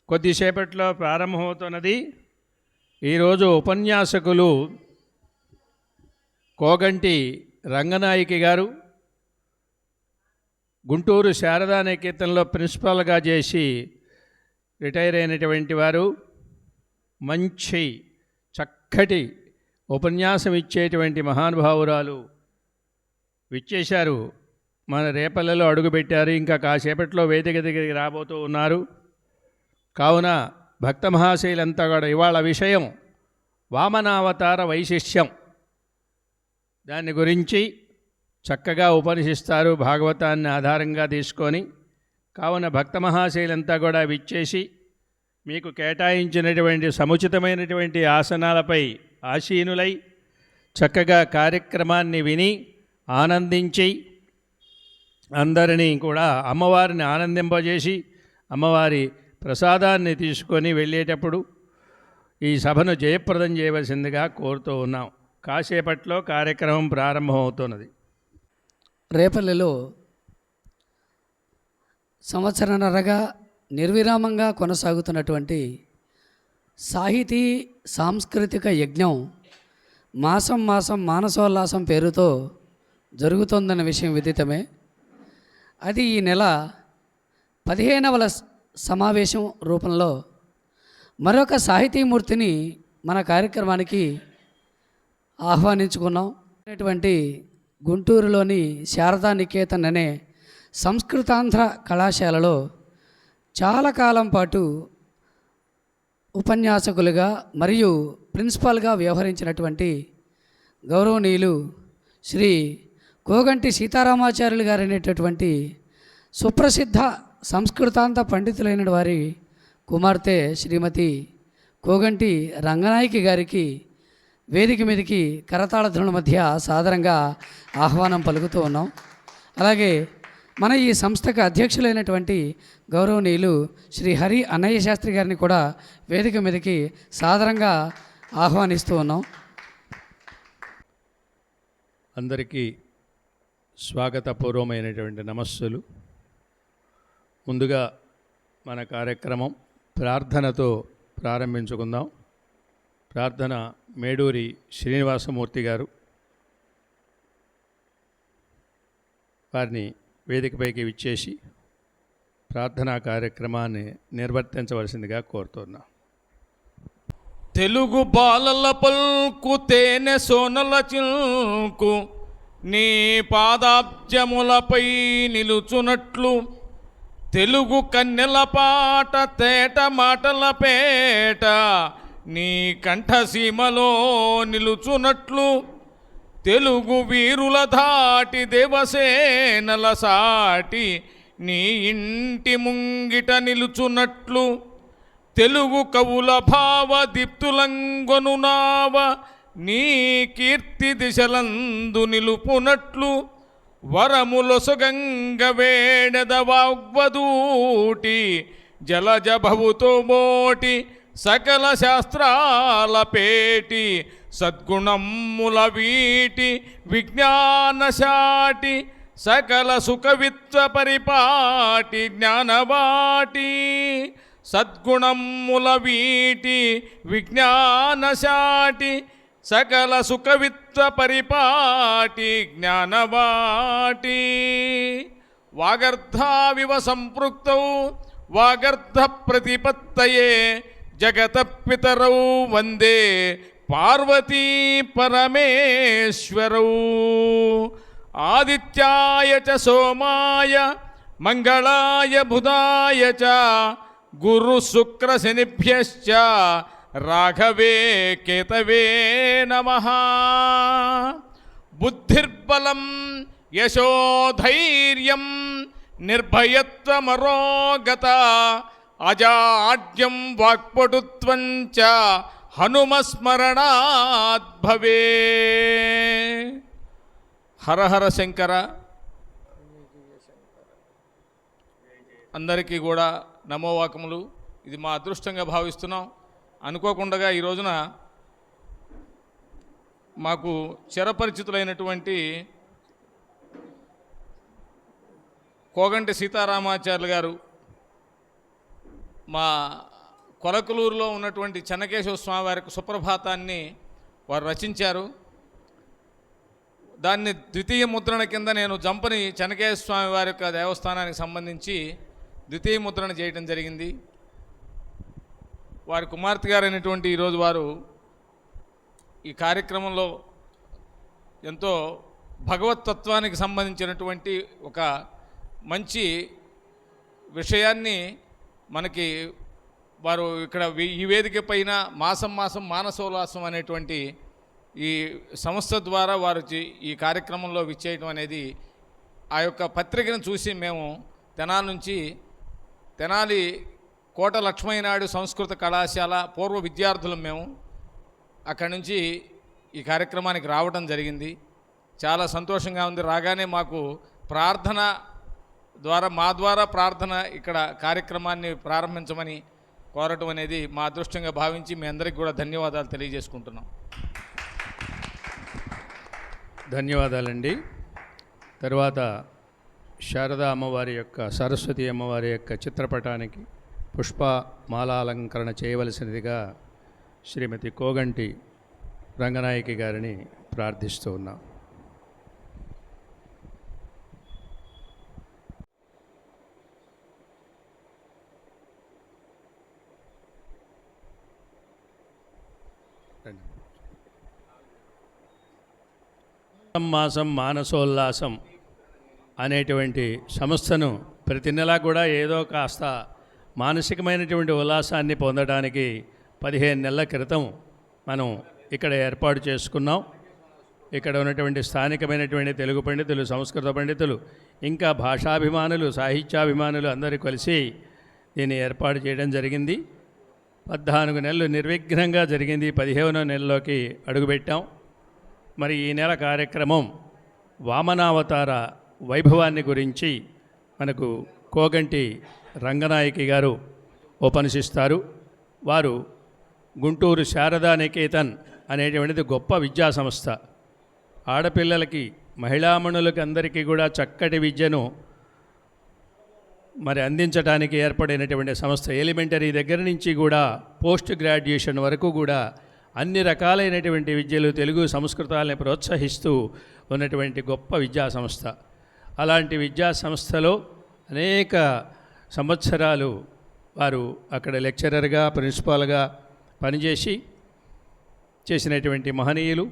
కొద్దిసేపట్లో ప్రారంభమవుతున్నది. ఈరోజు ఉపన్యాసకులు కోగంటి రంగనాయకి గారు, గుంటూరు శారదా నికేతన్లో ప్రిన్సిపాల్గా చేసి రిటైర్ అయినటువంటి వారు. మంచి చక్కటి ఉపన్యాసం ఇచ్చేటువంటి మహానుభావురాలు విచ్చేశారు. మన రేపల్లలో అడుగుపెట్టారు. ఇంకా కాసేపట్లో వేదిక దగ్గరికి రాబోతూ ఉన్నారు. కావున భక్త మహాశైలంతా కూడా ఇవాళ విషయం వామనావతార వైశిష్యం, దాని గురించి చక్కగా ఉపనిషిస్తారు భాగవతాన్ని ఆధారంగా తీసుకొని. కావున భక్త మహాశైలంతా కూడా విచ్చేసి మీకు కేటాయించినటువంటి సముచితమైనటువంటి ఆసనాలపై ఆసీనులై చక్కగా కార్యక్రమాన్ని విని ఆనందించి అందరినీ కూడా అమ్మవారిని ఆనందింపజేసి అమ్మవారి ప్రసాదాన్ని తీసుకొని వెళ్ళేటప్పుడు ఈ సభను జయప్రదం చేయవలసిందిగా కోరుతూ ఉన్నాం. కాసేపట్లో కార్యక్రమం ప్రారంభమవుతున్నది. రేపల్లెలో సంవత్సరన్నరగా నిర్విరామంగా కొనసాగుతున్నటువంటి సాహితీ సాంస్కృతిక యజ్ఞం మాసం మాసం మానసోల్లాసం పేరుతో జరుగుతోందన్న విషయం విదితమే. అది ఈ నెల 15వ సమావేశం రూపంలో మరొక సాహితీమూర్తిని మన కార్యక్రమానికి ఆహ్వానించుకున్నాం. అటువంటి గుంటూరులోని శారదా నికేతన్ అనే సంస్కృతాంధ్ర కళాశాలలో చాలా కాలం పాటు ఉపన్యాసకులుగా మరియు ప్రిన్సిపాల్గా వ్యవహరించినటువంటి గౌరవనీయులు శ్రీ కోగంటి సీతారామాచార్యులు గారు అనేటటువంటి సుప్రసిద్ధ సంస్కృతాంత పండితులైన వారి కుమార్తె శ్రీమతి కోగంటి రంగనాయకి గారికి వేదిక మీదకి కరతాళ ధ్వనుల మధ్య సాదరంగా ఆహ్వానం పలుకుతూ ఉన్నాం. అలాగే మన ఈ సంస్థకు అధ్యక్షులైనటువంటి గౌరవనీయులు శ్రీ హరి అన్నయ్య శాస్త్రి గారిని కూడా వేదిక మీదకి సాదరంగా ఆహ్వానిస్తూ ఉన్నాం. అందరికీ స్వాగతపూర్వమైనటువంటి నమస్సులు. ముందుగా మన కార్యక్రమం ప్రార్థనతో ప్రారంభించుకుందాం. ప్రార్థన మేడూరి శ్రీనివాసమూర్తి గారు, వారిని వేదికపైకి విచ్చేసి ప్రార్థనా కార్యక్రమాన్ని నిర్వర్తించవలసిందిగా కోరుతున్నాం. తెలుగు బాలల పల్కు తేనె సోనల చిల్కు నీ పాదాబ్జములపై నిలుచున్నట్లు, తెలుగు కన్నెల పాట తేట మాటల పేట నీ కంఠసీమలో నిలుచున్నట్లు, తెలుగు వీరుల ధాటి దేవసేనల సాటి నీ ఇంటి ముంగిట నిలుచున్నట్లు, తెలుగు కవుల భావ దీప్తులంగొనునావ నీ కీర్తి దిశలందు నిలుపునట్లు, వరములొసగంగ వేడద వాగ్వదూటి జలజభవుతో మోటి సకల శాస్త్రాల పేటి సద్గుణముల వీటి విజ్ఞానశాటి సకల సుఖవిత్వ పరిపాటి జ్ఞానవాటి సద్గుణముల వీటి విజ్ఞానశాటి సకల సుఖవిత్వ పరిపాటి జ్ఞానవాటి వాగర్ధావివ సంపృక్తౌ వాగర్ధ ప్రతిపత్తయే జగత పితరౌ వందే పార్వతీ పరమేశ్వరౌ ఆదిత్యాయ చ సోమాయ మంగళాయ బుధాయ చ గురు శుక్ర శనిభ్యశ్చ రాఘవే కేతవే నమః. బుద్ధిర్బలం యశోధైర్యం నిర్భయత్వమరోగత అజాడ్యం వాక్పటుత్వం చ హనుమస్మరణాత్ భవే. హర హర శంకర. అందరికీ కూడా నమోవాకములు. ఇది మా అదృష్టంగా భావిస్తున్నాం. అనుకోకుండా ఈ రోజున మాకు చిరపరిచితులైనటువంటి కోగంటి సీతారామాచార్యులు గారు మా కొలకలూరులో ఉన్నటువంటి చెన్నకేశవ స్వామి వారికి సుప్రభాతాన్ని వారు రచించారు. దాన్ని ద్వితీయ ముద్రణ కింద నేను జంపని చెన్నకేశవ స్వామి వారి యొక్క దేవస్థానానికి సంబంధించి ద్వితీయ ముద్రణ చేయడం జరిగింది. వారి కుమార్తె గారైనటువంటి ఈరోజు వారు ఈ కార్యక్రమంలో ఎంతో భగవతత్వానికి సంబంధించినటువంటి ఒక మంచి విషయాన్ని మనకి వారు ఇక్కడ ఈ వేదిక పైన మాసం మాసం మానసోల్లాసం అనేటువంటి ఈ సంస్థ ద్వారా వారు ఈ కార్యక్రమంలో విచ్చేయడం అనేది, ఆ యొక్క పత్రికను చూసి మేము తెనాలి కోట లక్ష్మీనాయుడు సంస్కృత కళాశాల పూర్వ విద్యార్థులం మేము అక్కడి నుంచి ఈ కార్యక్రమానికి రావడం జరిగింది. చాలా సంతోషంగా ఉంది. రాగానే మాకు ప్రార్థన ద్వారా మా ద్వారా ప్రార్థన ఇక్కడ కార్యక్రమాన్ని ప్రారంభించమని కోరటం అనేది మా అదృష్టంగా భావించి మీ అందరికీ కూడా ధన్యవాదాలు తెలియజేసుకుంటున్నాం. ధన్యవాదాలండి. తర్వాత శారదా అమ్మవారి యొక్క సరస్వతి అమ్మవారి యొక్క చిత్రపటానికి పుష్ప మాలాలంకరణ చేయవలసినదిగా శ్రీమతి కోగంటి రంగనాయకి గారిని ప్రార్థిస్తూ ఉన్నాం. మాసం మానసోల్లాసం అనేటువంటి సంస్థను ప్రతి నెలా కూడా ఏదో కాస్త మానసికమైనటువంటి ఉల్లాసాన్ని పొందడానికి 15 నెలల క్రితం మనం ఇక్కడ ఏర్పాటు చేసుకున్నాం. ఇక్కడ ఉన్నటువంటి స్థానికమైనటువంటి తెలుగు పండితులు, సంస్కృత పండితులు, ఇంకా భాషాభిమానులు, సాహిత్యాభిమానులు అందరూ కలిసి దీన్ని ఏర్పాటు చేయడం జరిగింది. 14 నెలలు నిర్విఘ్నంగా జరిగింది. 15వ నెలలోకి అడుగుపెట్టాం. మరి ఈ నెల కార్యక్రమం వామనావతార వైభవాన్ని గురించి మనకు కోగంటి రంగనాయకి గారు ఉపన్యసిస్తారు. వారు గుంటూరు శారదా నికేతన్ అనేటువంటిది గొప్ప విద్యా సంస్థ. ఆడపిల్లలకి, మహిళామణులకి అందరికీ కూడా చక్కటి విద్యను మరి అందించడానికి ఏర్పడినటువంటి సంస్థ. ఎలిమెంటరీ దగ్గర నుంచి కూడా పోస్ట్ గ్రాడ్యుయేషన్ వరకు కూడా అన్ని రకాలైనటువంటి విద్యలు, తెలుగు సంస్కృతాలని ప్రోత్సహిస్తూ ఉన్నటువంటి గొప్ప విద్యా సంస్థ. అలాంటి విద్యా సంస్థలో అనేక సంవత్సరాలు వారు అక్కడ లెక్చరర్గా, ప్రిన్సిపాల్గా పనిచేసి చేసినటువంటి మహనీయులు.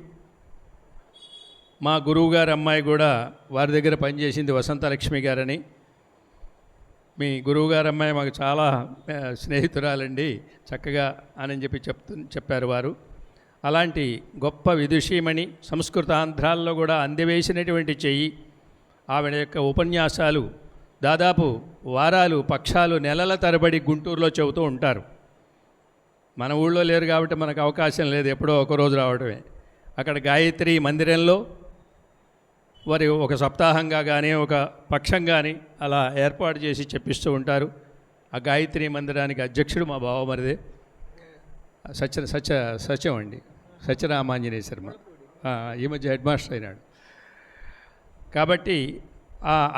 మా గురువుగారు అమ్మాయి కూడా వారి దగ్గర పనిచేసింది, వసంతలక్ష్మి గారని. మీ గురువుగారు అమ్మాయి మాకు చాలా స్నేహితురాలండి, చక్కగా అని చెప్పారు వారు. అలాంటి గొప్ప విదుషీమణి, సంస్కృతాంధ్రాల్లో కూడా అందివేసినటువంటి చెయ్యి. ఆవిడ యొక్క ఉపన్యాసాలు దాదాపు వారాలు, పక్షాలు, నెలల తరబడి గుంటూరులో చెబుతూ ఉంటారు. మన ఊళ్ళో లేరు కాబట్టి మనకు అవకాశం లేదు, ఎప్పుడో ఒకరోజు రావడమే. అక్కడ గాయత్రి మందిరంలో వారి ఒక సప్తాహంగా కానీ ఒక పక్షం కానీ అలా ఏర్పాటు చేసి చెప్పిస్తూ ఉంటారు. ఆ గాయత్రి మందిరానికి అధ్యక్షుడు మా బావమరిదే సత్యం అండి, సత్యరామాంజనేయ శర్మ. ఈ మధ్య హెడ్ మాస్టర్ అయినాడు. కాబట్టి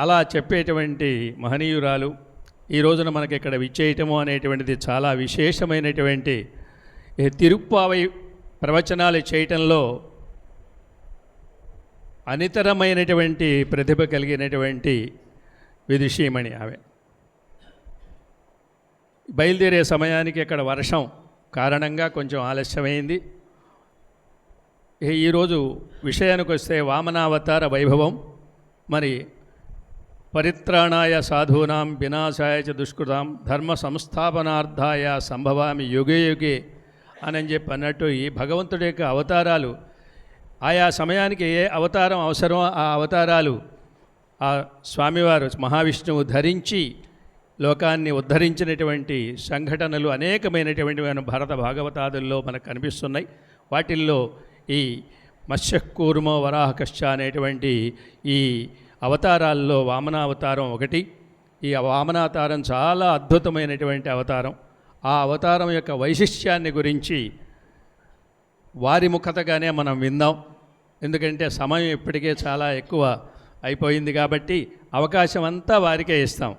అలా చెప్పేటువంటి మహనీయురాలు ఈ రోజున మనకి ఇక్కడ విచ్చేయటము అనేటువంటిది చాలా విశేషమైనటువంటి తిరుప్పావై ప్రవచనాలు చేయటంలో అనితరమైనటువంటి ప్రతిభ కలిగినటువంటి విదుషీమణి ఆమె. బయలుదేరే సమయానికి ఇక్కడ వర్షం కారణంగా కొంచెం ఆలస్యమైంది. ఈరోజు విషయానికి వస్తే వామనావతార వైభవం. మరి పరిత్రాణాయ సాధూనాం వినాశాయ చ దుష్కృతాం ధర్మ సంస్థాపనార్థాయ సంభవామి యుగే యుగే అని చెప్పి అన్నట్టు ఈ భగవంతుడి యొక్క అవతారాలు ఆయా సమయానికి ఏ అవతారం అవసరమో ఆ అవతారాలు ఆ స్వామివారు మహావిష్ణువు ధరించి లోకాన్ని ఉద్ధరించినటువంటి సంఘటనలు అనేకమైనటువంటి భారత భాగవతాదుల్లో మనకు కనిపిస్తున్నాయి. వాటిల్లో ఈ మత్స్యకూర్మో వరాహకశ్చ అనేటువంటి ఈ అవతారాల్లో వామనావతారం ఒకటి. ఈ వామనావతారం చాలా అద్భుతమైనటువంటి అవతారం. ఆ అవతారం యొక్క వైశిష్ట్యాన్ని గురించి వారి ముఖతగానే మనం విందాం. ఎందుకంటే సమయం ఇప్పటికే చాలా ఎక్కువ అయిపోయింది కాబట్టి అవకాశం అంతా వారికే ఇస్తాం.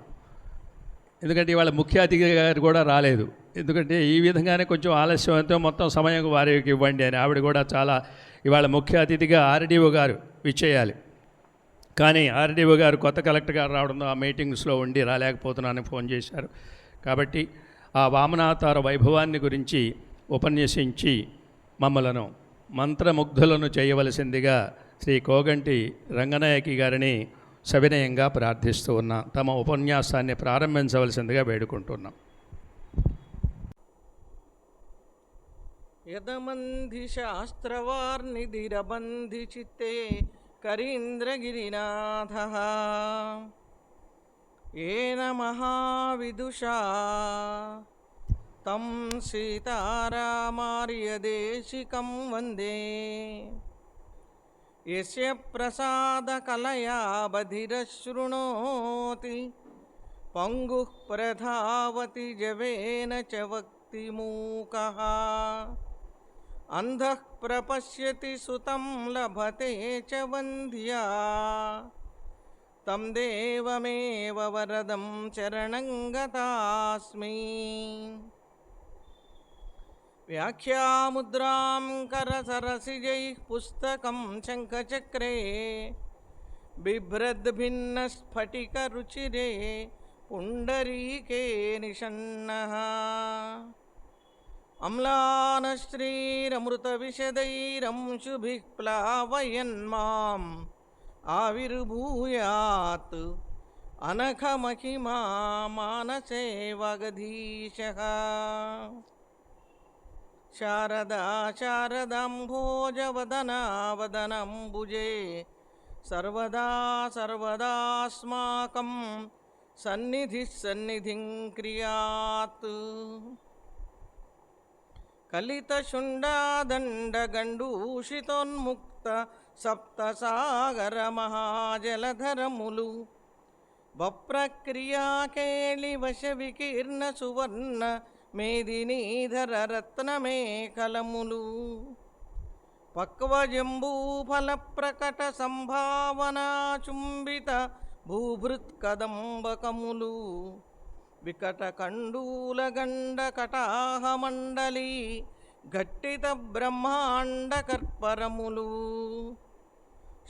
ఎందుకంటే ఇవాళ ముఖ్య అతిథి గారు కూడా రాలేదు. ఎందుకంటే ఈ విధంగానే కొంచెం ఆలస్యం అయితే మొత్తం సమయం వారికి ఇవ్వండి అని ఆవిడ కూడా చాలా ఇవాళ ముఖ్య అతిథిగా ఆర్డీఓ గారు విచ్చేయాలి. కానీ ఆర్డీఓ గారు కొత్త కలెక్టర్ గారు రావడంతో ఆ మీటింగ్స్లో ఉండి రాలేకపోతున్నానని ఫోన్ చేశారు. కాబట్టి ఆ వామనావతార వైభవాన్ని గురించి ఉపన్యసించి మమ్మలను మంత్రముగ్ధులను చేయవలసిందిగా శ్రీ కోగంటి రంగనాయకి గారిని సవినయంగా ప్రార్థిస్తూ ఉన్నాం. తమ ఉపన్యాసాన్ని ప్రారంభించవలసిందిగా వేడుకుంటున్నాం. యదమంధి శాస్త్రవార్నిధిరబంధి చిత్తే కరీంద్రగిరినాథ ఏన మహావిదుషా తం సీతారామార్యదేశికం వందే యస్య ప్రసాదకలయా బధిరశృణోతి పంగుః ప్రధావతి జవేన చ వక్తిమూకః అంధః ప్రపశ్యతి సుతం లభతే చ వంద్యా తం దేవమేవ వరదం చరణం గతాస్మి. వ్యాఖ్యాముద్రాం కరసరసిజైః పుస్తకం శంఖచక్రే బిభ్రద్భిన్నస్ఫటికరుచిరే పుండరీకే నిషన్నః అమ్లానశ్రీరమృతవిశదైరంశుభిః ప్లావయన్మాం ఆవిర్భూయాత్ అనఘమహిమా మానసే వగధీశః. శారదా శారదాంభోజవదనా వదనంబుజే సర్వదా సర్వదాస్మాకం సన్నిధిః సన్నిధిం క్రియాత్. కలితశుండాదండగండూషితోన్ముక్త సప్తసాగర మహాజలధరములు వప్రక్రియాకేళి వశ వికీర్ణ సువర్ణ మేదినీధర రత్నమేఖలములు పక్వజంబూఫల ప్రకట సంభావనా చుంబిత భూభృత్కదంబకములు వికట కండూలగండ కటాహమండలి ఘట్టిత బ్రహ్మాండ కర్పరములు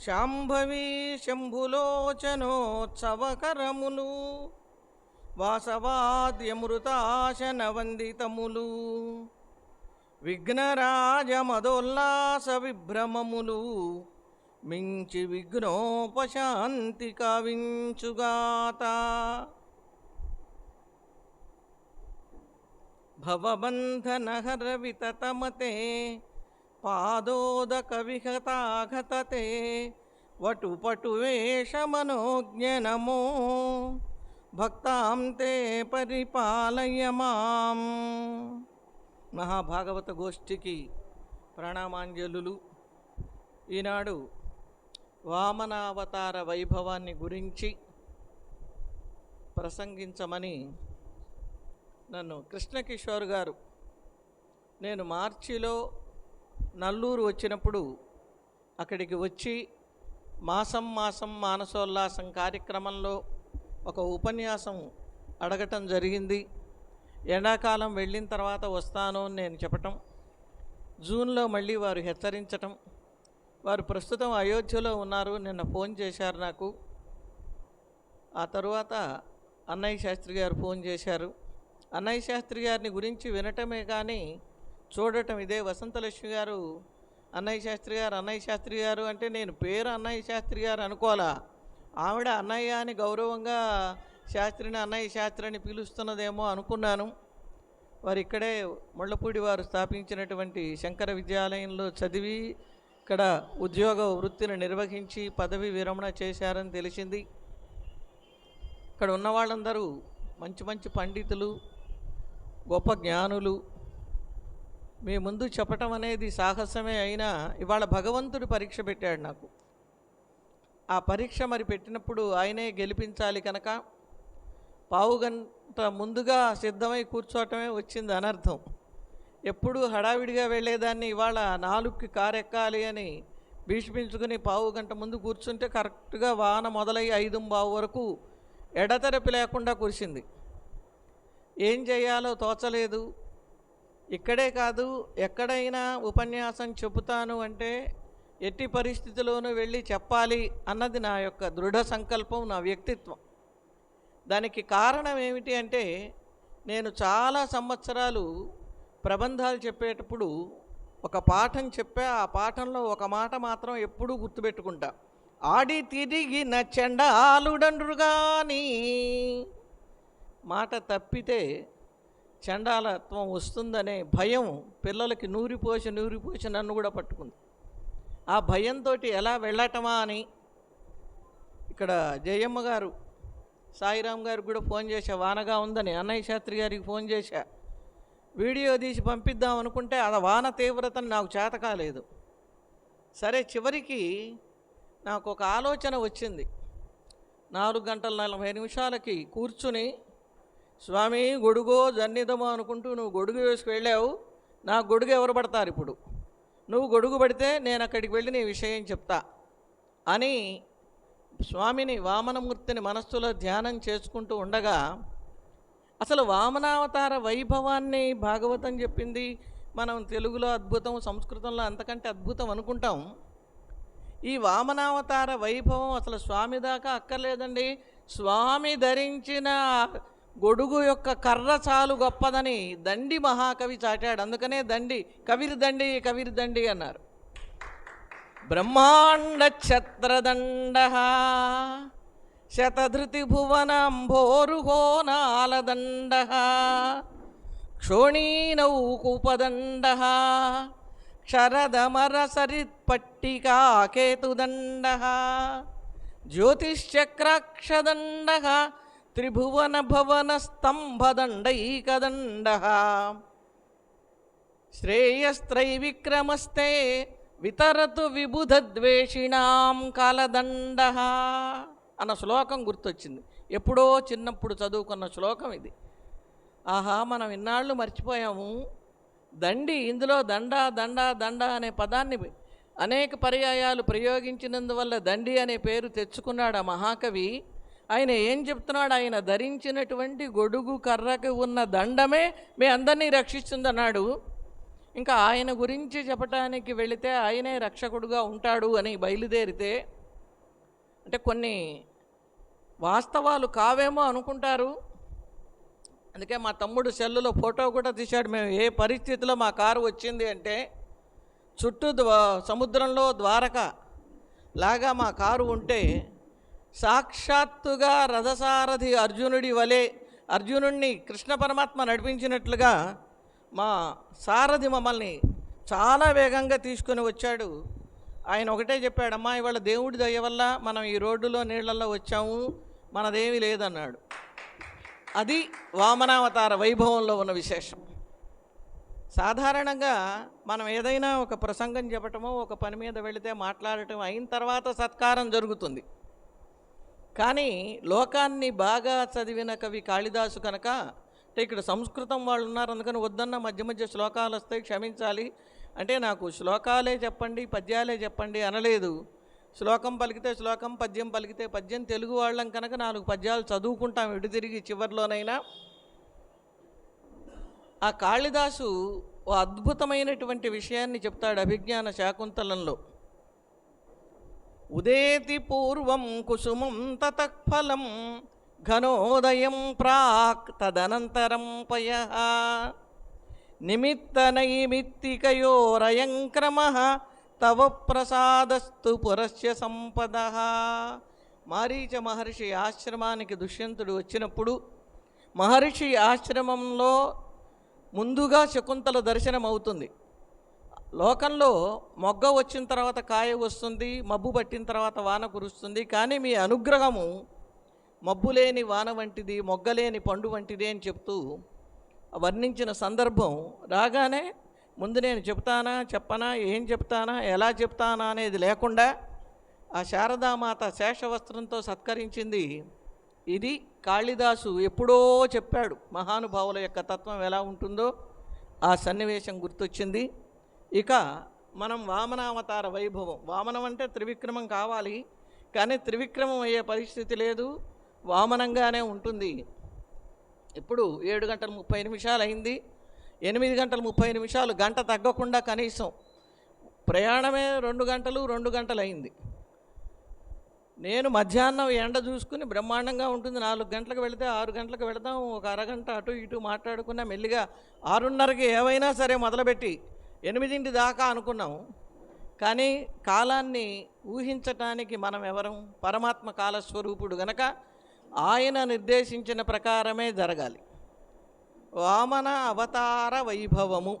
శాంభవీ శంభులోచనోత్సవకరములు వాసవాద్యమృతాశన వందితములు విఘ్నరాజమదోల్లాస విభ్రమములు మించి విఘ్నోపశాంతి కావించుగాత. భవబంధనహర వితతమతే పాదోదక విహతాఘతతే వటుపటువేషమనోజ్ఞ నమో భక్తాం తే పరిపాలయ మాం. మహాభాగవత గోష్ఠికి ప్రణామాంజలులు. ఈనాడు వామనావతార వైభవాన్ని గురించి ప్రసంగించమని నన్ను కృష్ణకిషోర్ గారు, నేను మార్చిలో నల్లూరు వచ్చినప్పుడు అక్కడికి వచ్చి మాసం మానసోల్లాసం కార్యక్రమంలో ఒక ఉపన్యాసం అడగటం జరిగింది. ఎండాకాలం వెళ్ళిన తర్వాత వస్తాను అని నేను చెప్పటం, జూన్లో మళ్ళీ వారు హెచ్చరించటం. వారు ప్రస్తుతం అయోధ్యలో ఉన్నారు. నిన్న ఫోన్ చేశారు నాకు. ఆ తరువాత అన్నయ్య శాస్త్రి గారు ఫోన్ చేశారు. అన్నయ్య శాస్త్రి గారిని గురించి వినటమే కానీ చూడటం ఇదే. వసంతలక్ష్మి గారు అన్నయ్య శాస్త్రి గారు అంటే నేను పేరు అన్నయ్య శాస్త్రి గారు అనుకోవాలా, ఆవిడ అన్నయ్య అని గౌరవంగా శాస్త్రిని అన్నయ్య శాస్త్రి అని పిలుస్తున్నదేమో అనుకున్నాను. వారు ఇక్కడే ముళ్ళపూడి వారు స్థాపించినటువంటి శంకర విద్యాలయంలో చదివి ఇక్కడ ఉద్యోగ వృత్తిని నిర్వహించి పదవి విరమణ చేశారని తెలిసింది. ఇక్కడ ఉన్న వాళ్ళందరూ మంచి మంచి పండితులు, గొప్ప జ్ఞానులు. మీ ముందు చెప్పటం అనేది సాహసమే అయినా ఇవాళ భగవంతుడు పరీక్ష పెట్టాడు నాకు. ఆ పరీక్ష మరి పెట్టినప్పుడు ఆయనే గెలిపించాలి కనుక పావుగంట ముందుగా సిద్ధమై కూర్చోవటమే వచ్చింది అనర్థం. ఎప్పుడూ హడావిడిగా వెళ్ళేదాన్ని ఇవాళ 4కి కారు ఎక్కాలి అని భీష్మించుకుని పావుగంట ముందు కూర్చుంటే కరెక్ట్గా వాన మొదలై 5:15 వరకు ఎడతెరపి లేకుండా కురిసింది. ఏం చేయాలో తోచలేదు. ఇక్కడే కాదు, ఎక్కడైనా ఉపన్యాసం చెబుతాను అంటే ఎట్టి పరిస్థితిలోనూ వెళ్ళి చెప్పాలి అన్నది నా యొక్క దృఢ సంకల్పం, నా వ్యక్తిత్వం. దానికి కారణం ఏమిటి అంటే నేను చాలా సంవత్సరాలు ప్రబంధాలు చెప్పేటప్పుడు ఒక పాఠం చెప్పా. ఆ పాఠంలో ఒక మాట మాత్రం ఎప్పుడూ గుర్తుపెట్టుకుంటా. ఆడి తిరిగిన చండాలుడండ్రుగాని, మాట తప్పితే చండాలత్వం వస్తుందనే భయం పిల్లలకి నూరిపోసి నన్ను కూడా పట్టుకుంది. ఆ భయంతో ఎలా వెళ్ళటమా అని ఇక్కడ జయమ్మ గారు, సాయిరామ్ గారికి కూడా ఫోన్ చేశా. వానగా ఉందని అన్నయ్య శాస్త్రి గారికి ఫోన్ చేశా. వీడియో తీసి పంపిద్దాం అనుకుంటే ఆ వాన తీవ్రతను నాకు చేత కాలేదు. సరే, చివరికి నాకు ఒక ఆలోచన వచ్చింది. 4:40 కూర్చుని, స్వామి గొడుగో జన్నిదమో అనుకుంటూ నువ్వు గొడుగు వేసుకు వెళ్ళావు, నాకు గొడుగు ఎవరు పడతారు ఇప్పుడు? నువ్వు గొడుగు పడితే నేను అక్కడికి వెళ్ళి నీ విషయం చెప్తా అని స్వామిని, వామనమూర్తిని మనస్సులో ధ్యానం చేసుకుంటూ ఉండగా అసలు వామనావతార వైభవాన్ని భాగవతం చెప్పింది. మనం తెలుగులో అద్భుతం, సంస్కృతంలో అంతకంటే అద్భుతం అనుకుంటాం. ఈ వామనావతార వైభవం అసలు స్వామి దాకా అక్కర్లేదండి. స్వామి ధరించిన గొడుగు యొక్క కర్ర చాలు గొప్పదని దండి మహాకవి చాటాడు. అందుకనే దండి, కవిర్దండి అన్నారు. బ్రహ్మాండ ఛత్రదండ శతధృతి భువనంభోరుహో నాలదండ క్షోణీనౌకూపదండ క్షరదమర సరిత్పట్టికా కేతుదండ జ్యోతిశ్చక్రాక్షదండ త్రిభువన భవన స్తంభదండైకదండ శ్రేయస్త్రైవిక్రమస్తే వితరతు విబుధద్వేషిణాం కాలదండ అన్న శ్లోకం గుర్తొచ్చింది. ఎప్పుడో చిన్నప్పుడు చదువుకున్న శ్లోకం ఇది. ఆహా, మనం ఇన్నాళ్ళు మర్చిపోయాము. దండి, ఇందులో దండ అనే పదాన్ని అనేక పర్యాయాలు ప్రయోగించినందువల్ల దండి అనే పేరు తెచ్చుకున్నాడు ఆ మహాకవి. ఆయన ఏం చెప్తున్నాడు? ఆయన ధరించినటువంటి గొడుగు కర్రకు ఉన్న దండమే మీ అందరినీ రక్షిస్తుందన్నాడు. ఇంకా ఆయన గురించి చెప్పటానికి వెళితే ఆయనే రక్షకుడుగా ఉంటాడు అని బయలుదేరితే, అంటే కొన్ని వాస్తవాలు కావేమో అనుకుంటారు. అందుకే మా తమ్ముడు సెల్లులో ఫోటో కూడా తీశాడు. మేము ఏ పరిస్థితిలో మా కారు వచ్చింది అంటే, చుట్టూ సముద్రంలో ద్వారక లాగా మా కారు ఉంటే, సాక్షాత్తుగా రథసారథి అర్జునుడి వలె అర్జునుడిని కృష్ణ పరమాత్మ నడిపించినట్లుగా మా సారథి మమ్మల్ని చాలా వేగంగా తీసుకొని వచ్చాడు. ఆయన ఒకటే చెప్పాడమ్మా, ఇవాళ దేవుడి దయ వల్ల మనం ఈ రోడ్డులో నీళ్లలో వచ్చాము, మనదేమీ లేదన్నాడు. అది వామనావతార వైభవంలో ఉన్న విశేషం. సాధారణంగా మనం ఏదైనా ఒక ప్రసంగం చెప్పటమో ఒక పని మీద వెళితే మాట్లాడటం అయిన తర్వాత సత్కారం జరుగుతుంది. కానీ లోకాన్ని బాగా చదివిన కవి కాళిదాసు కనుక, అంటే ఇక్కడ సంస్కృతం వాళ్ళు ఉన్నారు అందుకని వద్దన్న మధ్య మధ్య శ్లోకాలు వస్తాయి క్షమించాలి అంటే, నాకు శ్లోకాలే చెప్పండి పద్యాలే చెప్పండి అనలేదు. శ్లోకం పలికితే శ్లోకం, పద్యం పలికితే పద్యం. తెలుగు వాళ్ళం కనుక 4 పద్యాలు చదువుకుంటాం ఎటు తిరిగి చివరిలోనైనా. ఆ కాళిదాసు ఓ అద్భుతమైనటువంటి విషయాన్ని చెప్తాడు అభిజ్ఞాన శాకుంతలంలో. ఉదేతి పూర్వం కుసుమం తతఃఫలం ఘనోదయం ప్రాక్ తదనంతరం పయః నిమిత్త నైమిత్తికయోరయం క్రమః తవ ప్రసాదస్తు పురస్య సంపదః. మారీచ మహర్షి ఆశ్రమానికి దుష్యంతుడు వచ్చినప్పుడు మహర్షి ఆశ్రమంలో ముందుగా శకుంతల దర్శనం అవుతుంది. లోకంలో మొగ్గ వచ్చిన తర్వాత కాయ వస్తుంది, మబ్బు పట్టిన తర్వాత వాన కురుస్తుంది. కానీ మీ అనుగ్రహము మబ్బు లేని వాన వంటిది, మొగ్గలేని పండు వంటిది అని చెప్తూ వర్ణించిన సందర్భం రాగానే ముందు నేను చెప్తానా చెప్పనా, ఏం చెప్తానా, ఎలా చెప్తానా అనేది లేకుండా ఆ శారదామాత శేషవస్త్రంతో సత్కరించింది. ఇది కాళిదాసు ఎప్పుడో చెప్పాడు. మహానుభావుల యొక్క తత్వం ఎలా ఉంటుందో ఆ సన్నివేశం గుర్తొచ్చింది. ఇక మనం వామనావతార వైభవం. వామనం అంటే త్రివిక్రమం కావాలి, కానీ త్రివిక్రమం అయ్యే పరిస్థితి లేదు, వామనంగానే ఉంటుంది. ఇప్పుడు 7:30 అయింది. 8:30 గంట తగ్గకుండా కనీసం ప్రయాణమే 2 గంటలు అయింది. నేను మధ్యాహ్నం ఎండ చూసుకుని బ్రహ్మాండంగా ఉంటుంది, 4 గంటలకు వెళితే 6 గంటలకు వెళదాం, ఒక అరగంట అటు ఇటు మాట్లాడుకున్నా, మెల్లిగా 6:30కి ఏవైనా సరే మొదలుపెట్టి 8 దాకా అనుకున్నాం. కానీ కాలాన్ని ఊహించటానికి మనం ఎవరం? పరమాత్మ కాలస్వరూపుడు గనక ఆయన నిర్దేశించిన ప్రకారమే జరగాలి. వామన అవతార వైభవము.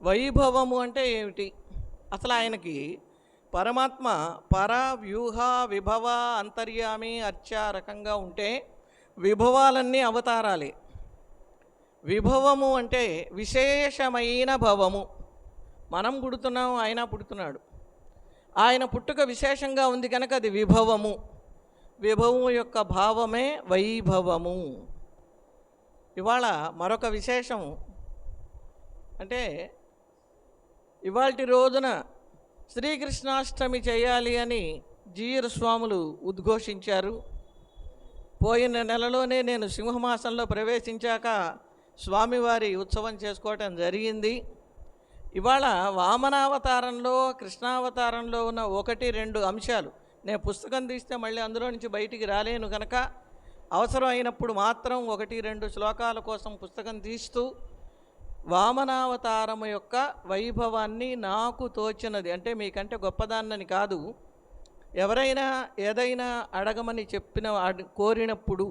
వైభవము అంటే ఏమిటి? అసలు ఆయనకి పరమాత్మ పర వ్యూహ విభవ అంతర్యామి అర్చ రకంగా ఉంటే విభవాలన్నీ అవతారాలే. విభవము అంటే విశేషమైన భవము. మనం పుడుతున్నాం, ఆయన పుడుతున్నాడు. ఆయన పుట్టుక విశేషంగా ఉంది కనుక అది విభవము. విభవము యొక్క భావమే వైభవము. ఇవాళ మరొక విశేషం అంటే, ఇవాల్టి రోజున శ్రీకృష్ణాష్టమి చేయాలి అని జీయర్ స్వాములు ఉద్ఘోషించారు. పోయిన నెలలోనే నేను సింహమాసంలో ప్రవేశించాక స్వామివారి ఉత్సవం చేసుకోవటం జరిగింది. ఇవాళ వామనావతారంలో కృష్ణావతారంలో ఉన్న 1-2 అంశాలు, నేను పుస్తకం తీస్తే మళ్ళీ అందులో నుంచి బయటికి రాలేను కనుక అవసరం అయినప్పుడు మాత్రం 1-2 శ్లోకాల కోసం పుస్తకం తీస్తూ వామనావతారము యొక్క వైభవాన్ని నాకు తోచినది, అంటే మీకంటే గొప్పదాన్నని కాదు, ఎవరైనా ఏదైనా అడగమని కోరినప్పుడు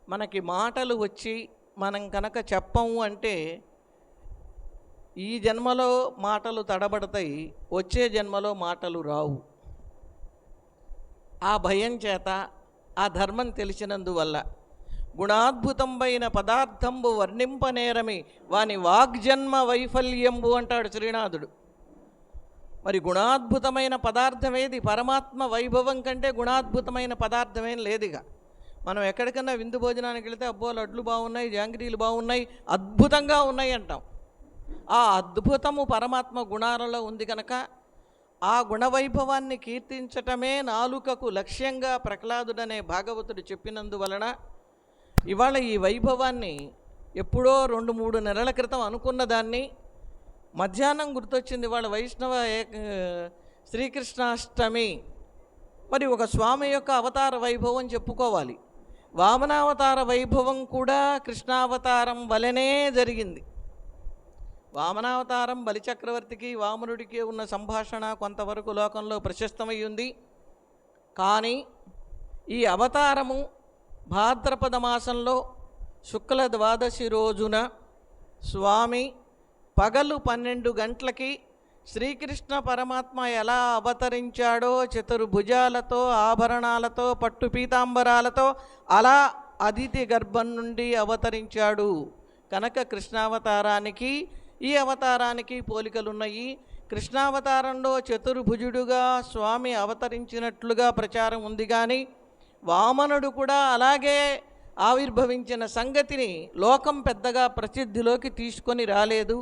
మనకి మాటలు వచ్చి మనం కనుక చెప్పము అంటే ఈ జన్మలో మాటలు తడబడతాయి, వచ్చే జన్మలో మాటలు రావు. ఆ భయం చేత, ఆ ధర్మం తెలిసినందువల్ల గుణాద్భుతంబైన పదార్థంబు వర్ణింపనేరమి వాని వాగ్జన్మ వైఫల్యంబు అంటాడు శ్రీనాథుడు. మరి గుణాద్భుతమైన పదార్థం ఏది? పరమాత్మ వైభవం కంటే గుణాద్భుతమైన పదార్థమేం లేదుగా. మనం ఎక్కడికన్నా విందు భోజనానికి వెళితే అబ్బో లడ్లు బాగున్నాయి, జాంగిరీలు బాగున్నాయి, అద్భుతంగా ఉన్నాయి అంటాం. ఆ అద్భుతము పరమాత్మ గుణాలలో ఉంది కనుక ఆ గుణవైభవాన్ని కీర్తించటమే నాలుకకు లక్ష్యంగా ప్రహ్లాదుడనే భాగవతుడు చెప్పినందువలన ఇవాళ ఈ వైభవాన్ని ఎప్పుడో 2-3 నెలల క్రితం అనుకున్న దాన్ని మధ్యాహ్నం గుర్తొచ్చింది. వాళ్ళ వైష్ణవ శ్రీకృష్ణాష్టమి, మరి ఒక స్వామి యొక్క అవతార వైభవం చెప్పుకోవాలి. వామనావతార వైభవం కూడా కృష్ణావతారం వలనే జరిగింది. వామనావతారం బలిచక్రవర్తికి వామనుడికి ఉన్న సంభాషణ కొంతవరకు లోకంలో ప్రశస్తమై ఉంది. కానీ ఈ అవతారము భాద్రపద మాసంలో శుక్ల ద్వాదశి రోజున స్వామి పగలు 12 గంటలకి శ్రీకృష్ణ పరమాత్మ ఎలా అవతరించాడో చతుర్భుజాలతో, ఆభరణాలతో, పట్టు పీతాంబరాలతో అలా అదితి గర్భం నుండి అవతరించాడు. కనుక కృష్ణావతారానికి ఈ అవతారానికి పోలికలున్నాయి. కృష్ణావతారంలో చతుర్భుజుడుగా స్వామి అవతరించినట్లుగా ప్రచారం ఉంది, కానీ వామనుడు కూడా అలాగే ఆవిర్భవించిన సంగతిని లోకం పెద్దగా ప్రసిద్ధిలోకి తీసుకొని రాలేదు.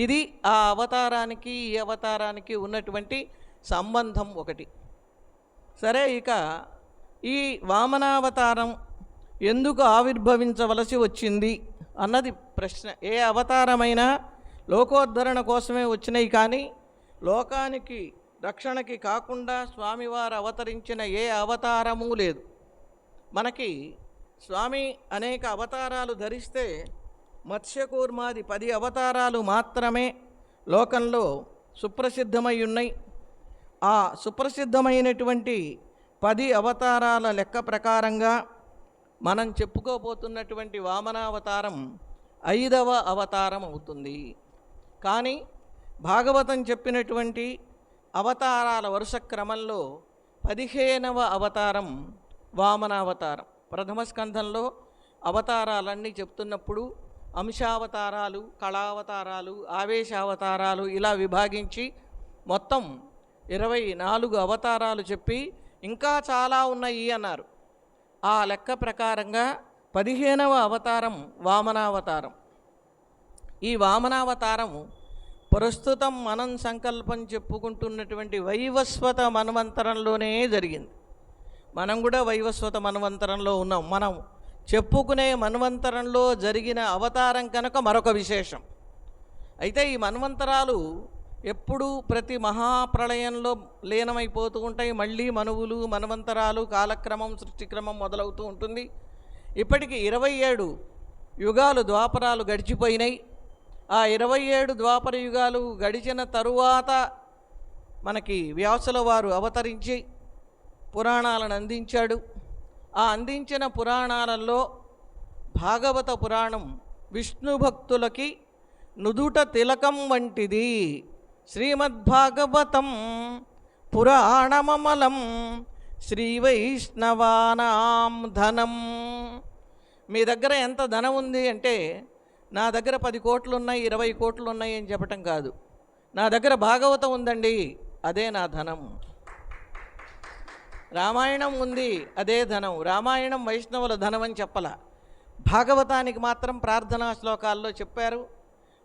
ఇది ఆ అవతారానికి ఈ అవతారానికి ఉన్నటువంటి సంబంధం ఒకటి. సరే, ఇక ఈ వామనావతారం ఎందుకు ఆవిర్భవించవలసి వచ్చింది అన్నది ప్రశ్న. ఏ అవతారమైనా లోకోద్ధరణ కోసమే వచ్చినాయి, కానీ లోకానికి రక్షణకి కాకుండా స్వామివారు అవతరించిన ఏ అవతారము లేదు. మనకి స్వామి అనేక అవతారాలు ధరిస్తే మత్స్యకూర్మాది 10 అవతారాలు మాత్రమే లోకంలో సుప్రసిద్ధమై ఉన్నాయి. ఆ సుప్రసిద్ధమైనటువంటి 10 అవతారాల లెక్క ప్రకారంగా మనం చెప్పుకోబోతున్నటువంటి వామనావతారం 5వ అవతారం అవుతుంది. కానీ భాగవతం చెప్పినటువంటి అవతారాల వరుస క్రమంలో 15వ అవతారం వామనావతారం. ప్రథమ స్కంధంలో అవతారాలన్నీ చెప్తున్నప్పుడు అంశావతారాలు, కళావతారాలు, ఆవేశావతారాలు ఇలా విభాగించి మొత్తం 24 అవతారాలు చెప్పి ఇంకా చాలా ఉన్నాయి అన్నారు. ఆ లెక్క ప్రకారంగా 15వ అవతారం వామనావతారం. ఈ వామనావతారం ప్రస్తుతం మనం సంకల్పం చెప్పుకుంటున్నటువంటి వైవస్వత మన్వంతరంలోనే జరిగింది. మనం కూడా వైవస్వత మన్వంతరంలో ఉన్నాం. మనం చెప్పుకునే మన్వంతరంలో జరిగిన అవతారం కనుక మరొక విశేషం. అయితే ఈ మన్వంతరాలు ఎప్పుడూ ప్రతి మహాప్రళయంలో లీనమైపోతూ ఉంటాయి. మళ్ళీ మనువులు, మన్వంతరాలు, కాలక్రమం, సృష్టిక్రమం మొదలవుతూ ఉంటుంది. ఇప్పటికి 27 యుగాలు, ద్వాపరాలు గడిచిపోయినాయి. ఆ 27 ద్వాపర యుగాలు గడిచిన తరువాత మనకి వ్యాసుల వారు అవతరించి పురాణాలను అందించాడు. ఆ అందించిన పురాణాలలో భాగవత పురాణం విష్ణు భక్తులకి నుదుట తిలకం వంటిది. శ్రీమద్భాగవతం పురాణమమలం శ్రీవైష్ణవానాం ధనం. మీ దగ్గర ఎంత ధనం ఉంది అంటే, నా దగ్గర 10 కోట్లు ఉన్నాయి, 20 కోట్లు ఉన్నాయి అని చెప్పటం కాదు. నా దగ్గర భాగవతం ఉందండి, అదే నా ధనం. రామాయణం ఉంది, అదే ధనం. రామాయణం వైష్ణవుల ధనం అని చెప్పల, భాగవతానికి మాత్రం ప్రార్థనా శ్లోకాల్లో చెప్పారు.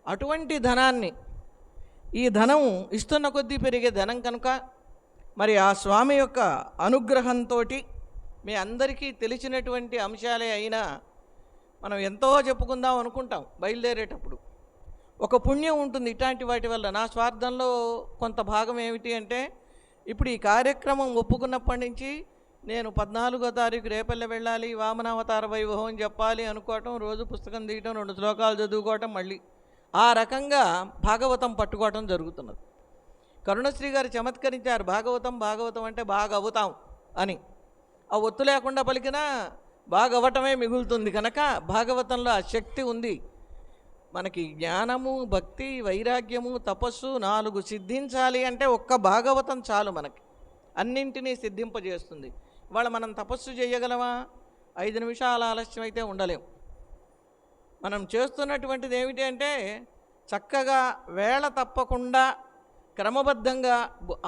అటువంటి ధనాన్ని, ఈ ధనం ఇస్తున్న కొద్దీ పెరిగే ధనం కనుక మరి ఆ స్వామి యొక్క అనుగ్రహంతో మీ అందరికీ తెలిసినటువంటి అంశాలే అయినా మనం ఎంతో చెప్పుకుందాం అనుకుంటాం బయలుదేరేటప్పుడు. ఒక పుణ్యం ఉంటుంది ఇట్లాంటి వాటి వల్ల. నా స్వార్థంలో కొంత భాగం ఏమిటి అంటే, ఇప్పుడు ఈ కార్యక్రమం ఒప్పుకున్నప్పటి నుంచి నేను 14వ తారీఖు రేపల్లె వెళ్ళాలి, వామనావతార వైభవం చెప్పాలి అనుకోవటం, రోజు పుస్తకం తీయటం, 2 శ్లోకాలు చదువుకోవటం, మళ్ళీ ఆ రకంగా భాగవతం పట్టుకోవటం జరుగుతున్నది. కరుణశ్రీ గారు చమత్కరించారు, భాగవతం భాగవతం అంటే బాగా అవుతాం అని. ఆ ఒత్తు లేకుండా పలికినా బాగవటమే మిగులుతుంది. కనుక భాగవతంలో ఆ శక్తి ఉంది. మనకి జ్ఞానము, భక్తి, వైరాగ్యము, తపస్సు 4 సిద్ధించాలి అంటే ఒక్క భాగవతం చాలు. మనకి అన్నింటినీ సిద్ధింపజేస్తుంది. ఇవాళ మనం తపస్సు చేయగలమా? 5 నిమిషాల ఆలస్యం అయితే ఉండలేం. మనం చేస్తున్నటువంటిది ఏమిటి అంటే, చక్కగా వేళ తప్పకుండా క్రమబద్ధంగా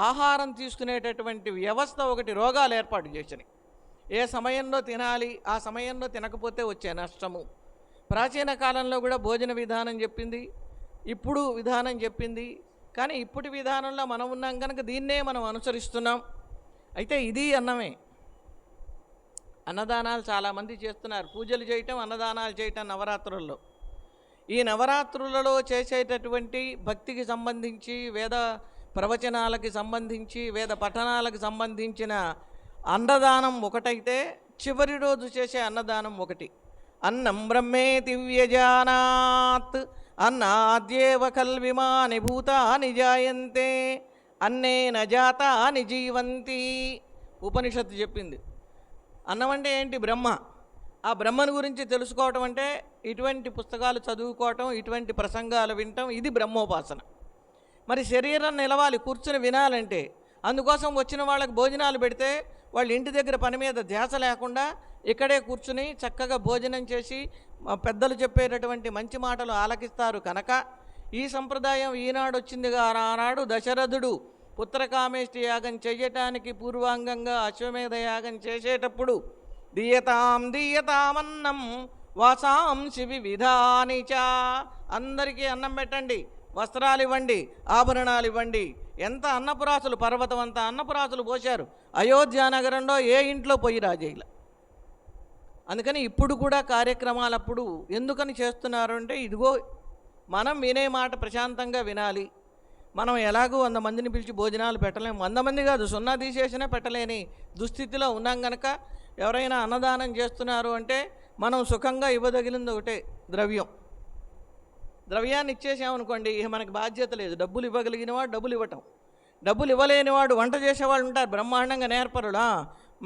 ఆహారం తీసుకునేటటువంటి వ్యవస్థ ఒకటి రోగాలు ఏర్పాటు చేసినాయి. ఏ సమయంలో తినాలి, ఆ సమయంలో తినకపోతే వచ్చే నష్టము. ప్రాచీన కాలంలో కూడా భోజన విధానం చెప్పింది, ఇప్పుడు విధానం చెప్పింది. కానీ ఇప్పటి విధానంలో మనం ఉన్నాం కనుక దీన్నే మనం అనుసరిస్తున్నాం. అయితే ఇది అన్నమే. అన్నదానాలు చాలామంది చేస్తున్నారు, పూజలు చేయటం, అన్నదానాలు చేయటం నవరాత్రుల్లో. ఈ నవరాత్రులలో చేసేటటువంటి భక్తికి సంబంధించి, వేద ప్రవచనాలకి సంబంధించి, వేద పఠనాలకు సంబంధించిన అన్నదానం ఒకటైతే, చివరి రోజు చేసే అన్నదానం ఒకటి. అన్నం బ్రహ్మేతి వ్యజానాత్ అన్నాద్యేవ కల్విమాని భూతాని జాయంతే అన్నేన జాతాని జీవంతి. ఉపనిషత్తు చెప్పింది. అన్నం అంటే ఏంటి? బ్రహ్మ. ఆ బ్రహ్మను గురించి తెలుసుకోవటం అంటే ఇటువంటి పుస్తకాలు చదువుకోవటం, ఇటువంటి ప్రసంగాలు వినటం, ఇది బ్రహ్మోపాసన. మరి శరీరం నిలవాలి, కూర్చుని వినాలంటే అందుకోసం వచ్చిన వాళ్ళకి భోజనాలు పెడితే వాళ్ళు ఇంటి దగ్గర పని మీద ధ్యాస లేకుండా ఇక్కడే కూర్చుని చక్కగా భోజనం చేసి పెద్దలు చెప్పేటటువంటి మంచి మాటలు ఆలకిస్తారు కనుక ఈ సంప్రదాయం ఈనాడు వచ్చిందిగా. ఆనాడు దశరథుడు పుత్రకామేష్టి యాగం చేయటానికి పూర్వాంగంగా అశ్వమేధ యాగం చేసేటప్పుడు దీయతామన్నం వాసాంసి వివిధాని చ, అందరికీ అన్నం పెట్టండి, వస్త్రాలు ఇవ్వండి, ఆభరణాలు ఇవ్వండి. ఎంత అన్నపురాసులు, పర్వతం అంతా అన్నపురాసులు పోశారు. అయోధ్య నగరంలో ఏ ఇంట్లో పోయి రాజేయాల. అందుకని ఇప్పుడు కూడా కార్యక్రమాలప్పుడు ఎందుకని చేస్తున్నారు అంటే, ఇదిగో మనం వినే మాట ప్రశాంతంగా వినాలి. మనం ఎలాగో 100 మందిని పిలిచి భోజనాలు పెట్టలేము. 100 మంది కాదు, 0 తీసేసినా పెట్టలేని దుస్థితిలో ఉన్నాం కనుక ఎవరైనా అన్నదానం చేస్తున్నారు అంటే మనం సుఖంగా ఇవ్వదగిలింది ఒకటే, ద్రవ్యాన్ని ఇచ్చేసామనుకోండి, ఇక మనకి బాధ్యత లేదు. డబ్బులు ఇవ్వగలిగిన వాడు డబ్బులు ఇవ్వటం, డబ్బులు ఇవ్వలేని వాడు వంట చేసేవాళ్ళు ఉంటారు బ్రహ్మాండంగా నేర్పరుడా,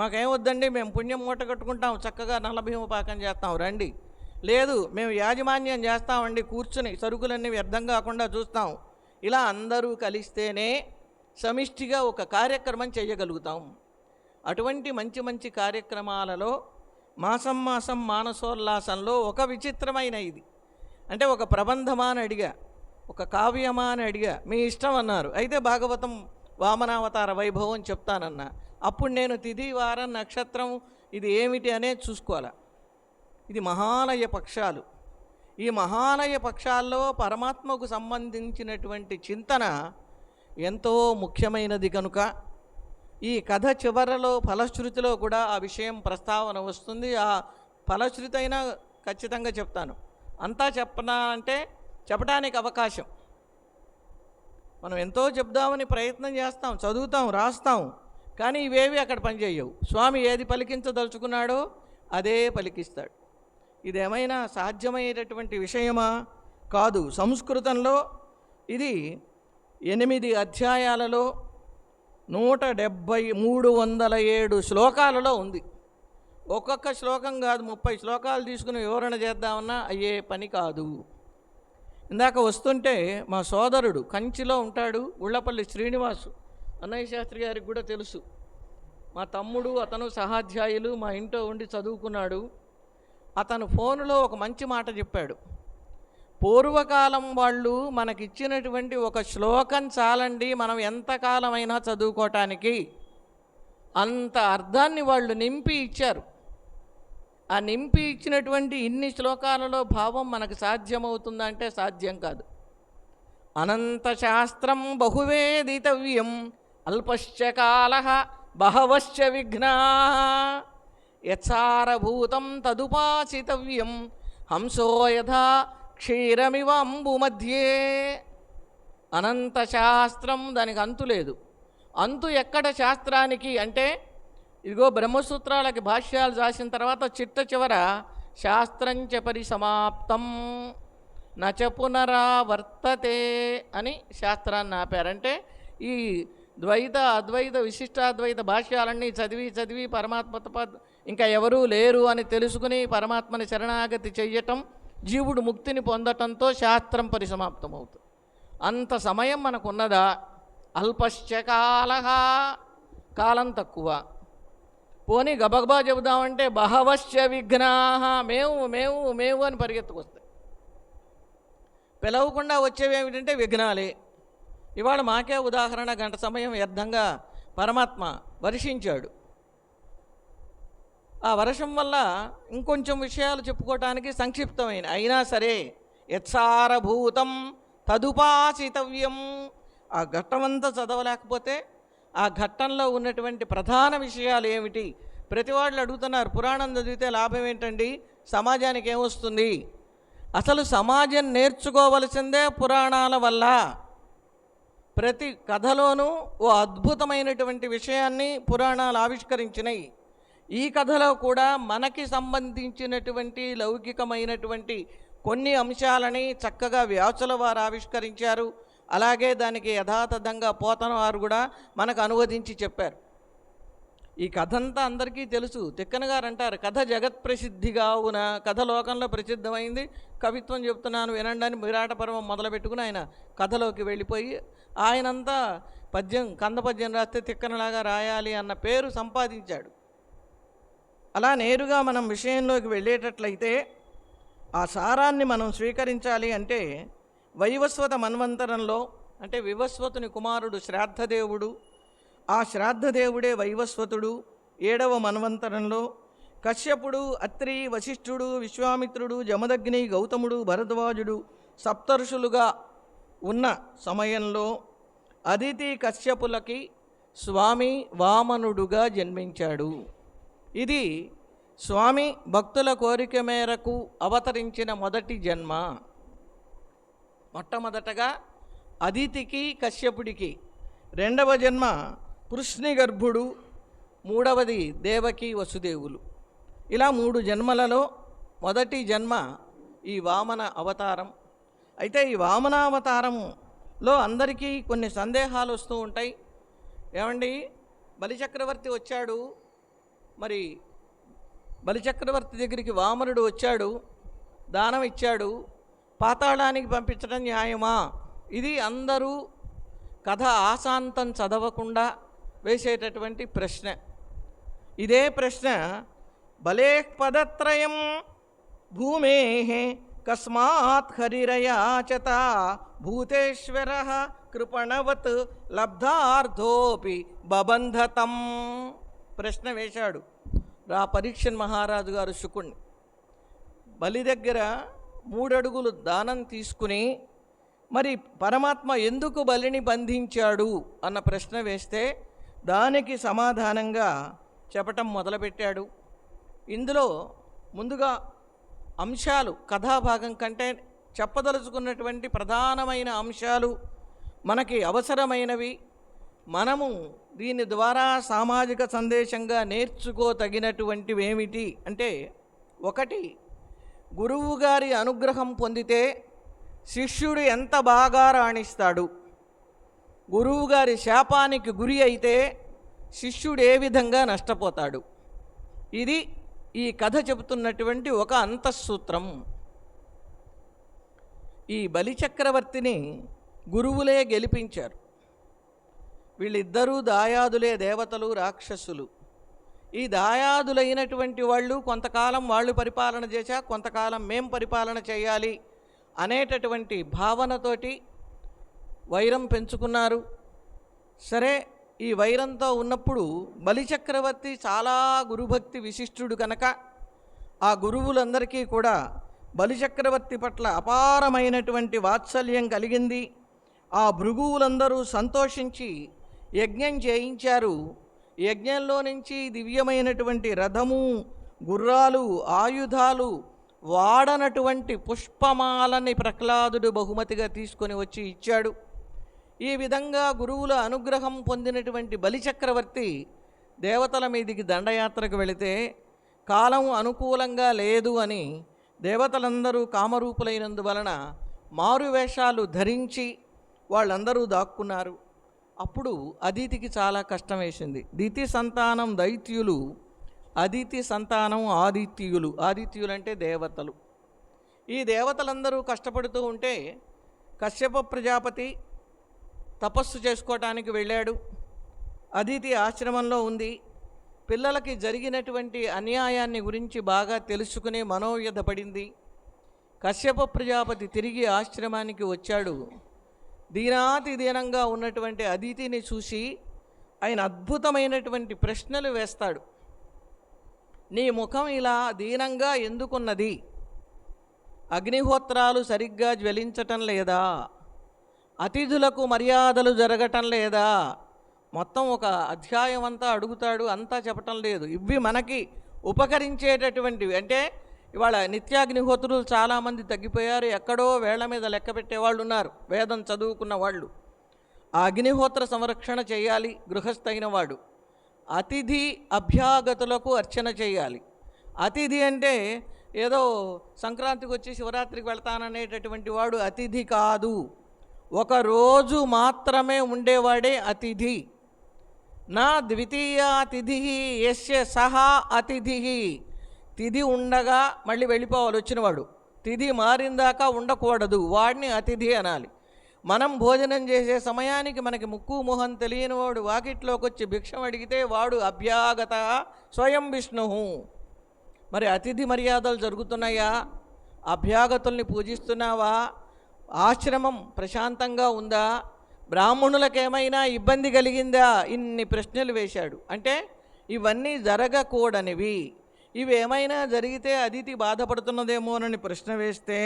మాకేమొద్దండి మేము పుణ్యం మూట కట్టుకుంటాం, చక్కగా నల్లభీమ పాకం చేస్తాం రండి, లేదు మేము యాజమాన్యం చేస్తామండి, కూర్చుని సరుకులన్నీ వ్యర్థం కాకుండా చూస్తాం. ఇలా అందరూ కలిస్తేనే సమిష్టిగా ఒక కార్యక్రమం చేయగలుగుతాం. అటువంటి మంచి మంచి కార్యక్రమాలలో మాసం మాసం మానసోల్లాసంలో ఒక విచిత్రమైన ఇది అంటే, ఒక ప్రబంధమా అని అడిగా, ఒక కావ్యమా అని అడిగా, మీ ఇష్టం అన్నారు. అయితే భాగవతం వామనావతార వైభవం చెప్తానన్నా. అప్పుడు నేను తిథి వారం నక్షత్రం ఇది ఏమిటి అనేది చూసుకోవాలి. ఇది మహాలయ పక్షాలు. ఈ మహాలయ పక్షాల్లో పరమాత్మకు సంబంధించినటువంటి చింతన ఎంతో ముఖ్యమైనది కనుక ఈ కథ చివరలో ఫలశ్రుతిలో కూడా ఆ విషయం ప్రస్తావన వస్తుంది. ఆ ఫలశ్రుతి అయినా ఖచ్చితంగా చెప్తాను. అంతా చెప్పనా అంటే చెప్పడానికి అవకాశం, మనం ఎంతో చెప్దామని ప్రయత్నం చేస్తాం, చదువుతాం, రాస్తాం, కానీ ఇవేవి అక్కడ పనిచేయవు. స్వామి ఏది పలికించదలుచుకున్నాడో అదే పలికిస్తాడు. ఇదేమైనా సాధ్యమయ్యేటటువంటి విషయమా? కాదు. సంస్కృతంలో ఇది 8 అధ్యాయాలలో 307 శ్లోకాలలో ఉంది. ఒక్కొక్క శ్లోకం కాదు, 30 శ్లోకాలు తీసుకుని వివరణ చేద్దామన్నా అయ్యే పని కాదు. ఇందాక వస్తుంటే మా సోదరుడు కంచిలో ఉంటాడు, ఉళ్ళపల్లి శ్రీనివాసు, అన్నయ్య శాస్త్రి గారికి కూడా తెలుసు. మా తమ్ముడు, అతను సహాధ్యాయులు, మా ఇంట్లో ఉండి చదువుకున్నాడు. అతను ఫోన్లో ఒక మంచి మాట చెప్పాడు. పూర్వకాలం వాళ్ళు మనకిచ్చినటువంటి ఒక శ్లోకం చాలండి మనం ఎంతకాలమైనా చదువుకోవటానికి, అంత అర్థాన్ని వాళ్ళు నింపి ఇచ్చారు. ఆ నింపి ఇచ్చినటువంటి ఇన్ని శ్లోకాలలో భావం మనకు సాధ్యమవుతుందంటే సాధ్యం కాదు. అనంత శాస్త్రం బహువేదితవ్యం అల్పశ్చ కాలః బహవశ్చ విఘ్నాః యత్సారభూతం తదుపాసితవ్యం హంసో యథా క్షీరమివ అంబు మధ్యే. అనంత శాస్త్రం, దానికి అంతు లేదు. అంతు ఎక్కడ శాస్త్రానికి అంటే, ఇదిగో బ్రహ్మసూత్రాలకి భాష్యాలు రాసిన తర్వాత చిట్ట చివర శాస్త్రంచ పరిసమాప్తం నచ పునరావర్తతే అని శాస్త్రాన్ని ఆపారంటే, ఈ ద్వైత అద్వైత విశిష్టాద్వైత భాష్యాలన్నీ చదివి పరమాత్మ తప్ప ఇంకా ఎవరూ లేరు అని తెలుసుకుని పరమాత్మని శరణాగతి చెయ్యటం, జీవుడు ముక్తిని పొందటంతో శాస్త్రం పరిసమాప్తం అవుతుంది. అంత సమయం మనకున్నదా? అల్పశ్చ కాలః, కాలం తక్కువ. పోనీ గబగబా చెబుదామంటే బహవశ్చ విఘ్నాః, మేము అని పరిగెత్తుకొస్తాయి. పిలవకుండా వచ్చేవేమిటంటే విఘ్నాలే. ఇవాళ మాకే ఉదాహరణ, గంట సమయం వ్యర్థంగా పరమాత్మ వర్షించాడు. ఆ వర్షం వల్ల ఇంకొంచెం విషయాలు చెప్పుకోవటానికి సంక్షిప్తమైన అయినా సరే, యత్సారభూతం తదుపాసితవ్యం, ఆ ఘట్టమంతా చదవలేకపోతే ఆ ఘట్టంలో ఉన్నటువంటి ప్రధాన విషయాలు ఏమిటి? ప్రతి వాళ్ళు అడుగుతున్నారు, పురాణం చదివితే లాభం ఏంటండి, సమాజానికి ఏమొస్తుంది? అసలు సమాజం నేర్చుకోవలసిందే పురాణాల వల్ల. ప్రతి కథలోనూ ఓ అద్భుతమైనటువంటి విషయాన్ని పురాణాలు ఆవిష్కరించినాయి. ఈ కథలో కూడా మనకి సంబంధించినటువంటి లౌకికమైనటువంటి కొన్ని అంశాలని చక్కగా వ్యాసుల వారు ఆవిష్కరించారు. అలాగే దానికి యథాతథంగా పోతన వారు కూడా మనకు అనువదించి చెప్పారు. ఈ కథ అంతా అందరికీ తెలుసు. తిక్కన గారు అంటారు, కథ జగత్ ప్రసిద్ధిగా ఉన్న కథ లోకంలో ప్రసిద్ధమైంది, కవిత్వం చెప్తున్నాను వినండి అని విరాట పర్వం మొదలుపెట్టుకుని ఆయన కథలోకి వెళ్ళిపోయి ఆయనంతా పద్యం కంద పద్యం రాస్తే తిక్కనలాగా రాయాలి అన్న పేరు సంపాదించాడు. అలా నేరుగా మనం విషయంలోకి వెళ్ళేటట్లయితే ఆ సారాన్ని మనం స్వీకరించాలి అంటే వైవస్వత మన్వంతరంలో, అంటే వివస్వతుని కుమారుడు శ్రాద్ధదేవుడు, ఆ శ్రాద్ధదేవుడే వైవస్వతుడు. 7వ మన్వంతరంలో కశ్యపుడు, అత్రి, వశిష్ఠుడు, విశ్వామిత్రుడు, జమదగ్ని, గౌతముడు, భరద్వాజుడు సప్తర్షులుగా ఉన్న సమయంలో అదితి కశ్యపులకి స్వామి వామనుడుగా జన్మించాడు. ఇది స్వామి భక్తుల కోరిక మేరకు అవతరించిన మొదటి జన్మ. మొట్టమొదటగా అదితికి కశ్యపుడికి, 2వ జన్మ కృష్ణి గర్భుడు, 3వది దేవకి వసుదేవులు. ఇలా 3 జన్మలలో మొదటి జన్మ ఈ వామన అవతారం. అయితే ఈ వామనావతారంలో అందరికీ కొన్ని సందేహాలు వస్తూ ఉంటాయి. ఏమండి, బలిచక్రవర్తి వచ్చాడు, మరి బలిచక్రవర్తి దగ్గరికి వామనుడు వచ్చాడు, దానం ఇచ్చాడు, పాతాళానికి పంపించడం న్యాయమా? ఇది అందరూ కథ ఆశాంతం చదవకుండా వేసేటటువంటి ప్రశ్న. ఇదే ప్రశ్న బలే పదత్రయం భూమే కస్మాత్ హరిరయాచత భూతేశ్వర కృపణవత్ లబ్ధార్థోపి బబంధతం ప్రశ్న వేశాడు పరీక్షన్ మహారాజు గారు శుకుణ్ణి. బలి దగ్గర 3 అడుగులు దానం తీసుకుని మరి పరమాత్మ ఎందుకు బలిని బంధించాడు అన్న ప్రశ్న వేస్తే దానికి సమాధానంగా చెప్పటం మొదలుపెట్టాడు. ఇందులో ముందుగా అంశాలు, కథాభాగం కంటే చెప్పదలుచుకున్నటువంటి ప్రధానమైన అంశాలు మనకి అవసరమైనవి, మనము దీని ద్వారా సామాజిక సందేశంగా నేర్చుకోతగినటువంటివి ఏమిటి అంటే, 1, గురువు గారి అనుగ్రహం పొందితే శిష్యుడు ఎంత బాగా రాణిస్తాడు, గురువు గారి శాపానికి గురి అయితే శిష్యుడు ఏ విధంగా నష్టపోతాడు. ఇది ఈ కథ చెబుతున్నటువంటి ఒక అంతఃసూత్రం. ఈ బలిచక్రవర్తిని గురువులే గెలిపించారు. వీళ్ళిద్దరూ దాయాదులే, దేవతలు రాక్షసులు. ఈ దాయాదులైనటువంటి వాళ్ళు కొంతకాలం వాళ్ళు పరిపాలన చేశా, కొంతకాలం మేం పరిపాలన చేయాలి అనేటటువంటి భావనతోటి వైరం పెంచుకున్నారు. సరే, ఈ వైరంతో ఉన్నప్పుడు బలిచక్రవర్తి చాలా గురుభక్తి విశిష్టుడు కనుక ఆ గురువులందరికీ కూడా బలిచక్రవర్తి పట్ల అపారమైనటువంటి వాత్సల్యం కలిగింది. ఆ భృగువులందరూ సంతోషించి యజ్ఞం చేయించారు. యజ్ఞంలో నుంచి దివ్యమైనటువంటి రథము, గుర్రాలు, ఆయుధాలు, వాడనటువంటి పుష్పమాలని ప్రహ్లాదుడు బహుమతిగా తీసుకొని వచ్చి ఇచ్చాడు. ఈ విధంగా గురువుల అనుగ్రహం పొందినటువంటి బలిచక్రవర్తి దేవతల మీదికి దండయాత్రకు వెళితే కాలం అనుకూలంగా లేదు అని దేవతలందరూ కామరూపులైనందువలన మారువేషాలు ధరించి వాళ్ళందరూ దాక్కున్నారు. అప్పుడు అదితికి చాలా కష్టం వేసింది. దితి సంతానం దైత్యులు, అదితి సంతానం ఆదిత్యులు. ఆదిత్యులు అంటే దేవతలు. ఈ దేవతలందరూ కష్టపడుతూ ఉంటే కశ్యప ప్రజాపతి తపస్సు చేసుకోవటానికి వెళ్ళాడు. అదితి ఆశ్రమంలో ఉంది. పిల్లలకి జరిగినటువంటి అన్యాయాన్ని గురించి బాగా తెలుసుకుని మనోవ్యధపడింది. కశ్యప ప్రజాపతి తిరిగి ఆశ్రమానికి వచ్చాడు. దీనాతి దీనంగా ఉన్నటువంటి అదితిని చూసి ఆయన అద్భుతమైనటువంటి ప్రశ్నలు వేస్తాడు. నీ ముఖం ఇలా దీనంగా ఎందుకున్నది? అగ్నిహోత్రాలు సరిగ్గా జ్వలించటం లేదా? అతిథులకు మర్యాదలు జరగటం లేదా? మొత్తం ఒక అధ్యాయం అంతా అడుగుతాడు, అంతా చెప్పటం లేదు. ఇవి మనకి ఉపకరించేటటువంటివి. అంటే ఇవాళ నిత్యాగ్నిహోత్రులు చాలామంది తగ్గిపోయారు. ఎక్కడో వేళ్ల మీద లెక్క పెట్టేవాళ్ళు ఉన్నారు, వేదం చదువుకున్న వాళ్ళు. ఆ అగ్నిహోత్ర సంరక్షణ చేయాలి గృహస్థైన వాడు. అతిథి అభ్యాగతులకు అర్చన చేయాలి. అతిథి అంటే ఏదో సంక్రాంతికి వచ్చి శివరాత్రికి వెళ్తాననేటటువంటి వాడు అతిథి కాదు. ఒక రోజు మాత్రమే ఉండేవాడే అతిథి. నా ద్వితీయ తిథి యస్య సహా అతిథి. తిథి ఉండగా మళ్ళీ వెళ్ళిపోవాలి వచ్చినవాడు, తిథి మారిందాకా ఉండకూడదు, వాడిని అతిథి అనాలి. మనం భోజనం చేసే సమయానికి మనకి ముక్కు మొహం తెలియని వాడు వాకిట్లోకి వచ్చి భిక్షం అడిగితే వాడు అభ్యాగత స్వయం విష్ణు. మరి అతిథి మర్యాదలు జరుగుతున్నాయా? అభ్యాగతుల్ని పూజిస్తున్నావా? ఆశ్రమం ప్రశాంతంగా ఉందా? బ్రాహ్మణులకు ఏమైనా ఇబ్బంది కలిగిందా? ఇన్ని ప్రశ్నలు వేశాడు. అంటే ఇవన్నీ జరగకూడనివి. ఇవి ఏమైనా జరిగితే అదితి బాధపడుతున్నదేమోనని ప్రశ్న వేస్తే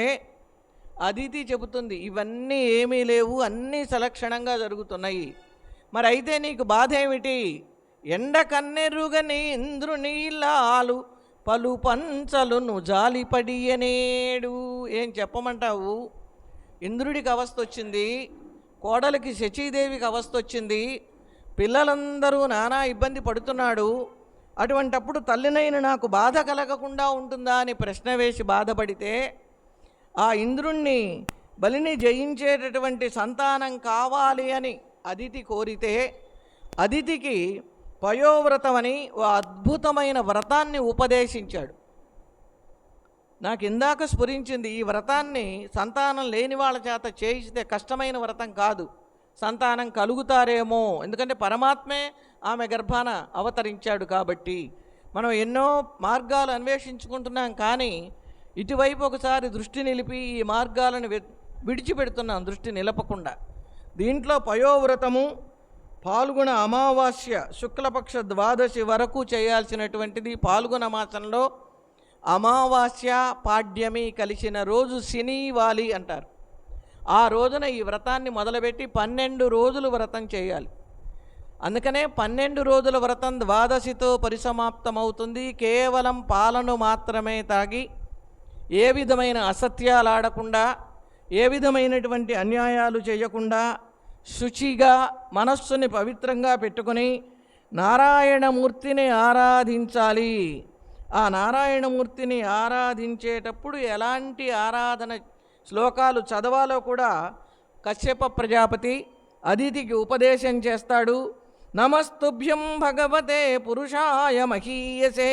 అదితి చెబుతుంది ఇవన్నీ ఏమీ లేవు, అన్నీ సలక్షణంగా జరుగుతున్నాయి. మరి అయితే నీకు బాధ ఏమిటి? ఎండ కన్నెరుగని ఇంద్రునీలాలు పలు పంచలును జాలిపడియనేడు. ఏం చెప్పమంటావు? ఇంద్రుడికి అవస్థ వచ్చింది, కోడలికి శచీదేవికి అవస్థ వచ్చింది, పిల్లలందరూ నానా ఇబ్బంది పడుతున్నాడు. అటువంటప్పుడు తల్లినైన నాకు బాధ కలగకుండా ఉంటుందా అని ప్రశ్న వేసి బాధపడితే ఆ ఇంద్రుణ్ణి బలిని జయించేటటువంటి సంతానం కావాలి అని అదితి కోరితే అదితికి పయోవ్రతం అని ఓ అద్భుతమైన వ్రతాన్ని ఉపదేశించాడు. నాకు ఇందాక స్ఫురించింది, ఈ వ్రతాన్ని సంతానం లేని వాళ్ళ చేత చేయిస్తే కష్టమైన వ్రతం కాదు, సంతానం కలుగుతారేమో. ఎందుకంటే పరమాత్మే ఆమె గర్భాన అవతరించాడు కాబట్టి. మనం ఎన్నో మార్గాలు అన్వేషించుకుంటున్నాం, కానీ ఇటువైపు ఒకసారి దృష్టి నిలిపి ఈ మార్గాలను విడిచిపెడుతున్నాం దృష్టి నిలపకుండా. దీంట్లో పయోవ్రతము పాల్గొన అమావాస్య శుక్లపక్ష ద్వాదశి వరకు చేయాల్సినటువంటిది. పాల్గొన మాసంలో అమావాస్య పాడ్యమి కలిసిన రోజు శనివాలి అంటారు. ఆ రోజున ఈ వ్రతాన్ని మొదలుపెట్టి 12 రోజులు వ్రతం చేయాలి. అందుకనే 12 రోజుల వ్రతం ద్వాదశితో పరిసమాప్తమవుతుంది. కేవలం పాలను మాత్రమే తాగి, ఏ విధమైన అసత్యాలు ఆడకుండా, ఏ విధమైనటువంటి అన్యాయాలు చేయకుండా, శుచిగా మనస్సుని పవిత్రంగా పెట్టుకొని నారాయణమూర్తిని ఆరాధించాలి. ఆ నారాయణమూర్తిని ఆరాధించేటప్పుడు ఎలాంటి ఆరాధన శ్లోకాలు చదవాలో కూడా కశ్యప ప్రజాపతి అదితికి ఉపదేశం చేస్తాడు. నమస్తుభ్యం భగవతే పురుషాయ మహీయసే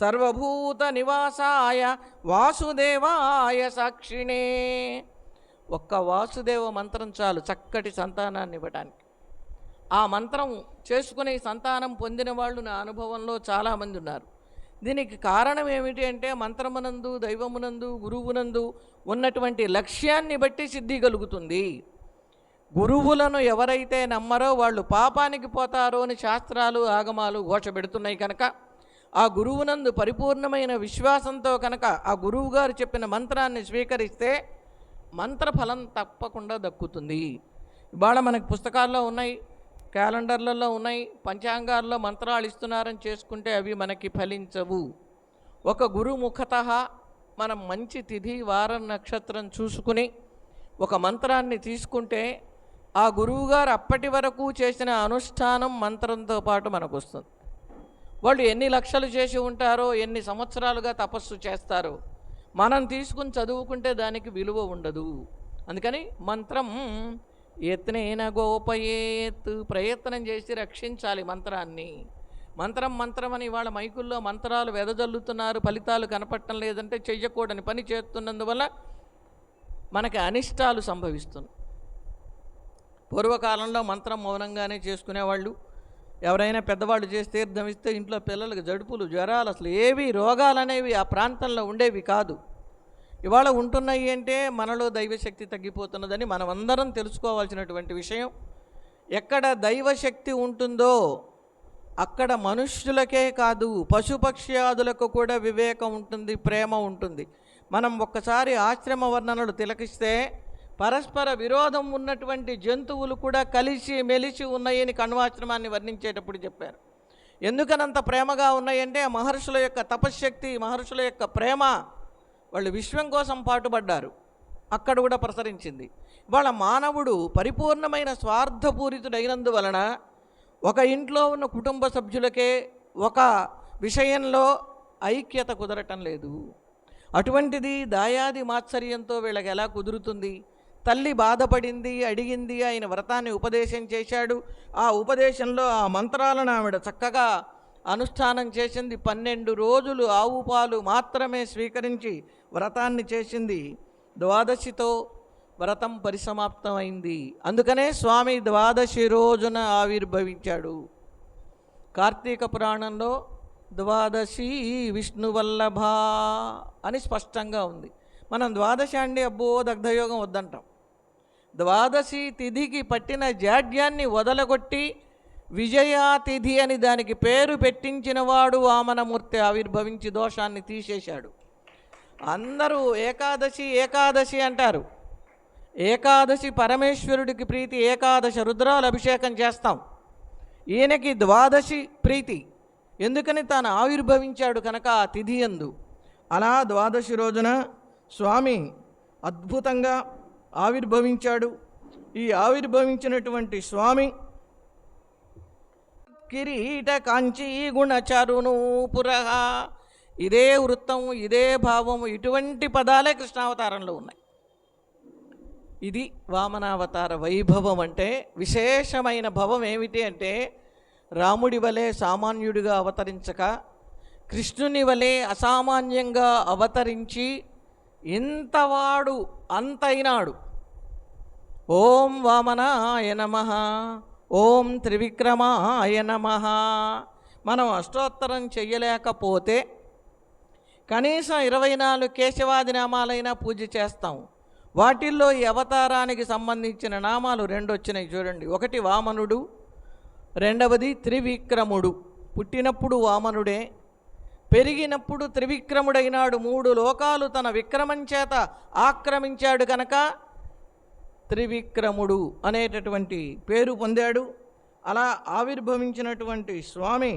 సర్వభూత నివాసాయ వాసుదేవాయ సాక్షిణే. ఒక్క వాసుదేవ మంత్రం చాలు చక్కటి సంతానాన్ని ఇవ్వడానికి. ఆ మంత్రం చేసుకునే సంతానం పొందిన వాళ్ళు నా అనుభవంలో చాలామంది ఉన్నారు. దీనికి కారణం ఏమిటి అంటే మంత్రమునందు, దైవమునందు, గురువునందు ఉన్నటువంటి లక్ష్యాన్ని బట్టి సిద్ధి కలుగుతుంది. గురువులను ఎవరైతే నమ్మరో వాళ్ళు పాపానికి పోతారో అని శాస్త్రాలు ఆగమాలు ఘోషపెడుతున్నాయి. కనుక ఆ గురువునందు పరిపూర్ణమైన విశ్వాసంతో కనుక ఆ గురువు గారు చెప్పిన మంత్రాన్ని స్వీకరిస్తే మంత్రఫలం తప్పకుండా దక్కుతుంది. ఇవాళ మనకు పుస్తకాల్లో ఉన్నాయి, క్యాలెండర్లలో ఉన్నాయి, పంచాంగాల్లో మంత్రాలు ఇస్తున్నారని చేసుకుంటే అవి మనకి ఫలించవు. ఒక గురుముఖతః మనం మంచి తిథి వారం నక్షత్రం చూసుకుని ఒక మంత్రాన్ని తీసుకుంటే ఆ గురువుగారు అప్పటి వరకు చేసిన అనుష్ఠానం మంత్రంతో పాటు మనకు వస్తుంది. వాళ్ళు ఎన్ని లక్షలు చేసి ఉంటారో, ఎన్ని సంవత్సరాలుగా తపస్సు చేస్తారో మనం తీసుకుని చదువుకుంటే దానికి విలువ ఉండదు. అందుకని మంత్రం యత్నేన గోపయేత్, ప్రయత్నం చేసి రక్షించాలి మంత్రాన్ని. మంత్రం అని వాళ్ళ మైకుల్లో మంత్రాలు వెదజల్లుతున్నారు, ఫలితాలు కనపడటం లేదంటే చెయ్యకూడని పని చేస్తున్నందువల్ల మనకి అనిష్టాలు సంభవిస్తుంది. పూర్వకాలంలో మంత్రం మౌనంగానే చేసుకునేవాళ్ళు. ఎవరైనా పెద్దవాళ్ళు చేసి తీర్థం ఇస్తే ఇంట్లో పిల్లలకు జడుపులు, జ్వరాలు, అసలు ఏవి రోగాలు అనేవి ఆ ప్రాంతంలో ఉండేవి కాదు. ఇవాళ ఉంటున్నాయి అంటే మనలో దైవశక్తి తగ్గిపోతున్నదని మనమందరం తెలుసుకోవాల్సినటువంటి విషయం. ఎక్కడ దైవశక్తి ఉంటుందో అక్కడ మనుష్యులకే కాదు పశుపక్ష్యాదులకు కూడా వివేకం ఉంటుంది, ప్రేమ ఉంటుంది. మనం ఒక్కసారి ఆశ్రమ వర్ణనలు తిలకిస్తే పరస్పర విరోధం ఉన్నటువంటి జంతువులు కూడా కలిసి మెలిసి ఉన్నాయని కణ్వాశ్రమాన్ని వర్ణించేటప్పుడు చెప్పారు. ఎందుకనంత ప్రేమగా ఉన్నాయంటే మహర్షుల యొక్క తపశ్శక్తి, మహర్షుల యొక్క ప్రేమ, వాళ్ళు విశ్వం కోసం పాటుపడ్డారు, అక్కడ కూడా ప్రసరించింది. వాళ్ళ మానవుడు పరిపూర్ణమైన స్వార్థపూరితుడైనందువలన ఒక ఇంట్లో ఉన్న కుటుంబ సభ్యులకే ఒక విషయంలో ఐక్యత కుదరటం లేదు. అటువంటిది దాయాది మాత్సర్యంతో వీళ్ళకి ఎలా కుదురుతుంది? తల్లి బాధపడింది, అడిగింది, ఆయన వ్రతాన్ని ఉపదేశం చేశాడు. ఆ ఉపదేశంలో ఆ మంత్రాలను ఆవిడ చక్కగా అనుష్ఠానం చేసింది. 12 రోజులు ఆవు పాలు మాత్రమే స్వీకరించి వ్రతాన్ని చేసింది. ద్వాదశితో వ్రతం పరిసమాప్తమైంది. అందుకనే స్వామి ద్వాదశి రోజున ఆవిర్భవించాడు. కార్తీక పురాణంలో ద్వాదశి విష్ణువల్లభ అని స్పష్టంగా ఉంది. మనం ద్వాదశి అండి అబ్బో దగ్ధయోగం వద్దంటాం. ద్వాదశి తిథికి పట్టిన జాడ్యాన్ని వదలగొట్టి విజయా తిథి అని దానికి పేరు పెట్టించిన వాడు వామనమూర్తి ఆవిర్భవించి దోషాన్ని తీసేశాడు. అందరూ ఏకాదశి ఏకాదశి అంటారు. ఏకాదశి పరమేశ్వరుడికి ప్రీతి, ఏకాదశి రుద్రాలు అభిషేకం చేస్తాం. ఈయనకి ద్వాదశి ప్రీతి, ఎందుకని తాను ఆవిర్భవించాడు కనుక ఆ తిథి యందు. అలా ద్వాదశి రోజున స్వామి అద్భుతంగా ఆవిర్భవించాడు. ఈ ఆవిర్భవించినటువంటి స్వామి కిరీట కాంచీ గుణచరును పురహ, ఇదే వృత్తం, ఇదే భావం, ఇటువంటి పదాలే కృష్ణావతారంలో ఉన్నాయి. ఇది వామనావతార వైభవం. అంటే విశేషమైన భవం ఏమిటి అంటే రాముడి వలె సామాన్యుడిగా అవతరించక కృష్ణుని వలె అసామాన్యంగా అవతరించి ఇంతవాడు అంతైనాడు. ఓం వామనాయ నమః, ఓం త్రివిక్రమాయ నమః. మనం అష్టోత్తరం చెయ్యలేకపోతే కనీసం 24 కేశవాది నామాలైనా పూజ చేస్తాం. వాటిల్లో ఈ అవతారానికి సంబంధించిన నామాలు 2 వచ్చినాయి చూడండి. ఒకటి వామనుడు, రెండవది త్రివిక్రముడు. పుట్టినప్పుడు వామనుడే, పెరిగినప్పుడు త్రివిక్రముడైనాడు. 3 లోకాలు తన విక్రమం చేత ఆక్రమించాడు కనుక త్రివిక్రముడు అనేటటువంటి పేరు పొందాడు. అలా ఆవిర్భవించినటువంటి స్వామి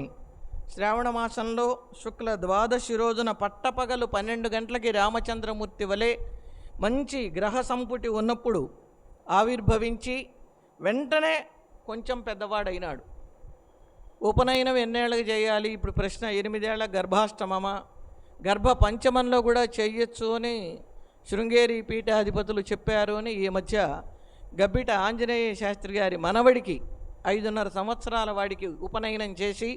శ్రావణ మాసంలో శుక్ల ద్వాదశి రోజున పట్టపగలు 12 గంటలకి రామచంద్రమూర్తి వలె మంచి గ్రహ సంపుటి ఉన్నప్పుడు ఆవిర్భవించి వెంటనే కొంచెం పెద్దవాడైనాడు. ఉపనయనం ఎన్నేళ్ళకి చేయాలి? ఇప్పుడు ప్రశ్న. 8 ఏళ్ల గర్భాష్టమమా, గర్భ పంచమంలో కూడా చెయ్యొచ్చు అని శృంగేరి పీఠాధిపతులు చెప్పారు అని ఈ మధ్య గబ్బిట ఆంజనేయ శాస్త్రి గారి మనవడికి 5.5 సంవత్సరాల వాడికి ఉపనయనం చేసి,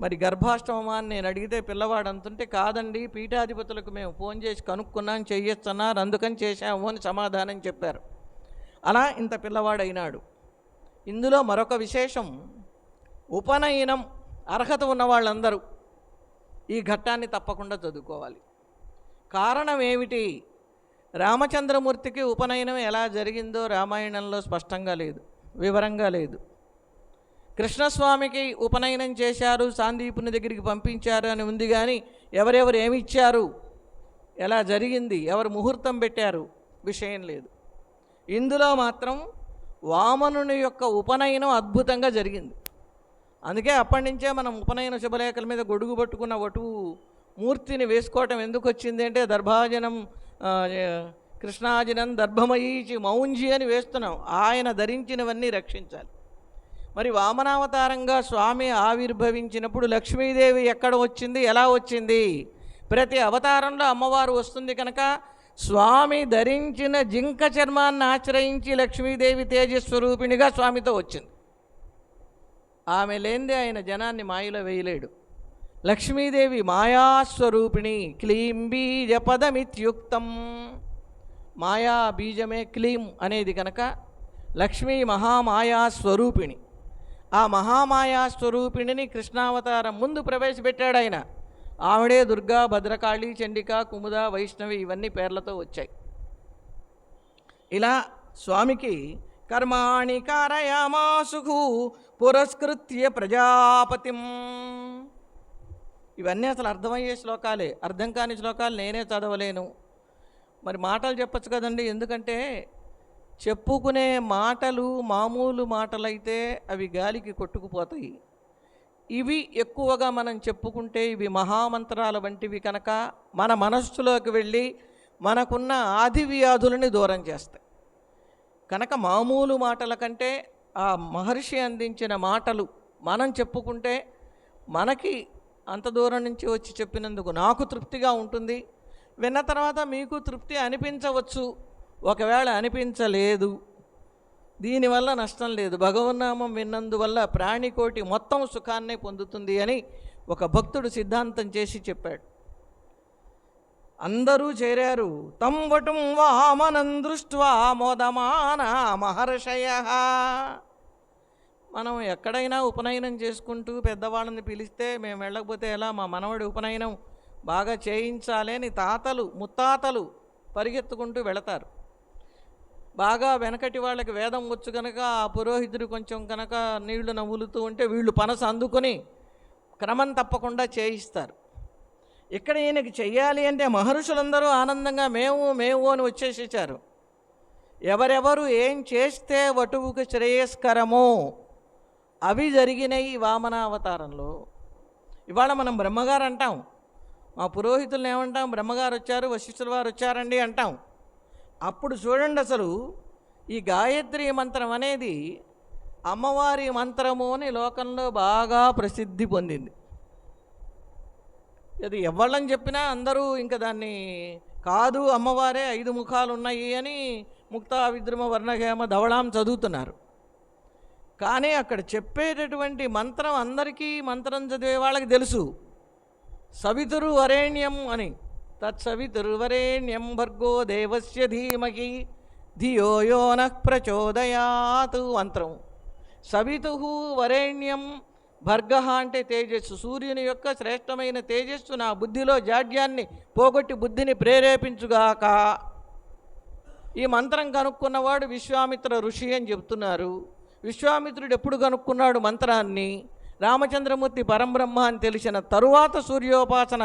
మరి గర్భాష్టమమా అని నేను అడిగితే పిల్లవాడు అంటుంటే కాదండి పీఠాధిపతులకు మేము ఫోన్ చేసి కనుక్కున్నాం, చెయ్యొచ్చన్నారు, అందుకని చేశాము అని సమాధానం చెప్పారు. అలా ఇంత పిల్లవాడైనాడు. ఇందులో మరొక విశేషం, ఉపనయనం అర్హత ఉన్న వాళ్ళందరూ ఈ ఘట్టాన్ని తప్పకుండా చదువుకోవాలి. కారణం ఏమిటి? రామచంద్రమూర్తికి ఉపనయనం ఎలా జరిగిందో రామాయణంలో స్పష్టంగా లేదు, వివరంగా లేదు. కృష్ణస్వామికి ఉపనయనం చేశారు, సాందీపుని దగ్గరికి పంపించారు అని ఉంది, కానీ ఎవరెవరు ఏమిచ్చారు, ఎలా జరిగింది, ఎవరు ముహూర్తం పెట్టారు విషయం లేదు. ఇందులో మాత్రం వామనుని యొక్క ఉపనయనం అద్భుతంగా జరిగింది. అందుకే అప్పటి నుంచే మనం ఉపనయన శుభలేఖల మీద గొడుగు పట్టుకున్న వటువు మూర్తిని వేసుకోవటం ఎందుకు వచ్చింది అంటే దర్భాజనం కృష్ణాజనం దర్భమయీచి మౌంజి అని వేస్తున్నాం. ఆయన ధరించినవన్నీ రక్షించాలి. మరి వామనావతారంగా స్వామి ఆవిర్భవించినప్పుడు లక్ష్మీదేవి ఎక్కడ వచ్చింది, ఎలా వచ్చింది? ప్రతి అవతారంలో అమ్మవారు వస్తుంది కనుక స్వామి ధరించిన జింక చర్మాన్ని ఆశ్రయించి లక్ష్మీదేవి తేజస్వరూపిణిగా స్వామితో వచ్చింది. ఆమె లేనిదే ఆయన జనాన్ని మాయలో వేయలేడు. లక్ష్మీదేవి మాయాస్వరూపిణి, క్లీం బీజపదమిత్యుక్తం. మాయా బీజమే క్లీం అనేది కనుక లక్ష్మీ మహామాయాస్వరూపిణి. ఆ మహామాయాస్వరూపిణిని కృష్ణావతారం ముందు ప్రవేశపెట్టాడు ఆయన. ఆవిడే దుర్గా, భద్రకాళి, చండిక, కుముద, వైష్ణవి ఇవన్నీ పేర్లతో వచ్చాయి. ఇలా స్వామికి కర్మాణి కారయామాసు పురస్కృత్య ప్రజాపతిం. ఇవన్నీ అసలు అర్థమయ్యే శ్లోకాలే, అర్థం కాని శ్లోకాలు నేనే చదవలేను. మరి మాటలు చెప్పచ్చు కదండి, ఎందుకంటే చెప్పుకునే మాటలు మామూలు మాటలైతే అవి గాలికి కొట్టుకుపోతాయి. ఇవి ఎక్కువగా మనం చెప్పుకుంటే ఇవి మహామంత్రాల వంటివి కనుక మన మనస్సులోకి వెళ్ళి మనకున్న ఆది వ్యాధులని దూరం చేస్తాయి. కనుక మామూలు మాటల కంటే ఆ మహర్షి అందించిన మాటలు మనం చెప్పుకుంటే మనకి అంత దూరం నుంచి వచ్చి చెప్పినందుకు నాకు తృప్తిగా ఉంటుంది. విన్న తర్వాత మీకు తృప్తి అనిపించవచ్చు. ఒకవేళ అనిపించలేదు, దీనివల్ల నష్టం లేదు, భగవన్నామం విన్నందువల్ల ప్రాణికోటి మొత్తం సుఖాన్నే పొందుతుంది అని ఒక భక్తుడు సిద్ధాంతం చేసి చెప్పాడు. అందరూ చేరారు. తం వటుం వామనం దృష్ట్వా మోదమాన మహర్షయ. మనం ఎక్కడైనా ఉపనయనం చేసుకుంటూ పెద్దవాళ్ళని పిలిస్తే మేము వెళ్ళకపోతే ఎలా, మా మనవడి ఉపనయనం బాగా చేయించాలి అని తాతలు ముత్తాతలు పరిగెత్తుకుంటూ వెళతారు. బాగా వెనకటి వాళ్ళకి వేదం వచ్చు కనుక ఆ పురోహితుడు కొంచెం కనుక నీళ్లు నవ్వులుతూ ఉంటే వీళ్ళు పనస అందుకొని క్రమం తప్పకుండా చేయిస్తారు. ఇక్కడ ఈయనకి చెయ్యాలి అంటే మహర్షులందరూ ఆనందంగా మేము అని వచ్చేసేసారు. ఎవరెవరు ఏం చేస్తే వటువుకు శ్రేయస్కరమో అవి జరిగినాయి వామనావతారంలో. ఇవాళ మనం బ్రహ్మగారు అంటాం, మా పురోహితులను ఏమంటాం, బ్రహ్మగారు వచ్చారు, వశిష్ఠుల వారు వచ్చారండి అంటాం. అప్పుడు చూడండి, అసలు ఈ గాయత్రి మంత్రం అనేది అమ్మవారి మంత్రము అని లోకంలో బాగా ప్రసిద్ధి పొందింది. అది ఎవళ్ళని చెప్పినా అందరూ ఇంకా దాన్ని కాదు అమ్మవారే 5 ముఖాలు ఉన్నాయి అని ముక్తా విద్రుమ వర్ణహేమ ధవళాం చదువుతున్నారు. కానీ అక్కడ చెప్పేటటువంటి మంత్రం అందరికీ మంత్రం చదివే వాళ్ళకి తెలుసు. సవితురు వరేణ్యం అని, తత్సవితుర్వరేణ్యం భర్గో దేవస్య ధీమహి ధియో యో నః ప్రచోదయాత్ మంత్రం. సవితు వరేణ్యం, భర్గ అంటే తేజస్సు, సూర్యుని యొక్క శ్రేష్టమైన తేజస్సు నా బుద్ధిలో జాడ్యాన్ని పోగొట్టి బుద్ధిని ప్రేరేపించుగాక. ఈ మంత్రం కనుక్కున్నవాడు విశ్వామిత్ర ఋషి అని చెప్తున్నారు. విశ్వామిత్రుడు ఎప్పుడు కనుక్కున్నాడు మంత్రాన్ని? రామచంద్రమూర్తి పరంబ్రహ్మ అని తెలిసిన తరువాత సూర్యోపాసన,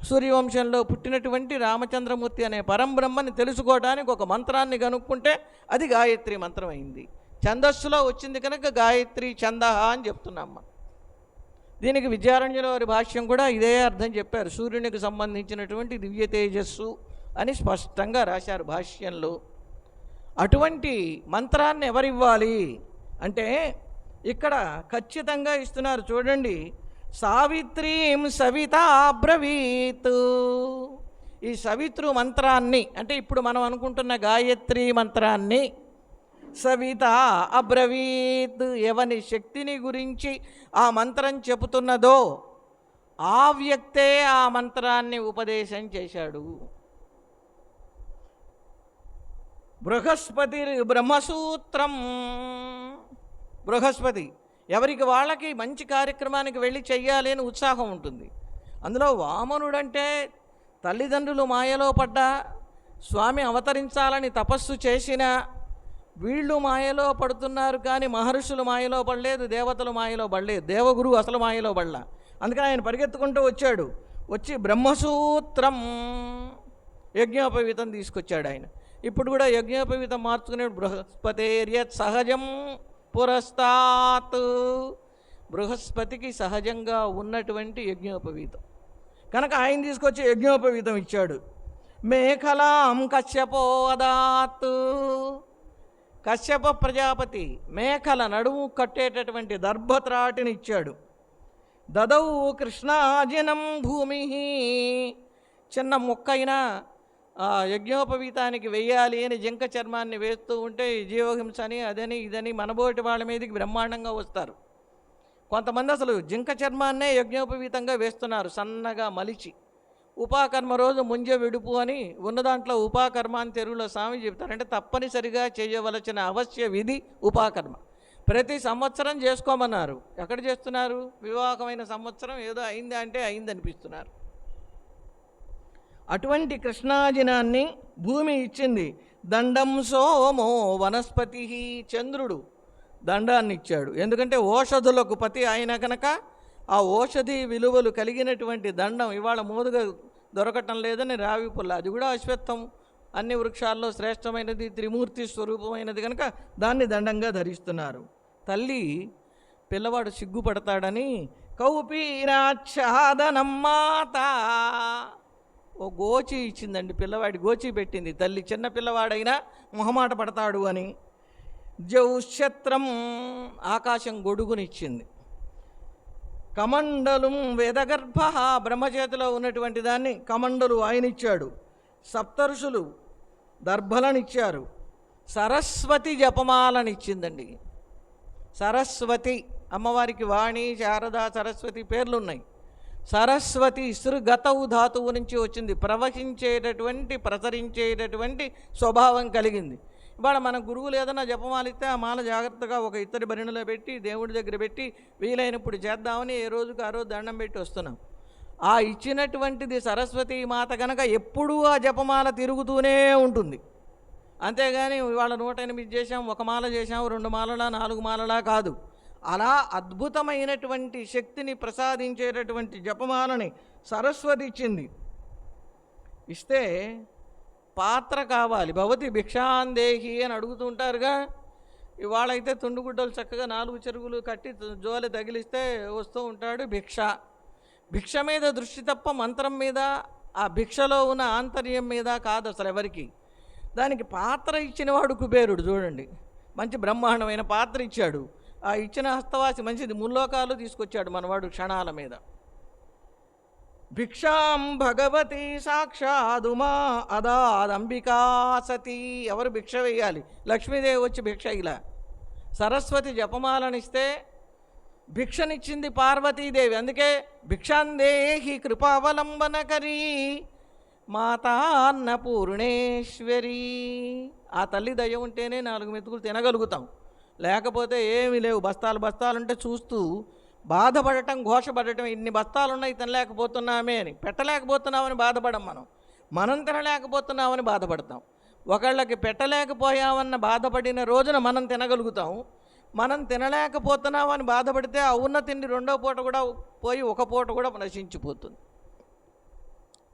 సూర్యవంశంలో పుట్టినటువంటి రామచంద్రమూర్తి అనే పరంబ్రహ్మని తెలుసుకోవడానికి ఒక మంత్రాన్ని కనుక్కుంటే అది గాయత్రి మంత్రం అయింది. ఛందస్సులో వచ్చింది కనుక గాయత్రి ఛందః అని చెప్తున్నామ్మ. దీనికి విద్యారణ్యుల వారి భాష్యం కూడా ఇదే అర్థం చెప్పారు. సూర్యునికి సంబంధించినటువంటి దివ్య తేజస్సు అని స్పష్టంగా రాశారు భాష్యంలో. అటువంటి మంత్రాన్ని ఎవరివ్వాలి అంటే ఇక్కడ ఖచ్చితంగా ఇస్తున్నారు. చూడండి, సావిత్రీం సవితా అబ్రవీత్. ఈ సవితృ మంత్రాన్ని అంటే ఇప్పుడు మనం అనుకుంటున్న గాయత్రి మంత్రాన్ని సవిత అబ్రవీత్, ఎవని శక్తిని గురించి ఆ మంత్రం చెబుతున్నదో ఆ వ్యక్తే ఆ మంత్రాన్ని ఉపదేశం చేశాడు. బృహస్పతి బ్రహ్మసూత్రం. బృహస్పతి ఎవరికి వాళ్ళకి మంచి కార్యక్రమానికి వెళ్ళి చెయ్యాలి అని ఉత్సాహం ఉంటుంది. అందులో వామనుడంటే తల్లిదండ్రులు మాయలో పడ్డా, స్వామి అవతరించాలని తపస్సు చేసినా వీళ్ళు మాయలో పడుతున్నారు, కానీ మహర్షులు మాయలో పడలేదు, దేవతలు మాయలో పడలేదు, దేవగురువు అసలు మాయలో పడలా. అందుకని ఆయన పరిగెత్తుకుంటూ వచ్చాడు. వచ్చి బ్రహ్మసూత్రం యజ్ఞోపవీతం తీసుకొచ్చాడు ఆయన. ఇప్పుడు కూడా యజ్ఞోపవీతం మార్చుకునే బృహస్పతేర్యత్ సహజం పురస్తాత్. బృహస్పతికి సహజంగా ఉన్నటువంటి యజ్ఞోపవీతం కనుక ఆయన తీసుకొచ్చి యజ్ఞోపవీతం ఇచ్చాడు. మేఖలాం కశ్యపోదాత్. కశ్యప ప్రజాపతి మేఖల నడుము కట్టేటటువంటి దర్భత్రాటిని ఇచ్చాడు. దదౌ కృష్ణాజినం భూమి. చిన్న మొక్కైనా యజ్ఞోపవీతానికి వెయ్యాలి అని జింక చర్మాన్ని వేస్తూ ఉంటే జీవహింస అని అదని ఇదని మనబోటి వాళ్ళ మీదకి బ్రహ్మాండంగా వస్తారు. కొంతమంది అసలు జింక చర్మాన్నే యజ్ఞోపవీతంగా వేస్తున్నారు, సన్నగా మలిచి. ఉపాకర్మ రోజు ముంజ విడుపు అని ఉన్న దాంట్లో ఉపాకర్మ అని తెలుగులో స్వామి చెప్తారు. అంటే తప్పనిసరిగా చేయవలసిన అవశ్య విధి ఉపాకర్మ. ప్రతి సంవత్సరం చేసుకోమన్నారు. ఎక్కడ చేస్తున్నారు? వివాహమైన సంవత్సరం ఏదో అయింది అంటే అయింది అనిపిస్తున్నారు. అటువంటి కృష్ణాజినాన్ని భూమి ఇచ్చింది. దండం సోమో వనస్పతి. చంద్రుడు దండాన్ని ఇచ్చాడు. ఎందుకంటే ఓషధులకు పతి ఆయన కనుక ఆ ఓషధి విలువలు కలిగినటువంటి దండం ఇవాళ మోదుగా దొరకటం లేదని రావి పుల్ల, అది కూడా అశ్వత్థం, అన్ని వృక్షాల్లో శ్రేష్టమైనది, త్రిమూర్తి స్వరూపమైనది కనుక దాన్ని దండంగా ధరిస్తున్నారు. తల్లి పిల్లవాడు సిగ్గుపడతాడని కౌపీనాచ్ఛాదనం మాత ఓ గోచి ఇచ్చిందండి. పిల్లవాడి గోచి పెట్టింది తల్లి. చిన్న పిల్లవాడైనా మొహమాట పడతాడు అని. జౌశ్చత్రం ఆకాశం గొడుగునిచ్చింది. కమండలం వేదగర్భ బ్రహ్మచేతిలో ఉన్నటువంటి దాన్ని కమండలు ఆయన ఇచ్చాడు. సప్తర్షులు దర్భలనిచ్చారు, సరస్వతి జపమాలనిచ్చిందండి. సరస్వతి అమ్మవారికి వాణి, శారద, సరస్వతి పేర్లు ఉన్నాయి. సరస్వతి సృగతవు ధాతువు నుంచి వచ్చింది. ప్రవహించేటటువంటి, ప్రసరించేటటువంటి స్వభావం కలిగింది. ఇవాళ మన గురువులు ఏదైనా జపమాల ఇస్తే ఆ మాల జాగ్రత్తగా ఒక ఇత్తడి భరిణిలో పెట్టి దేవుడి దగ్గర పెట్టి వీలైనప్పుడు చేద్దామని ఏ రోజుకు ఆ రోజు దండం పెట్టి వస్తున్నాం. ఆ ఇచ్చినటువంటిది సరస్వతి మాత కనుక ఎప్పుడూ ఆ జపమాల తిరుగుతూనే ఉంటుంది. అంతేగాని ఇవాళ 108 చేసాం, ఒక మాల చేసాం, 2 మాలలా 4 మాలలా కాదు. అలా అద్భుతమైనటువంటి శక్తిని ప్రసాదించేటటువంటి జపమాలని సరస్వతి ఇచ్చింది. ఇస్తే పాత్ర కావాలి. భవతి భిక్షాందేహి అని అడుగుతూ ఉంటారుగా. ఇవాళైతే తుండుగుడ్డలు చక్కగా 4 చెరుగులు కట్టి జోలి తగిలిస్తే వస్తూ ఉంటాడు భిక్ష. భిక్ష మీద దృష్టి తప్ప మంత్రం మీద, ఆ భిక్షలో ఉన్న ఆంతర్యం మీద కాదు అసలు ఎవరికి. దానికి పాత్ర ఇచ్చినవాడు కుబేరుడు. చూడండి, మంచి బ్రహ్మాండమైన పాత్ర ఇచ్చాడు. ఆ ఇచ్చిన హస్తవాసి మంచిది, ముల్లోకాలు తీసుకొచ్చాడు మనవాడు క్షణాల మీద. భిక్షాం భగవతి సాక్షాదుమా అదాదంబికా సతీ. ఎవరు భిక్ష వేయాలి? లక్ష్మీదేవి వచ్చి భిక్ష ఇలా. సరస్వతి జపమాలనిస్తే భిక్షనిచ్చింది పార్వతీదేవి. అందుకే భిక్షాందేహి కృపావలంబనకరీ మాతా అన్నపూర్ణేశ్వరి. ఆ తల్లి దయ ఉంటేనే 4 మెతుకులు తినగలుగుతాం, లేకపోతే ఏమీ లేవు. బస్తాలు బస్తాలుంటే చూస్తూ బాధపడటం, ఘోషపడటం. ఇన్ని బస్తాలున్నాయి తినలేకపోతున్నామే అని, పెట్టలేకపోతున్నామని బాధపడం. మనం తినలేకపోతున్నామని బాధపడతాం. ఒకళ్ళకి పెట్టలేకపోయామన్న బాధపడిన రోజున మనం తినగలుగుతాం. మనం తినలేకపోతున్నామని బాధపడితే ఆ ఉన్న తిండి 2వ పూట కూడా పోయి 1 పూట కూడా నశించిపోతుంది.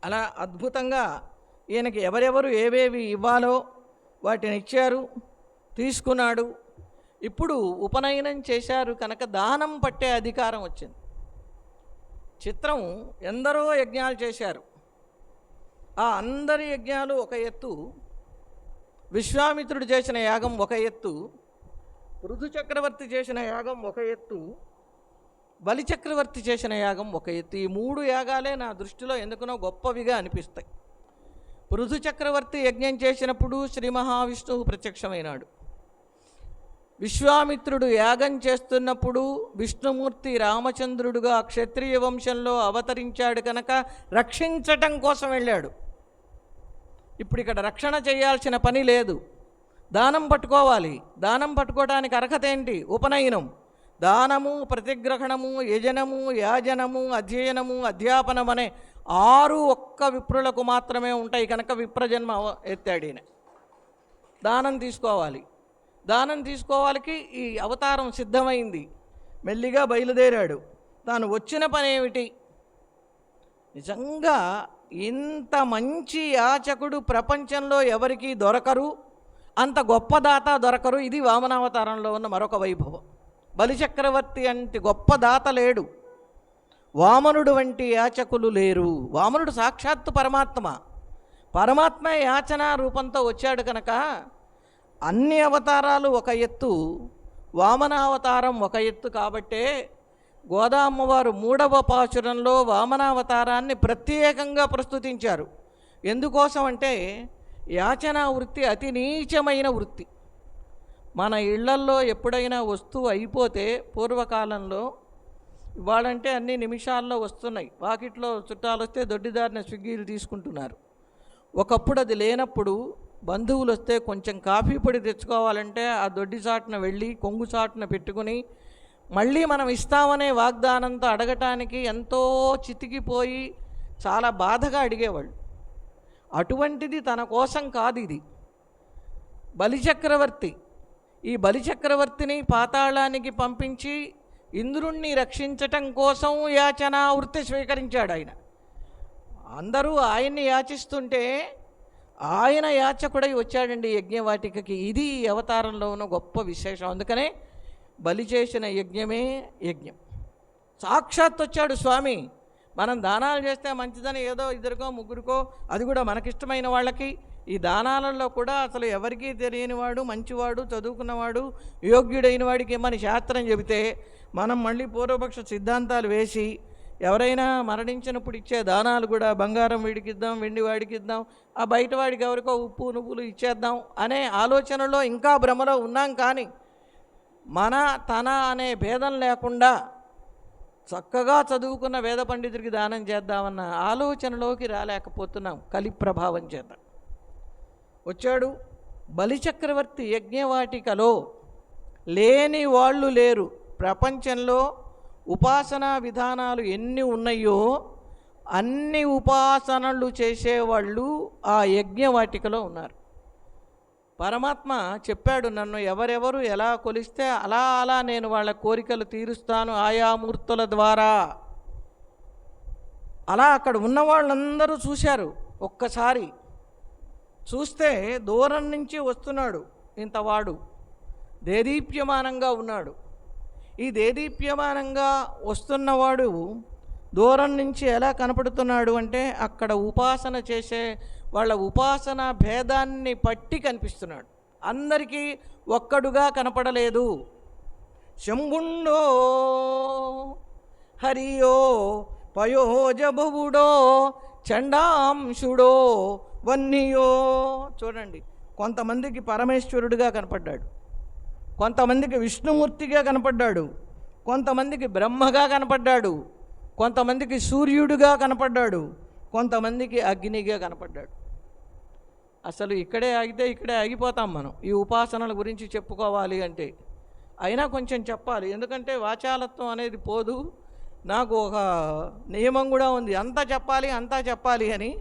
అలా అద్భుతంగా ఈయనకి ఎవరెవరు ఏవేవి ఇవ్వాలో వాటిని ఇచ్చారు, తీసుకున్నాడు. ఇప్పుడు ఉపనయనం చేశారు కనుక దానం పట్టే అధికారం వచ్చింది. చిత్రం, ఎందరో యజ్ఞాలు చేశారు. ఆ అందరి యజ్ఞాలు ఒక ఎత్తు. విశ్వామిత్రుడు చేసిన యాగం ఒక ఎత్తు, పృథు చక్రవర్తి చేసిన యాగం ఒక ఎత్తు, బలిచక్రవర్తి చేసిన యాగం ఒక ఎత్తు. ఈ 3 యాగాలే నా దృష్టిలో ఎందుకునో గొప్పవిగా అనిపిస్తాయి. పృథు చక్రవర్తి యజ్ఞం చేసినప్పుడు శ్రీ మహావిష్ణువు ప్రత్యక్షమైనాడు. విశ్వామిత్రుడు యాగం చేస్తున్నప్పుడు విష్ణుమూర్తి రామచంద్రుడుగా క్షత్రియ వంశంలో అవతరించాడు కనుక రక్షించటం కోసం వెళ్ళాడు. ఇప్పుడు ఇక్కడ రక్షణ చేయాల్సిన పని లేదు, దానం పట్టుకోవాలి. దానం పట్టుకోవడానికి అర్హత ఏంటి? ఉపనయనం. దానము, ప్రతిగ్రహణము, యజనము, యాజనము, అధ్యయనము, అధ్యాపనం అనే 6 ఒక్క విప్రులకు మాత్రమే ఉంటాయి కనుక విప్రజన్మ ఎత్తాడు ఈయన. దానం తీసుకోవాలి. దానం తీసుకోవాలికి ఈ అవతారం సిద్ధమైంది. మెల్లిగా బయలుదేరాడు. తాను వచ్చిన పని ఏమిటి? నిజంగా ఇంత మంచి యాచకుడు ప్రపంచంలో ఎవరికీ దొరకరు, అంత గొప్ప దాత దొరకరు. ఇది వామనావతారంలో ఉన్న మరొక వైభవం. బలిచక్రవర్తి అంటే గొప్ప దాత లేడు, వామనుడు వంటి యాచకులు లేరు. వామనుడు సాక్షాత్తు పరమాత్మ. పరమాత్మ యాచన రూపంతో వచ్చాడు కనుక అన్ని అవతారాలు ఒక ఎత్తు, వామనావతారం ఒక ఎత్తు. కాబట్టే గోదామ్మవారు 3వ పాశురంలో వామనావతారాన్ని ప్రత్యేకంగా ప్రస్తుతించారు. ఎందుకోసం అంటే యాచనా వృత్తి అతి నీచమైన వృత్తి. మన ఇళ్లల్లో ఎప్పుడైనా వస్తువు అయిపోతే పూర్వకాలంలో, ఇవాళంటే అన్ని నిమిషాల్లో వస్తున్నాయి. వాకిట్లో చుట్టాలు వస్తే దొడ్డిదారిన స్విగ్గీలు తీసుకుంటున్నారు. ఒకప్పుడు అది లేనప్పుడు బంధువులు వస్తే కొంచెం కాఫీ పొడి తెచ్చుకోవాలంటే ఆ దొడ్డి చాటున వెళ్ళి కొంగు చాటున పెట్టుకుని మళ్ళీ మనం ఇస్తామనే వాగ్దానంతో అడగటానికి ఎంతో చితికిపోయి చాలా బాధగా అడిగేవాళ్ళు. అటువంటిది తన కోసం కాదు ఇది. బలిచక్రవర్తి, ఈ బలిచక్రవర్తిని పాతాళానికి పంపించి ఇంద్రుణ్ణి రక్షించటం కోసం యాచనా వృత్తి స్వీకరించాడు ఆయన. అందరూ ఆయన్ని యాచిస్తుంటే ఆయన యాచకుడై వచ్చాడండి యజ్ఞవాటికకి. ఇది అవతారంలో ఉన్న గొప్ప విశేషం. అందుకనే బలి చేసిన యజ్ఞమే యజ్ఞం. సాక్షాత్ వచ్చాడు స్వామి. మనం దానాలు చేస్తే మంచిదని ఏదో 2కో 3కో, అది కూడా మనకిష్టమైన వాళ్ళకి. ఈ దానాలలో కూడా అసలు ఎవరికీ తెలియనివాడు, మంచివాడు, చదువుకున్నవాడు, యోగ్యుడైన వాడికి ఏమని శాస్త్రం చెబితే మనం మళ్ళీ పూర్వపక్ష సిద్ధాంతాలు వేసి ఎవరైనా మరణించినప్పుడు ఇచ్చే దానాలు కూడా బంగారం వీడికి ఇద్దాం, వెండి వాడికి ఇద్దాం, ఆ బయట వాడికి ఎవరికో ఉప్పు నువ్వులు ఇచ్చేద్దాం అనే ఆలోచనలో ఇంకా భ్రమలో ఉన్నాం. కానీ మన తన అనే భేదం లేకుండా చక్కగా చదువుకున్న వేద పండితుడికి దానం చేద్దామన్న ఆలోచనలోకి రాలేకపోతున్నాం కలి ప్రభావం చేత. వచ్చాడు బలిచక్రవర్తి యజ్ఞవాటికలో లేని వాళ్ళు లేరు. ప్రపంచంలో ఉపాసనా విధానాలు ఎన్ని ఉన్నాయో అన్ని ఉపాసనలు చేసేవాళ్ళు ఆ యజ్ఞవాటికలో ఉన్నారు. పరమాత్మ చెప్పాడు, నన్ను ఎవరెవరు ఎలా కొలిస్తే అలా అలా నేను వాళ్ళ కోరికలు తీరుస్తాను ఆయా మూర్తుల ద్వారా. అలా అక్కడ ఉన్న వాళ్ళందరూ చూశారు. ఒక్కసారి చూస్తే దూరం నుంచి వస్తున్నాడు ఇంతవాడు, దేదీప్యమానంగా ఉన్నాడు. ఈ దేదీప్యమానంగా వస్తున్నవాడు దూరం నుంచి ఎలా కనపడుతున్నాడు అంటే అక్కడ ఉపాసన చేసే వాళ్ళ ఉపాసన భేదాన్ని పట్టి కనిపిస్తున్నాడు. అందరికీ ఒక్కడుగా కనపడలేదు. శంభుండో హరియో పయోజబుడో చండాంశుడో వన్నియో. చూడండి, కొంతమందికి పరమేశ్వరుడిగా కనపడ్డాడు, కొంతమందికి విష్ణుమూర్తిగా కనపడ్డాడు, కొంతమందికి బ్రహ్మగా కనపడ్డాడు, కొంతమందికి సూర్యుడిగా కనపడ్డాడు, కొంతమందికి అగ్నిగా కనపడ్డాడు. అసలు ఇక్కడే ఆగితే ఇక్కడే ఆగిపోతాం మనం ఈ ఉపాసనల గురించి చెప్పుకోవాలి అంటే. అయినా కొంచెం చెప్పాలి, ఎందుకంటే వాచాలత్వం అనేది పోదు. నాకు ఒక నియమం కూడా ఉంది, అంతా చెప్పాలి అని.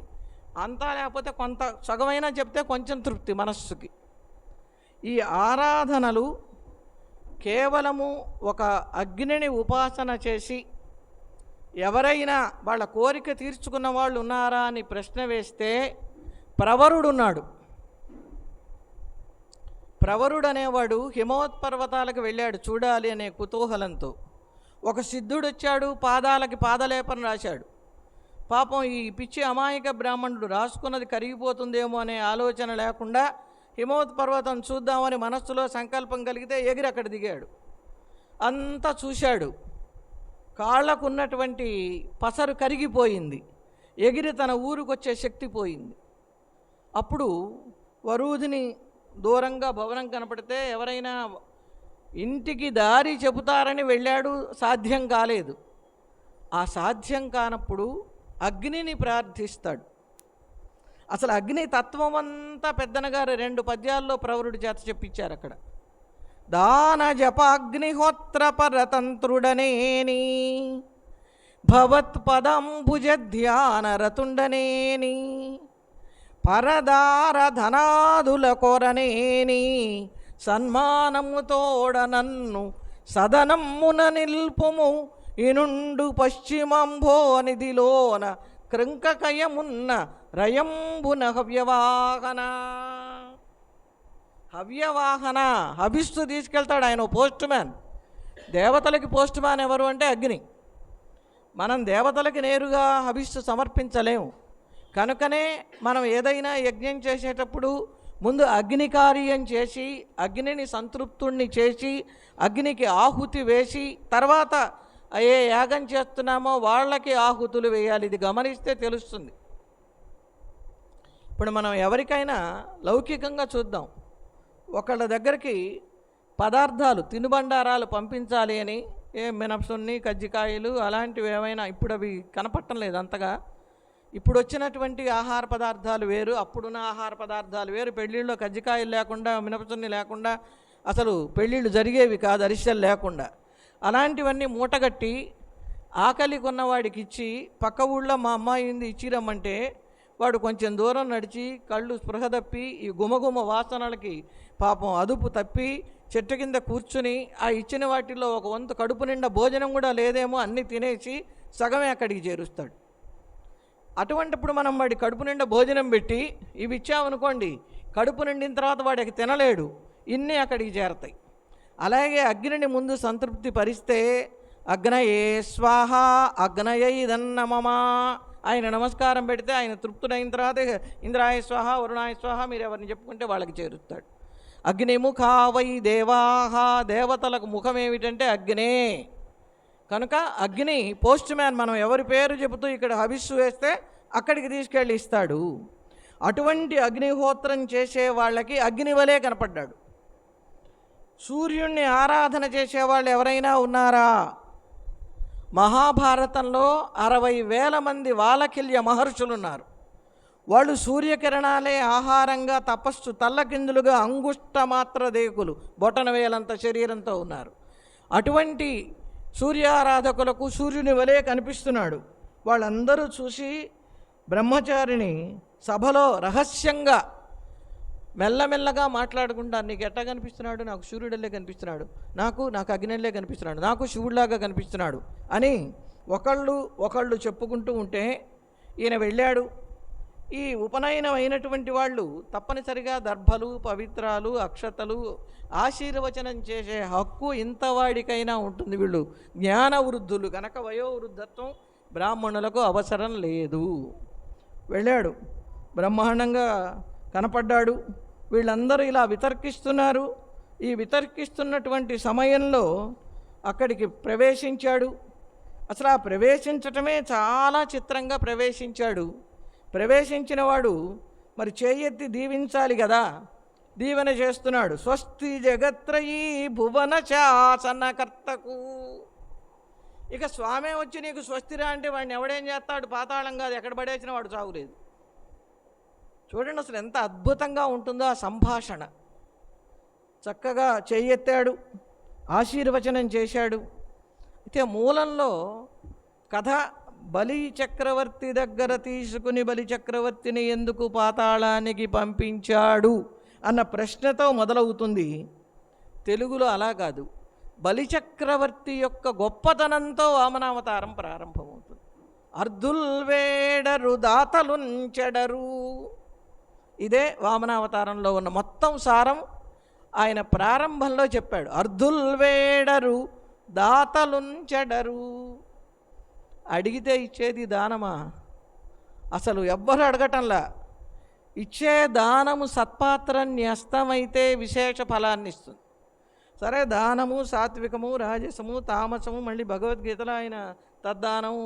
అంతా లేకపోతే కొంత సగమైనా చెప్తే కొంచెం తృప్తి మనస్సుకి. ఈ ఆరాధనలు కేవలము ఒక అగ్నిని ఉపాసన చేసి ఎవరైనా వాళ్ళ కోరిక తీర్చుకున్న వాళ్ళు ఉన్నారా అని ప్రశ్న వేస్తే ప్రవరుడున్నాడు. ప్రవరుడు అనేవాడు హిమవత్పర్వతాలకు వెళ్ళాడు చూడాలి అనే కుతూహలంతో. ఒక సిద్ధుడు వచ్చాడు, పాదాలకి పాదలేపన రాశాడు. పాపం ఈ పిచ్చి అమాయక బ్రాహ్మణుడు రాసుకున్నది కరిగిపోతుందేమో అనే ఆలోచన లేకుండా హిమవత్ పర్వతం చూద్దామని మనస్సులో సంకల్పం కలిగితే ఎగిరి అక్కడ దిగాడు. అంతా చూశాడు, కాళ్ళకున్నటువంటి పసరు కరిగిపోయింది, ఎగిరి తన ఊరుకొచ్చే శక్తి పోయింది. అప్పుడు వరూధిని దూరంగా భవనం కనపడితే ఎవరైనా ఇంటికి దారి చెబుతారని వెళ్ళాడు, సాధ్యం కాలేదు. ఆ సాధ్యం కానప్పుడు అగ్నిని ప్రార్థిస్తాడు. అసలు అగ్ని తత్వం అంతా పెద్దనగారు 2 పద్యాల్లో ప్రవరుడి చేత చెప్పించారు. అక్కడ దాన జపాగ్నిహోత్ర పరతంత్రుడనేని భవత్పదంబుజ ధ్యాన రతుండనేని పరదార ధనాదుల కొరనేని సన్మానముతోడ నన్ను సదనమ్మున నిల్పుము ఇనుండు పశ్చిమంభో నిధిలోన కృంకకయమున్న రయంబున హవ్యవాహన. హవ్యవాహన హవిస్తూ తీసుకెళ్తాడు ఆయన, పోస్ట్ మ్యాన్. దేవతలకి పోస్ట్ మ్యాన్ ఎవరు అంటే అగ్ని. మనం దేవతలకి నేరుగా హవిస్తు సమర్పించలేము. కనుకనే మనం ఏదైనా యజ్ఞం చేసేటప్పుడు ముందు అగ్ని కార్యం చేసి అగ్నిని సంతృప్తుణ్ణి చేసి అగ్నికి ఆహుతి వేసి తర్వాత ఏ యాగం చేస్తున్నామో వాళ్ళకి ఆహుతులు వేయాలి. ఇది గమనిస్తే తెలుస్తుంది. ఇప్పుడు మనం ఎవరికైనా లౌకికంగా చూద్దాం, ఒకళ్ళ దగ్గరికి పదార్థాలు తినుబండారాలు పంపించాలి అని మినపసున్ని కజ్జికాయలు అలాంటివి ఏమైనా, ఇప్పుడు అవి కనపడటం లేదు అంతగా. ఇప్పుడు వచ్చినటువంటి ఆహార పదార్థాలు వేరు, అప్పుడున్న ఆహార పదార్థాలు వేరు. పెళ్ళిళ్ళలో కజ్జికాయలు లేకుండా మినపసున్ని లేకుండా అసలు పెళ్ళిళ్ళు జరిగేవి కాదు, అరిసెలు లేకుండా. అలాంటివన్నీ మూటగట్టి ఆకలి కొన్నవాడికి ఇచ్చి పక్క ఊళ్ళో మా అమ్మాయి ఉంది ఇచ్చిరమ్మంటే వాడు కొంచెం దూరం నడిచి కళ్ళు స్పృహ తప్పి ఈ గుమగుమ వాసనలకి పాపం అదుపు తప్పి చెట్టు కింద కూర్చుని ఆ ఇచ్చిన వాటిల్లో ఒక వంతు కడుపు నిండా భోజనం కూడా లేదేమో అన్నీ తినేసి సగమే అక్కడికి చేరుస్తాడు. అటువంటిప్పుడు మనం వాడి కడుపు నిండా భోజనం పెట్టి ఇవి ఇచ్చామనుకోండి, కడుపు నిండిన తర్వాత వాడికి తినలేడు, ఇన్ని అక్కడికి చేరతాయి. అలాగే అగ్నిని ముందు సంతృప్తి పరిస్తే అగ్నయే స్వాహ అగ్నయైదన్నమమా ఆయన నమస్కారం పెడితే ఆయన తృప్తుడైన తర్వాత ఇంద్రాయ స్వాహ వరుణాయ స్వాహ మీరు ఎవరిని చెప్పుకుంటే వాళ్ళకి చేరుస్తాడు. అగ్నిముఖా వై దేవాహ దేవతలకు ముఖం ఏమిటంటే అగ్నే. కనుక అగ్ని పోస్ట్ మ్యాన్, మనం ఎవరి పేరు చెబుతూ ఇక్కడ హవిస్సు వేస్తే అక్కడికి తీసుకెళ్ళి ఇస్తాడు. అటువంటి అగ్నిహోత్రం చేసే వాళ్ళకి అగ్ని వలే కనపడ్డాడు. సూర్యుణ్ణి ఆరాధన చేసేవాళ్ళు ఎవరైనా ఉన్నారా? మహాభారతంలో 60,000 మంది వాలకిల్య మహర్షులు ఉన్నారు. వాళ్ళు సూర్యకిరణాలే ఆహారంగా తపస్సు తల్లకిందులుగా అంగుష్ట మాత్ర దేకులు, బొటన వేలంత శరీరంతో ఉన్నారు. అటువంటి సూర్యారాధకులకు సూర్యుని వలె కనిపిస్తున్నాడు. వాళ్ళందరూ చూసి బ్రహ్మచారిని సభలో రహస్యంగా మెల్లమెల్లగా మాట్లాడుకుంటారు. నీకు ఎట్టా కనిపిస్తున్నాడు? నాకు సూర్యుడల్లే కనిపిస్తున్నాడు, నాకు అగ్నిల్లే కనిపిస్తున్నాడు, నాకు శివుడిలాగా కనిపిస్తున్నాడు అని ఒకళ్ళు చెప్పుకుంటూ ఉంటే ఈయన వెళ్ళాడు. ఈ ఉపనయనం అయినటువంటి వాళ్ళు తప్పనిసరిగా దర్భలు, పవిత్రాలు, అక్షతలు, ఆశీర్వచనం చేసే హక్కు ఇంతవాడికైనా ఉంటుంది. వీళ్ళు జ్ఞాన వృద్ధులు కనుక వయోవృద్ధత్వం బ్రాహ్మణులకు అవసరం లేదు. వెళ్ళాడు, బ్రహ్మాండంగా కనపడ్డాడు. వీళ్ళందరూ ఇలా వితర్కిస్తున్నారు. ఈ వితర్కిస్తున్నటువంటి సమయంలో అక్కడికి ప్రవేశించాడు. అసలు ఆ ప్రవేశించటమే చాలా చిత్రంగా ప్రవేశించాడు. ప్రవేశించిన వాడు మరి చేయెత్తి దీవించాలి కదా, దీవెన చేస్తున్నాడు. స్వస్తి జగత్రయీ భువన శాసనకర్తకు. ఇక స్వామి వచ్చి నీకు స్వస్తిరా అంటే వాడిని ఎవడేం చేస్తాడు? పాతాళం కాదు, ఎక్కడ పడేసిన వాడు చావులేదు. చూడండి అసలు ఎంత అద్భుతంగా ఉంటుందో ఆ సంభాషణ. చక్కగా చేయెత్తాడు, ఆశీర్వచనం చేశాడు. అయితే మూలంలో కథ బలి చక్రవర్తి దగ్గర తీసుకుని బలి చక్రవర్తిని ఎందుకు పాతాళానికి పంపించాడు అన్న ప్రశ్నతో మొదలవుతుంది. తెలుగులో అలా కాదు, బలిచక్రవర్తి యొక్క గొప్పతనంతో వామనావతారం ప్రారంభమవుతుంది. అర్ధుల్ వేడరు దాతలుంచెడరు, ఇదే వామనావతారంలో ఉన్న మొత్తం సారం. ఆయన ప్రారంభంలో చెప్పాడు, అర్ధుల్ వేడరు దాతలుంచెడరు. అడిగితే ఇచ్చేది దానమా? అసలు ఎవ్వరు అడగటంలా. ఇచ్చే దానము సత్పాత్రం న్యస్తమైతే విశేష ఫలాన్ని ఇస్తుంది. సరే, దానము సాత్వికము, రాజసము, తామసము, మళ్ళీ భగవద్గీతలో ఆయన తద్దానం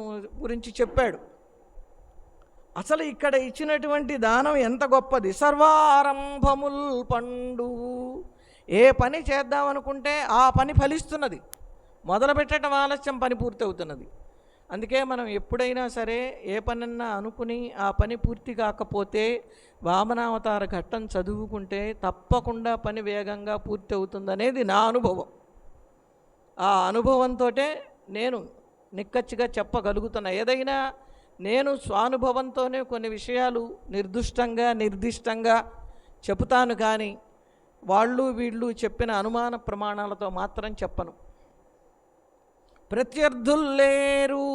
గురించి చెప్పాడు. అసలు ఇక్కడ ఇచ్చినటువంటి దానం ఎంత గొప్పది. సర్వారంభముల్ పండు. ఏ పని చేద్దామనుకుంటే ఆ పని ఫలిస్తున్నది. మొదలు పెట్టడం ఆలస్యం, పని పూర్తి అవుతున్నది. అందుకే మనం ఎప్పుడైనా సరే ఏ పనన్నా అనుకుని ఆ పని పూర్తి కాకపోతే వామనావతార ఘట్టం చదువుకుంటే తప్పకుండా పని వేగంగా పూర్తి అవుతుందనేది నా అనుభవం. ఆ అనుభవంతో నేను నిక్కచ్చిగా చెప్పగలుగుతున్నా. ఏదైనా నేను స్వానుభవంతోనే కొన్ని విషయాలు నిర్దిష్టంగా చెబుతాను, కానీ వాళ్ళు వీళ్ళు చెప్పిన అనుమాన ప్రమాణాలతో మాత్రం చెప్పను. ప్రత్యర్థులు లేరు.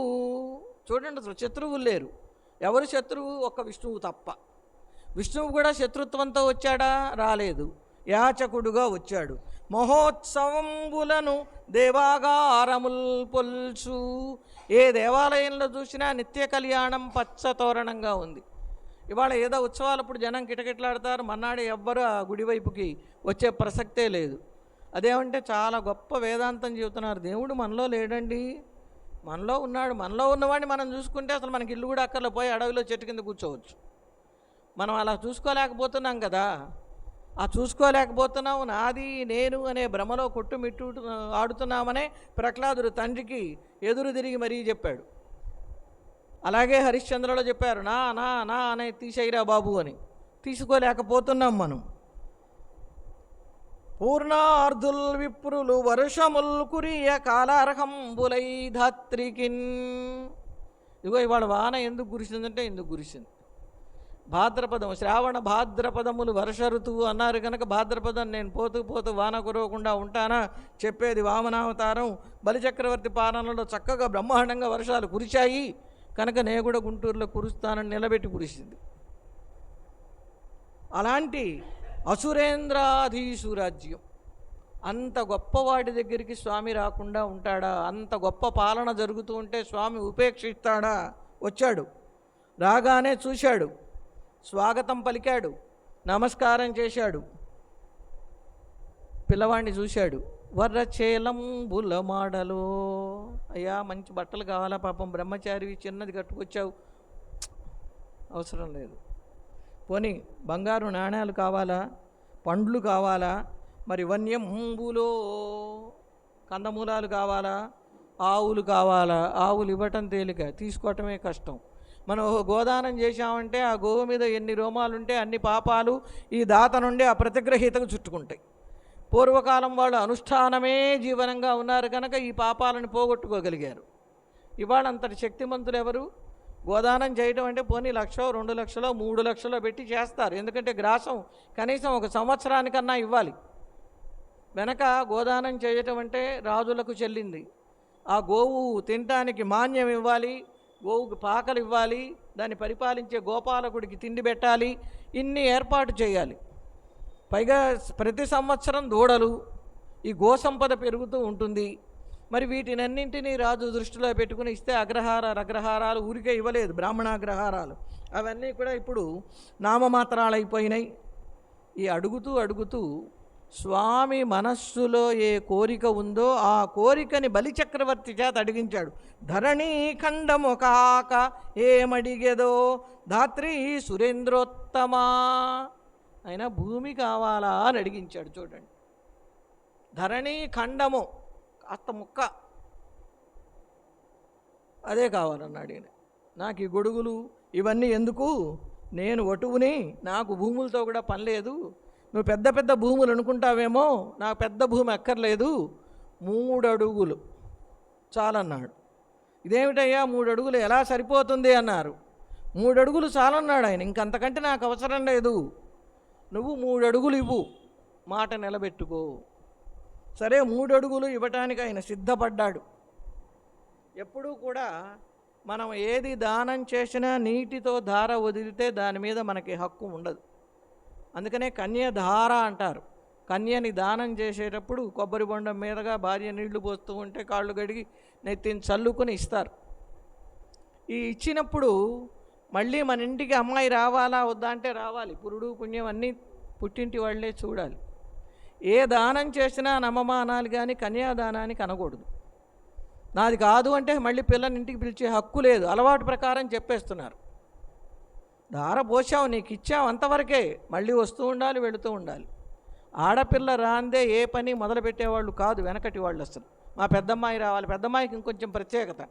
చూడండి, అసలు శత్రువులు లేరు. ఎవరు శత్రువు? ఒక్క విష్ణువు తప్ప. విష్ణువు కూడా శత్రుత్వంతో వచ్చాడా? రాలేదు, యాచకుడుగా వచ్చాడు. మహోత్సవంబులను దేవాగారముల్ పొల్సు. ఏ దేవాలయంలో చూసినా నిత్య కళ్యాణం పచ్చ తోరణంగా ఉంది. ఇవాళ ఏదో ఉత్సవాలప్పుడు జనం కిటకిటలాడతారు, మన్నాడు ఎవ్వరు ఆ గుడివైపుకి వచ్చే ప్రసక్తే లేదు. అదేమంటే చాలా గొప్ప వేదాంతం చెబుతున్నారు. దేవుడు మనలో లేడండి, మనలో ఉన్నాడు. మనలో ఉన్నవాడిని మనం చూసుకుంటే అసలు మనకి ఇల్లు కూడా అక్కర్లో, పోయి అడవిలో చెట్టు కింద కూర్చోవచ్చు. మనం అలా చూసుకోలేకపోతున్నాం కదా. ఆ చూసుకోలేకపోతున్నాం, నాది నేను అనే భ్రమలో కొట్టుమిట్టు ఆడుతున్నామనే ప్రహ్లాదుడు తండ్రికి ఎదురు తిరిగి మరీ చెప్పాడు. అలాగే హరిశ్చంద్రలో చెప్పారు, నా నా నా అనే తీసేయిరా బాబు అని. తీసుకోలేకపోతున్నాం మనం. పూర్ణార్ధుల్ విప్రులు వర్షముల్ కురియ కాలార్హంబులై ధాత్రికిన్. ఇగో ఇవాళ వాన ఎందుకు కురిసిందంటే ఎందుకు కురిసింది. భాద్రపదం, శ్రావణ భాద్రపదములు వర్ష ఋతువు అన్నారు కనుక భాద్రపదం నేను పోతూ వాన కురవకుండా ఉంటానా చెప్పేది వామనావతారం. బలిచక్రవర్తి పాలనలో చక్కగా బ్రహ్మాండంగా వర్షాలు కురిశాయి కనుక నేను కూడా గుంటూరులో కురుస్తానని నిలబెట్టి కురిసింది. అలాంటి అసురేంద్రాధీసురాజ్యం, అంత గొప్పవాడి దగ్గరికి స్వామి రాకుండా ఉంటాడా? అంత గొప్ప పాలన జరుగుతూ ఉంటే స్వామి ఉపేక్షిస్తాడా? వచ్చాడు, రాగానే చూశాడు, స్వాగతం పలికాడు, నమస్కారం చేశాడు. పిల్లవాడిని చూశాడు, వర్రచేలంబుల మాడలో. అయ్యా మంచి బట్టలు కావాలా, పాపం బ్రహ్మచారి చిన్నది కట్టుకొచ్చావు, అవసరం లేదు. పోనీ బంగారు నాణ్యాలు కావాలా, పండ్లు కావాలా, మరి వన్యంబులో కందమూలాలు కావాలా, ఆవులు కావాలా. ఆవులు ఇవ్వటం తేలిక, తీసుకోవటమే కష్టం. మనం గోదానం చేశామంటే ఆ గోవు మీద ఎన్ని రోమాలుంటే అన్ని పాపాలు ఈ దాత నుండి ఆ ప్రతిగ్రహీతకు చుట్టుకుంటాయి. పూర్వకాలం వాళ్ళు అనుష్ఠానమే జీవనంగా ఉన్నారు కనుక ఈ పాపాలను పోగొట్టుకోగలిగారు. ఇవాళ అంతటి శక్తిమంతులు ఎవరు? గోదానం చేయటం అంటే పోనీ 1,00,000, 2,00,000, 3,00,000 పెట్టి చేస్తారు. ఎందుకంటే గ్రాసం కనీసం 1 సంవత్సరానికన్నా ఇవ్వాలి. వెనక గోదానం చేయటం అంటే రాజులకు చెల్లింది. ఆ గోవు తినటానికి మాన్యం ఇవ్వాలి, గోవుకి పాకలు ఇవ్వాలి, దాన్ని పరిపాలించే గోపాలకుడికి తిండి పెట్టాలి, ఇన్ని ఏర్పాటు చేయాలి. పైగా ప్రతి సంవత్సరం దూడలు, ఈ గోసంపద పెరుగుతూ ఉంటుంది. మరి వీటినన్నింటినీ రాజు దృష్టిలో పెట్టుకుని ఇస్తే అగ్రహారాలు ఊరికే ఇవ్వలేదు, బ్రాహ్మణాగ్రహారాలు అవన్నీ కూడా ఇప్పుడు నామమాత్రాలు అయిపోయినాయి. ఈ అడుగుతూ స్వామి మనస్సులో ఏ కోరిక ఉందో ఆ కోరికని బలిచక్రవర్తి చేత అడిగించాడు. ధరణీ ఖండము కాక ఏమడిగేదో ధాత్రి సురేంద్రోత్తమా, ఆయన భూమి కావాలా అని అడిగించాడు. చూడండి, ధరణీ ఖండము కాస్త ముక్క అదే కావాలన్నాడు ఈయన. నాకు ఈ గొడుగులు ఇవన్నీ ఎందుకు, నేను వటువుని, నాకు భూములతో కూడా పని లేదు. నువ్వు పెద్ద పెద్ద భూములు అనుకుంటావేమో, నాకు పెద్ద భూమి అక్కర్లేదు, 3 అడుగులు చాలన్నాడు. ఇదేమిటయ్యా 3 అడుగులు ఎలా సరిపోతుంది అన్నారు. 3 అడుగులు చాలన్నాడు ఆయన, ఇంకంతకంటే నాకు అవసరం లేదు, నువ్వు 3 అడుగులు ఇవ్వు, మాట నిలబెట్టుకో. సరే 3 అడుగులు ఇవ్వటానికి ఆయన సిద్ధపడ్డాడు. ఎప్పుడూ కూడా మనం ఏది దానం చేసినా నీటితో ధార వదిలితే దాని మీద మనకి హక్కు ఉండదు. అందుకనే కన్యధార అంటారు. కన్యని దానం చేసేటప్పుడు కొబ్బరి బొండం మీదగా భార్య నీళ్లు పోస్తూ ఉంటే కాళ్ళు గడిగి నెత్తిని చల్లుకొని ఇస్తారు. ఈ ఇచ్చినప్పుడు మళ్ళీ మన ఇంటికి అమ్మాయి రావాలా వద్దా అంటే రావాలి. పురుడు పుణ్యం అన్నీ పుట్టింటి వాళ్ళే చూడాలి. ఏ దానం చేసినా నమ్మమా అనాలి, కానీ కన్యాదానానికి అనకూడదు. నాది కాదు అంటే మళ్ళీ పిల్లని ఇంటికి పిలిచే హక్కు లేదు, అలవాటు ప్రకారం చెప్పేస్తున్నారు. దార పోసాం, నీకు ఇచ్చాం, అంతవరకే, మళ్ళీ వస్తూ ఉండాలి, వెళుతూ ఉండాలి. ఆడపిల్ల రాందే ఏ పని మొదలుపెట్టేవాళ్ళు కాదు వెనకటి వాళ్ళు. అసలు మా పెద్దమ్మాయి రావాలి, పెద్దమ్మాయికి ఇంకొంచెం ప్రత్యేకత,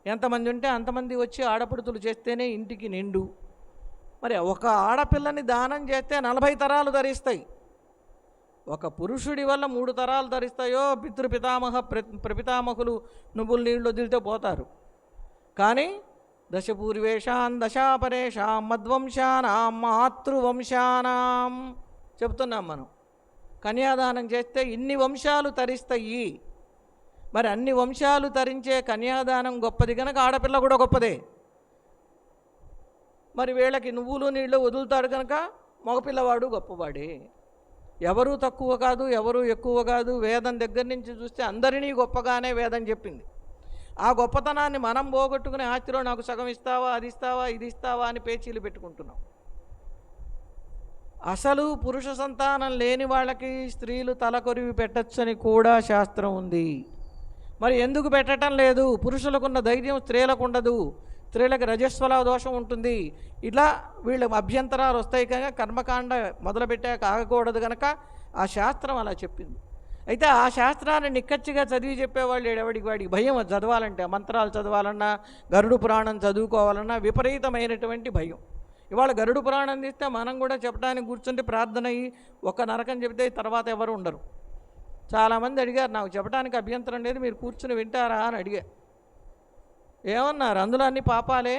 ఎంతమంది ఉంటే అంతమంది వచ్చి ఆడపడుతులు చేస్తేనే ఇంటికి నిండు. మరి ఒక ఆడపిల్లని దానం చేస్తే 40 తరాలు ధరిస్తాయి. ఒక పురుషుడి వల్ల 3 తరాలు ధరిస్తాయో పితృపితామహ ప్రపితామహులు నువ్వులు నీళ్ళు వదిలితే పోతారు. కానీ దశపూర్వేషాం దశాపరేషాం మద్వంశానాం మాతృవంశానాం చెప్తున్నాం మనం. కన్యాదానం చేస్తే ఇన్ని వంశాలు తరిస్తాయి. మరి అన్ని వంశాలు తరించే కన్యాదానం గొప్పది కనుక ఆడపిల్ల కూడా గొప్పదే. మరి వీళ్ళకి నువ్వులు నీళ్ళు వదులుతాడు కనుక మగపిల్లవాడు గొప్పవాడే. ఎవరూ తక్కువ కాదు, ఎవరూ ఎక్కువ కాదు. వేదం దగ్గర నుంచి చూస్తే అందరినీ గొప్పగానే వేదం చెప్పింది. ఆ గొప్పతనాన్ని మనం పోగొట్టుకుని ఆస్తిలో నాకు సగం ఇస్తావా, అది ఇస్తావా, ఇది ఇస్తావా అని పేచీలు పెట్టుకుంటున్నాం. అసలు పురుష సంతానం లేని వాళ్ళకి స్త్రీలు తలకొరివి పెట్టచ్చని కూడా శాస్త్రం ఉంది. మరి ఎందుకు పెట్టడం లేదు? పురుషులకున్న ధైర్యం స్త్రీలకు ఉండదు. స్త్రీలకు రజస్వల దోషం ఉంటుంది. ఇలా వీళ్ళ అభ్యంతరాలు వస్తాయి కనుక కర్మకాండ మొదలుపెట్టాక ఆగకూడదు కనుక ఆ శాస్త్రం అలా చెప్పింది. అయితే ఆ శాస్త్రాన్ని నిక్కచ్చిగా చదివి చెప్పేవాళ్ళు ఎవడికి వాడికి భయం. చదవాలంటే మంత్రాలు చదవాలన్నా, గరుడు పురాణం చదువుకోవాలన్నా విపరీతమైనటువంటి భయం. ఇవాళ గరుడు పురాణం తీస్తే మనం కూడా చెప్పడానికి కూర్చుంటే ప్రార్థన అయ్యి ఒక నరకం చెబితే తర్వాత ఎవరు ఉండరు. చాలామంది అడిగారు, నాకు చెప్పడానికి అభ్యంతరం లేదు, మీరు కూర్చుని వింటారా అని అడిగా. ఏమన్నారు? అందులో అన్ని పాపాలే,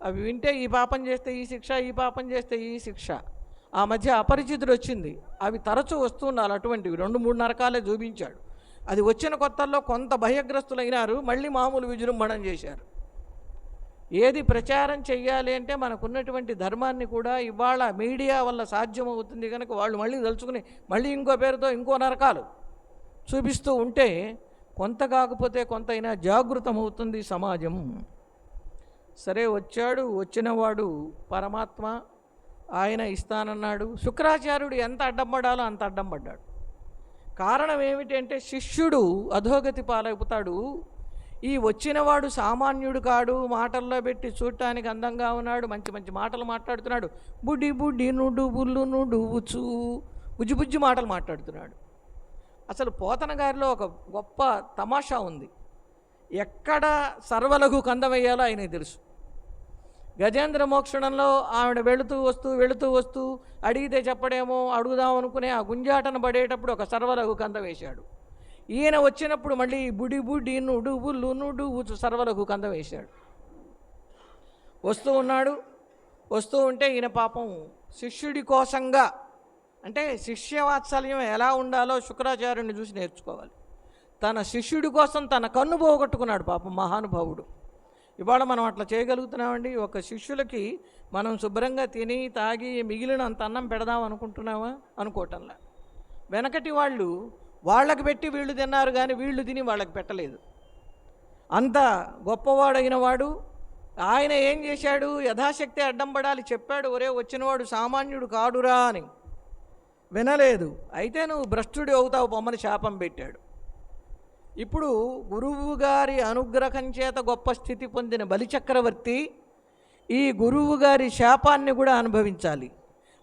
అవి వింటే ఈ పాపం చేస్తే ఈ శిక్ష, ఈ పాపం చేస్తే ఈ శిక్ష. ఆ మధ్య అపరిచితుడు వచ్చింది, అవి తరచూ వస్తున్నారు. అటువంటివి 2-3 నరకాలే చూపించాడు. అది వచ్చిన కొత్తల్లో కొంత భయగ్రస్తులైనారు, మళ్ళీ మామూలు విజృంభణం చేశారు. ఏది ప్రచారం చెయ్యాలి అంటే మనకున్నటువంటి ధర్మాన్ని కూడా ఇవాళ మీడియా వల్ల సాధ్యమవుతుంది కనుక వాళ్ళు మళ్ళీ తలుచుకుని మళ్ళీ ఇంకో పేరుతో ఇంకో నరకాలు చూపిస్తూ ఉంటే కొంత కాకపోతే కొంతైనా జాగృతమవుతుంది సమాజం. సరే వచ్చాడు, వచ్చినవాడు పరమాత్మ, ఆయన ఇస్తానన్నాడు. శుక్రాచార్యుడు ఎంత అడ్డం పడాలో అంత అడ్డం పడ్డాడు. కారణం ఏమిటి అంటే శిష్యుడు అధోగతి పాలైపోతాడు. ఈ వచ్చినవాడు సామాన్యుడు కాడు, మాటల్లో పెట్టి చూడటానికి అందంగా ఉన్నాడు, మంచి మంచి మాటలు మాట్లాడుతున్నాడు, బుడ్డి బుడ్డి నుడు బుల్లు నుడువుచు బుజ్జి బుజ్జి మాటలు మాట్లాడుతున్నాడు. అసలు పోతన గారిలో ఒక గొప్ప తమాషా ఉంది. ఎక్కడ సర్వలఘు కందమయ్యాలో ఆయనకు తెలుసు. గజేంద్ర మోక్షణంలో ఆవిడ వెళుతూ వస్తూ అడిగితే చెప్పడేమో అడుగుదాం అనుకునే ఆ గుంజాటను పడేటప్పుడు ఒక సర్వలఘు కంద వేశాడు. ఈయన వచ్చినప్పుడు మళ్ళీ బుడి బుడి నుడు బుల్లు నుడు సర్వలఘు కంద వేశాడు. వస్తూ ఉంటే ఈయన పాపం శిష్యుడి కోసంగా, అంటే శిష్యవాత్సల్యం ఎలా ఉండాలో శుక్రాచార్యుని చూసి నేర్చుకోవాలి. తన శిష్యుడి కోసం తన కన్ను పోగొట్టుకున్నాడు పాపం మహానుభావుడు. ఇవాళ మనం అట్లా చేయగలుగుతున్నామండి? ఒక శిష్యులకి మనం శుభ్రంగా తిని తాగి మిగిలినంత అన్నం పెడదాం అనుకుంటున్నామా? అనుకోవటంలా. వెనకటి వాళ్ళు వాళ్ళకి పెట్టి వీళ్ళు తిన్నారు కానీ వీళ్ళు తిని వాళ్ళకి పెట్టలేదు. అంత గొప్పవాడైన వాడు ఆయన ఏం చేశాడు? యథాశక్తి అడ్డం పడాలి చెప్పాడు, ఒరే వచ్చినవాడు సామాన్యుడు కాడురా అని. వినలేదు. అయితే నువ్వు భ్రష్టుడి అవుతావు పొమ్మని శాపం పెట్టాడు. ఇప్పుడు గురువు గారి అనుగ్రహం చేత గొప్ప స్థితి పొందిన బలిచక్రవర్తి ఈ గురువు గారి శాపాన్ని కూడా అనుభవించాలి,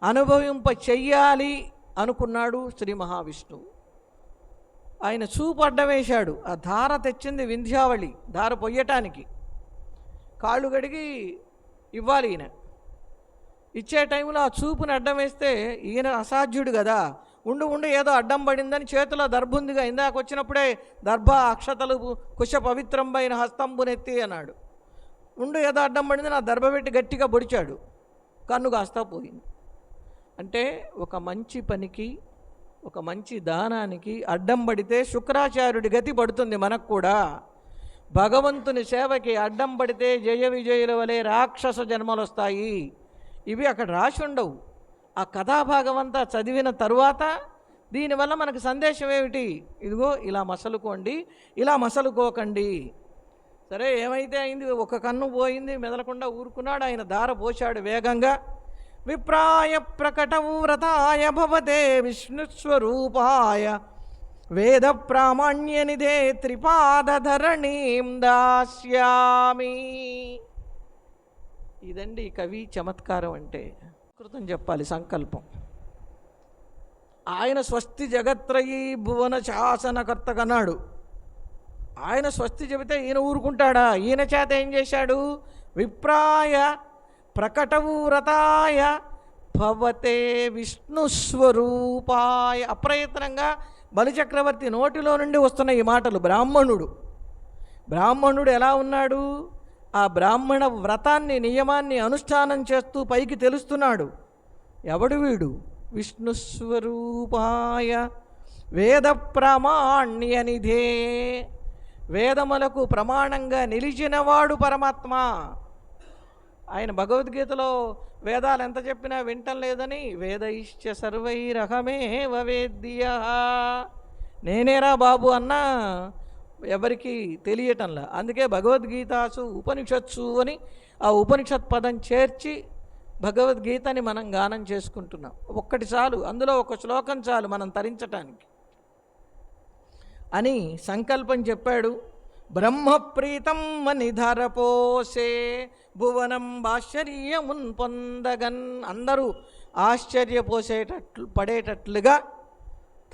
అనుభవింప చెయ్యాలి అనుకున్నాడు శ్రీ మహావిష్ణువు. ఆయన చూపు అడ్డం వేశాడు. ఆ ధార తెచ్చింది వింధ్యావళి, ధార పొయ్యటానికి. కాళ్ళు గడిగి ఇవ్వాలి ఈయన. ఇచ్చే టైంలో ఆ చూపుని అడ్డం వేస్తే ఈయన అసాధ్యుడు కదా, ఉండు ఏదో అడ్డం పడిందని చేతిలో దర్భ ఉందిగా, ఇందాక వచ్చినప్పుడే దర్భ అక్షతలు కుశ పవిత్రంబైన హస్తంబునెత్తి అన్నాడు. ఏదో అడ్డం పడింది, నా దర్భ పెట్టి గట్టిగా పొడిచాడు, కన్ను కాస్తా పోయింది. అంటే ఒక మంచి పనికి, ఒక మంచి దానానికి అడ్డం పడితే శుక్రాచార్యుడి గతి పడుతుంది మనకు కూడా. భగవంతుని సేవకి అడ్డం పడితే జయ విజయుల వలె రాక్షస జన్మలు వస్తాయి. ఇవి అక్కడ రాసి ఉండవు. ఆ కథాభాగం అంతా చదివిన తరువాత దీనివల్ల మనకు సందేశం ఏమిటి? ఇదిగో ఇలా మసలుకోండి, ఇలా మసలుకోకండి. సరే ఏమైతే అయింది, ఒక కన్ను పోయింది, మెదలకుండా ఊరుకున్నాడు. ఆయన దార పోశాడు వేగంగా. విప్రాయ ప్రకటవ్రతాయ భవతే విష్ణుస్వరూపాయ వేద ప్రామాణ్యనిధే త్రిపాదధరణీం దాస్యామి. ఇదండి కవి చమత్కారం అంటే. కృతం చెప్పాలి సంకల్పం. ఆయన స్వస్తి జగత్రయీ భువన శాసనకర్తగన్నాడు. ఆయన స్వస్తి చెబితే ఈయన ఊరుకుంటాడా? ఈయన చేత ఏం చేశాడు? విప్రాయ ప్రకటవ్రతాయ భవతే విష్ణుస్వరూపాయ. అప్రయత్నంగా బలిచక్రవర్తి నోటిలో నుండి వస్తున్న ఈ మాటలు. బ్రాహ్మణుడు ఎలా ఉన్నాడు? ఆ బ్రాహ్మణ వ్రతాన్ని, నియమాన్ని అనుష్ఠానం చేస్తూ పైకి తెలుస్తున్నాడు. ఎవడు వీడు? విష్ణుస్వరూపాయ వేద ప్రామాణ్యనిధే. వేదములకు ప్రమాణంగా నిలిచినవాడు పరమాత్మ. ఆయన భగవద్గీతలో వేదాలు ఎంత చెప్పినా వింటం లేదని, వేదైశ్చ సర్వైరహమేవ వేద్య, నేనేరా బాబు అన్నా ఎవరికి తెలియటంలా. అందుకే భగవద్గీతాసు ఉపనిషత్సు అని ఆ ఉపనిషత్ పదం చేర్చి భగవద్గీతని మనం గానం చేసుకుంటున్నాం. ఒక్కటి చాలు, అందులో ఒక శ్లోకం చాలు మనం తరించటానికి అని సంకల్పం చెప్పాడు. బ్రహ్మప్రీతం నిధరపోసే భువనం ఆశ్చర్యమున్ పొందగన్. అందరూ పడేటట్లుగా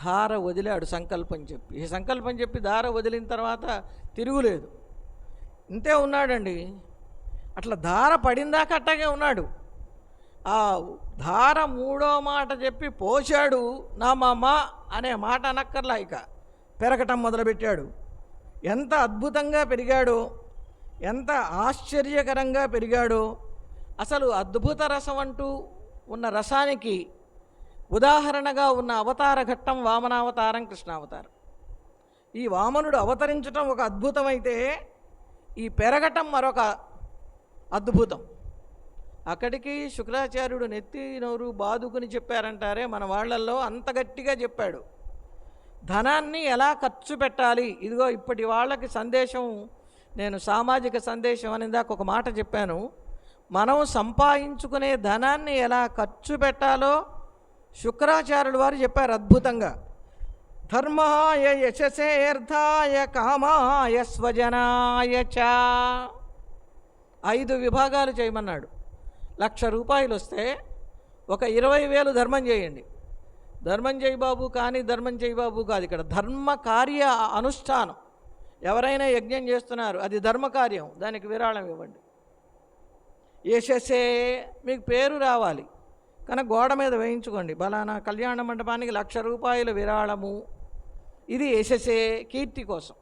ధార వదిలాడు సంకల్పం చెప్పి. ఈ సంకల్పం చెప్పి ధార వదిలిన తర్వాత తిరుగులేదు. ఇంతే ఉన్నాడండి. అట్లా ధార పడిందాక అట్టాగే ఉన్నాడు. ఆ ధార మూడో మాట చెప్పి పోశాడు. నా మామ అనే మాట అనక్కర్లా, ఇక పెరగటం మొదలుపెట్టాడు. ఎంత అద్భుతంగా పెరిగాడో, ఎంత ఆశ్చర్యకరంగా పెరిగాడో. అసలు అద్భుత రసం అంటూ ఉన్న రసానికి ఉదాహరణగా ఉన్న అవతార ఘట్టం వామనావతారం, కృష్ణావతారం. ఈ వామనుడు అవతరించటం ఒక అద్భుతమైతే ఈ పెరగటం మరొక అద్భుతం. అక్కడికి శుక్రాచార్యుడు నెత్తి నోరు బాదుకుని చెప్పారంటారే మన వాళ్ళల్లో, అంత గట్టిగా చెప్పాడు. ధనాన్ని ఎలా ఖర్చు పెట్టాలి. ఇదిగో ఇప్పటి వాళ్ళకి సందేశం, నేను సామాజిక సందేశం అని దాకా ఒక మాట చెప్పాను. మనం సంపాదించుకునే ధనాన్ని ఎలా ఖర్చు పెట్టాలో శుక్రాచార్యుడు వారు చెప్పారు అద్భుతంగా. ధర్మాయ యశసేర్థాయ కామాయ స్వజనాయ చ. 5 విభాగాలు చేయమన్నాడు. 1,00,000 రూపాయలు వస్తే ఒక 20,000 ధర్మం చేయండి. ధర్మం చేయి బాబు కానీ ధర్మం చేయి బాబు కాదు, ఇక్కడ ధర్మ కార్య అనుష్ఠానం. ఎవరైనా యజ్ఞం చేస్తున్నారు, అది ధర్మకార్యం, దానికి విరాళం ఇవ్వండి. యశస్సే, మీకు పేరు రావాలి కనుక గోడ మీద వేయించుకోండి, బలానా కళ్యాణ మండపానికి 1,00,000 రూపాయల విరాళము. ఇది యశస్సే, కీర్తి కోసం.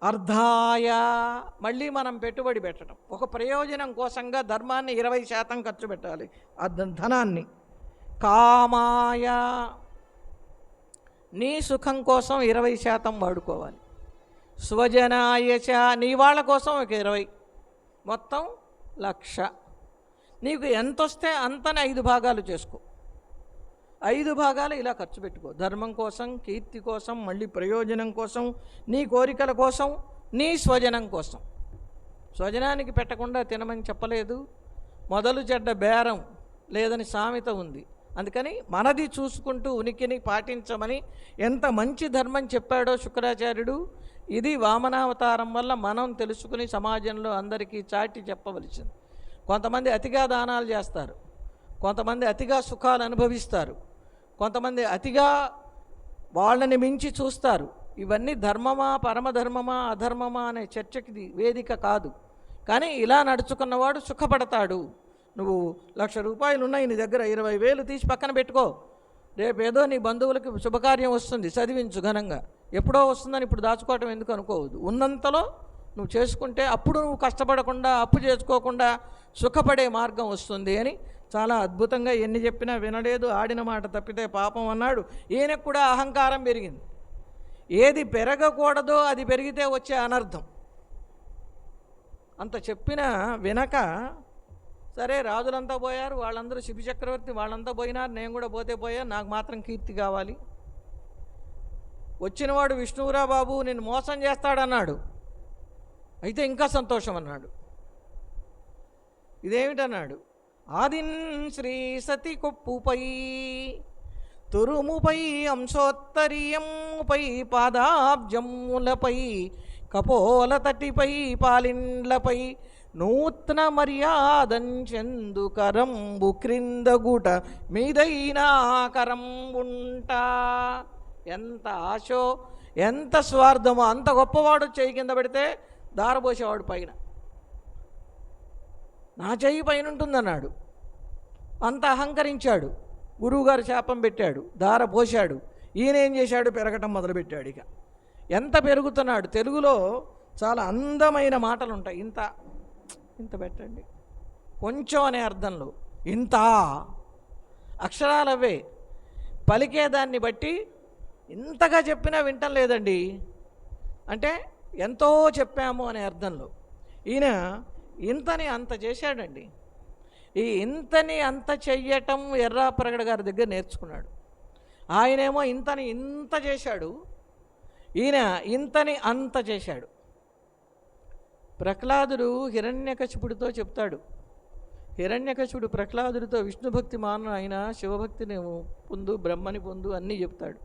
అర్ధాయ, మళ్ళీ మనం పెట్టుబడి పెట్టడం, ఒక ప్రయోజనం కోసంగా ధర్మాన్ని 20% ఖర్చు పెట్టాలి, ఆ ధనాన్ని. కామాయ, నీ సుఖం కోసం 20% వాడుకోవాలి. స్వజనాయచ, నీ వాళ్ళ కోసం ఒక 20, మొత్తం 1,00,000. నీకు ఎంత వస్తే అంతనే 5 భాగాలు చేసుకో. 5 భాగాలు ఇలా ఖర్చు పెట్టుకో, ధర్మం కోసం, కీర్తి కోసం, మళ్ళీ ప్రయోజనం కోసం, నీ కోరికల కోసం, నీ స్వజనం కోసం. స్వజనానికి పెట్టకుండా తినమని చెప్పలేదు, మొదలు చెడ్డ బేరం లేదని సామెత ఉంది. అందుకని మనది చూసుకుంటూ ఉనికిని పాటించమని ఎంత మంచి ధర్మం చెప్పాడో శుక్రాచార్యుడు. ఇది వామనావతారం వల్ల మనం తెలుసుకుని సమాజంలో అందరికీ చాటి చెప్పవలసింది. కొంతమంది అతిగా దానాలు చేస్తారు, కొంతమంది అతిగా సుఖాలు అనుభవిస్తారు, కొంతమంది అతిగా వాళ్ళని మించి చూస్తారు. ఇవన్నీ ధర్మమా, పరమధర్మమా, అధర్మమా అనే చర్చకి వేదిక కాదు. కానీ ఇలా నడుచుకున్నవాడు సుఖపడతాడు. నువ్వు 1,00,000 రూపాయలు ఉన్నాయి నీ దగ్గర, 20,000 తీసి పక్కన పెట్టుకో. రేపేదో నీ బంధువులకి శుభకార్యం వస్తుంది, చదివించు ఘనంగా. ఎప్పుడో వస్తుందని ఇప్పుడు దాచుకోవటం ఎందుకు అనుకోవద్దు. ఉన్నంతలో నువ్వు చేసుకుంటే అప్పుడు నువ్వు కష్టపడకుండా, అప్పు చేసుకోకుండా సుఖపడే మార్గం వస్తుంది అని చాలా అద్భుతంగా ఎన్ని చెప్పినా వినలేదు. ఆడిన మాట తప్పితే పాపం అన్నాడు. ఈయనకు కూడా అహంకారం పెరిగింది. ఏది పెరగకూడదో అది పెరిగితే వచ్చే అనర్థం. అంత చెప్పినా వినక, సరే రాజులంతా పోయారు, వాళ్ళందరూ శిబి చక్రవర్తి వాళ్ళంతా పోయినారు, నేను కూడా పోతే పోయా, నాకు మాత్రం కీర్తి కావాలి. వచ్చినవాడు విష్ణువురా బాబు, నేను మోసం చేస్తాడన్నాడు, అయితే ఇంకా సంతోషం అన్నాడు. ఇదేమిటన్నాడు, ఆదిన్ శ్రీ సతి కొప్పుపై తురుముపై అంశోత్తరీయముపై పాదాబ్జములపై కపోల తటిపై పాలిండ్లపై నూత్న మర్యాదంచెందు కరంబు క్రిందగుట మీదైనా కరంబుంట. ఎంత ఆశో, ఎంత స్వార్థమో. అంత గొప్పవాడు చేయి కింద పెడితే దారపోసేవాడు పైన, నా చెయ్యి పైన ఉంటుందన్నాడు. అంత అహంకరించాడు. గురువుగారు శాపం పెట్టాడు, దార పోశాడు. ఈయన ఏం చేశాడు, పెరగటం మొదలుపెట్టాడు. ఇక ఎంత పెరుగుతున్నాడు. తెలుగులో చాలా అందమైన మాటలు ఉంటాయి. ఇంత ఇంత పెట్టండి, కొంచెం అనే అర్థంలో ఇంత అక్షరాలు అవే. పలికేదాన్ని బట్టి ఇంతగా చెప్పినా వింటం లేదండి అంటే ఎంతో చెప్పాము అనే అర్థంలో. ఈయన ఇంతని అంత చేశాడండి. ఈ ఇంతని అంత చెయ్యటం ఎర్రాప్రగడ గారి దగ్గర నేర్చుకున్నాడు. ఆయనేమో ఇంతని ఇంత చేశాడు, ఈయన ఇంతని అంత చేశాడు. ప్రహ్లాదుడు హిరణ్యకశిపుడితో చెప్తాడు. హిరణ్యకశిపుడు ప్రహ్లాదుడితో విష్ణుభక్తి మాను, ఆయన శివభక్తిని పొందు, బ్రహ్మని పొందు అన్నీ చెప్తాడు.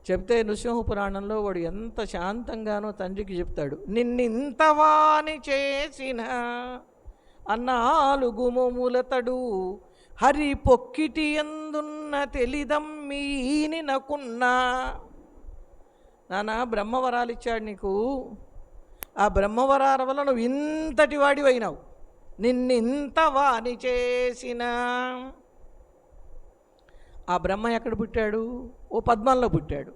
చెప్తే నృసింహ పురాణంలో వాడు ఎంత శాంతంగానో తండ్రికి చెప్తాడు. నిన్నింతవాని చేసిన అన్నాలు గుమములతడు హరి పొక్కిటి ఎందున్న తెలిదమ్మీని నకున్నా. నాన్న బ్రహ్మవరాలు ఇచ్చాడు నీకు, ఆ బ్రహ్మవరాల వల్ల నువ్వు ఇంతటి వాడివైనావు. నిన్నింత వాని చేసిన ఆ బ్రహ్మ ఎక్కడ పుట్టాడు? ఓ పద్మంలో పుట్టాడు.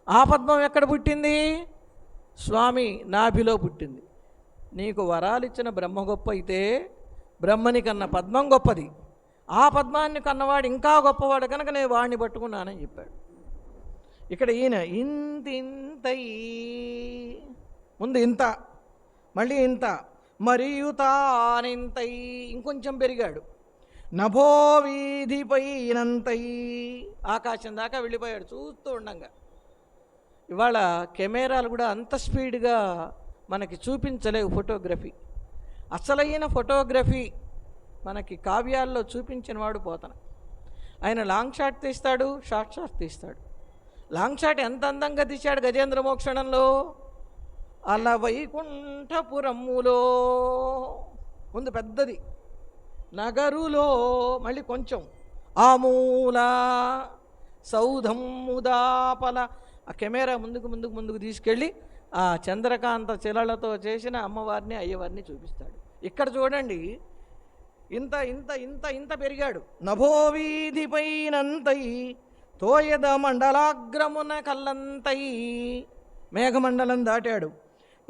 ఆ పద్మం ఎక్కడ పుట్టింది? స్వామి నాభిలో పుట్టింది. నీకు వరాలు ఇచ్చిన బ్రహ్మ గొప్ప అయితే బ్రహ్మని కన్న పద్మం గొప్పది. ఆ పద్మాన్ని కన్నవాడు ఇంకా గొప్పవాడు కనుక నేను వాడిని పట్టుకున్నానని చెప్పాడు. ఇక్కడ ఈయన ఇంతింతై, ముందు ఇంత, మళ్ళీ ఇంత, మరియు తానింతై, ఇంకొంచెం పెరిగాడు. నభో వీధిపైనంతై, ఆకాశం దాకా వెళ్ళిపోయాడు చూస్తూ ఉండంగా. ఇవాళ కెమెరాలు కూడా అంత స్పీడ్గా మనకి చూపించలేవు ఫోటోగ్రఫీ. అసలైన ఫోటోగ్రఫీ మనకి కావ్యాల్లో చూపించిన వాడు పోతన. ఆయన లాంగ్ షాట్ తీస్తాడు, షార్ట్ షాట్ తీస్తాడు. లాంగ్ షాట్ ఎంత అందంగా తీశాడు గజేంద్ర మోక్షణంలో. అలా వైకుంఠపురములో ముందు పెద్దది, నగరులో మళ్ళీ కొంచెం, ఆమూల సౌధముదాపల ఆ కెమెరా ముందుకు తీసుకెళ్ళి ఆ చంద్రకాంత శిలలతో చేసిన అమ్మవారిని అయ్యవారిని చూపిస్తాడు. ఇక్కడ చూడండి, ఇంత ఇంత ఇంత ఇంత పెరిగాడు. నభోవీధిపైనంతై తోయద మండలాగ్రమున కల్లంతై, మేఘమండలం దాటాడు.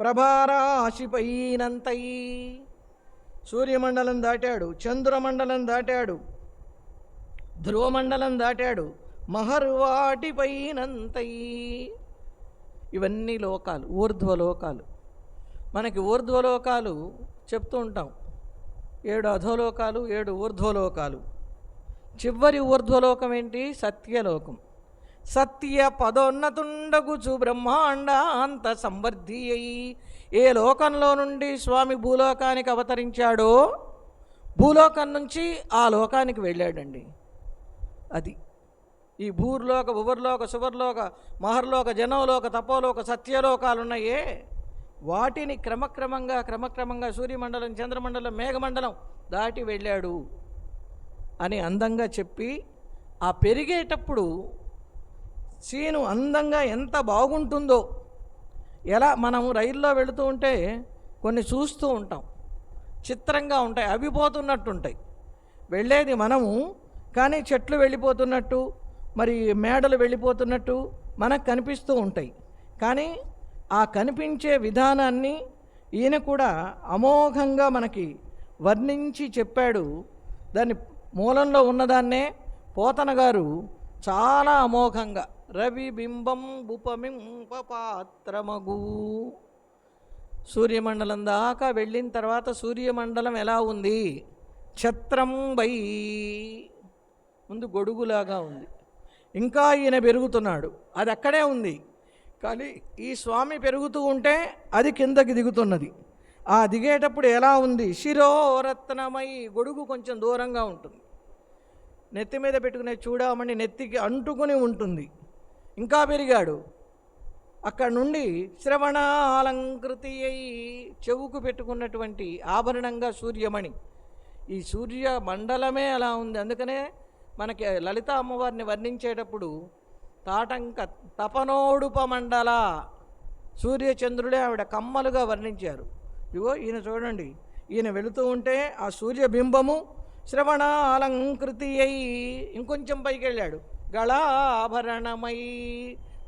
ప్రభారాశిపైనంతై సూర్యమండలం దాటాడు, చంద్రమండలం దాటాడు, ధ్రువమండలం దాటాడు, మహర్వాటిపైనంతై. ఇవన్నీ లోకాలు, ఊర్ధ్వలోకాలు. మనకి ఊర్ధ్వలోకాలు చెప్తూ ఉంటాం, 7 అధోలోకాలు, 7 ఊర్ధ్వలోకాలు. చివరి ఊర్ధ్వలోకం ఏంటి? సత్యలోకం. సత్య పదోన్నతుండగుచు బ్రహ్మాండాంత సంవర్ధి అయి, ఏ లోకంలో నుండి స్వామి భూలోకానికి అవతరించాడో భూలోకం నుంచి ఆ లోకానికి వెళ్ళాడండి. అది ఈ భూర్లోక, భువర్లోక, సువర్లోక, మహర్లోక, జనోలోక, తపోలోక, సత్యలోకాలున్నాయే, వాటిని క్రమక్రమంగా సూర్యమండలం, చంద్రమండలం, మేఘమండలం దాటి వెళ్ళాడు అని అందంగా చెప్పి, ఆ పెరిగేటప్పుడు సీను అందంగా ఎంత బాగుంటుందో. ఎలా మనము రైల్లో వెళుతూ ఉంటే కొన్ని చూస్తూ ఉంటాం, చిత్రంగా ఉంటాయి, అవి పోతున్నట్టుంటాయి. వెళ్ళేది మనము, కానీ చెట్లు వెళ్ళిపోతున్నట్టు, మరి మేడలు వెళ్ళిపోతున్నట్టు మనకు కనిపిస్తూ ఉంటాయి. కానీ ఆ కనిపించే విధానాన్ని ఈయన కూడా అమోఘంగా మనకి వర్ణించి చెప్పాడు. దాని మూలంలో ఉన్నదాన్నే పోతన గారు చాలా అమోఘంగా, రవి బింబం ఉపమింప పాత్రమగు. సూర్యమండలం దాకా వెళ్ళిన తర్వాత సూర్యమండలం ఎలా ఉంది? ఛత్రం వై, ముందు గొడుగులాగా ఉంది. ఇంకా ఈయన పెరుగుతున్నాడు, అది అక్కడే ఉంది. కానీ ఈ స్వామి పెరుగుతూ ఉంటే అది కిందకి దిగుతున్నది. ఆ దిగేటప్పుడు ఎలా ఉంది? శిరోరత్నమై, గొడుగు కొంచెం దూరంగా ఉంటుంది, నెత్తి మీద పెట్టుకునే చూడమని నెత్తికి అంటుకుని ఉంటుంది. ఇంకా పెరిగాడు. అక్కడ నుండి శ్రవణాలంకృతి అయి, చెవుకు పెట్టుకున్నటువంటి ఆభరణంగా సూర్యమణి. ఈ సూర్య మండలమే అలా ఉంది. అందుకనే మనకి లలిత అమ్మవారిని వర్ణించేటప్పుడు తాటంక తపనోడుపమండల, సూర్యచంద్రుడే ఆవిడ కమ్మలుగా వర్ణించారు. ఇగో ఈయన చూడండి, ఈయన వెళుతూ ఉంటే ఆ సూర్యబింబము శ్రవణాలంకృతి అయి ఇంకొంచెం పైకి వెళ్ళాడు. గళాభరణమై,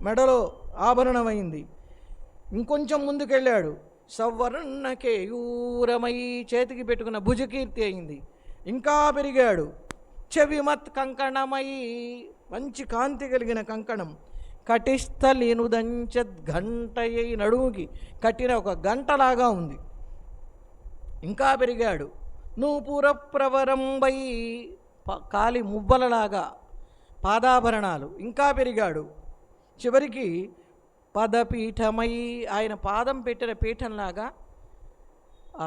మెడలో ఆభరణమైంది. ఇంకొంచెం ముందుకెళ్ళాడు, సవర్ణ కేయూరమై, చేతికి పెట్టుకున్న భుజకీర్తి అయింది. ఇంకా పెరిగాడు, చెవిమత్ కంకణమై, మంచి కాంతి కలిగిన కంకణం. కటిస్థలినుదంచద్ ఘంటయ్యి, నడుముకి కట్టిన ఒక గంటలాగా ఉంది. ఇంకా పెరిగాడు, నూపుర ప్రవరంబై, కాలి మువ్వలలాగా పాదాభరణాలు. ఇంకా పెరిగాడు, చివరికి పదపీఠమై, ఆయన పాదం పెట్టిన పీఠంలాగా ఆ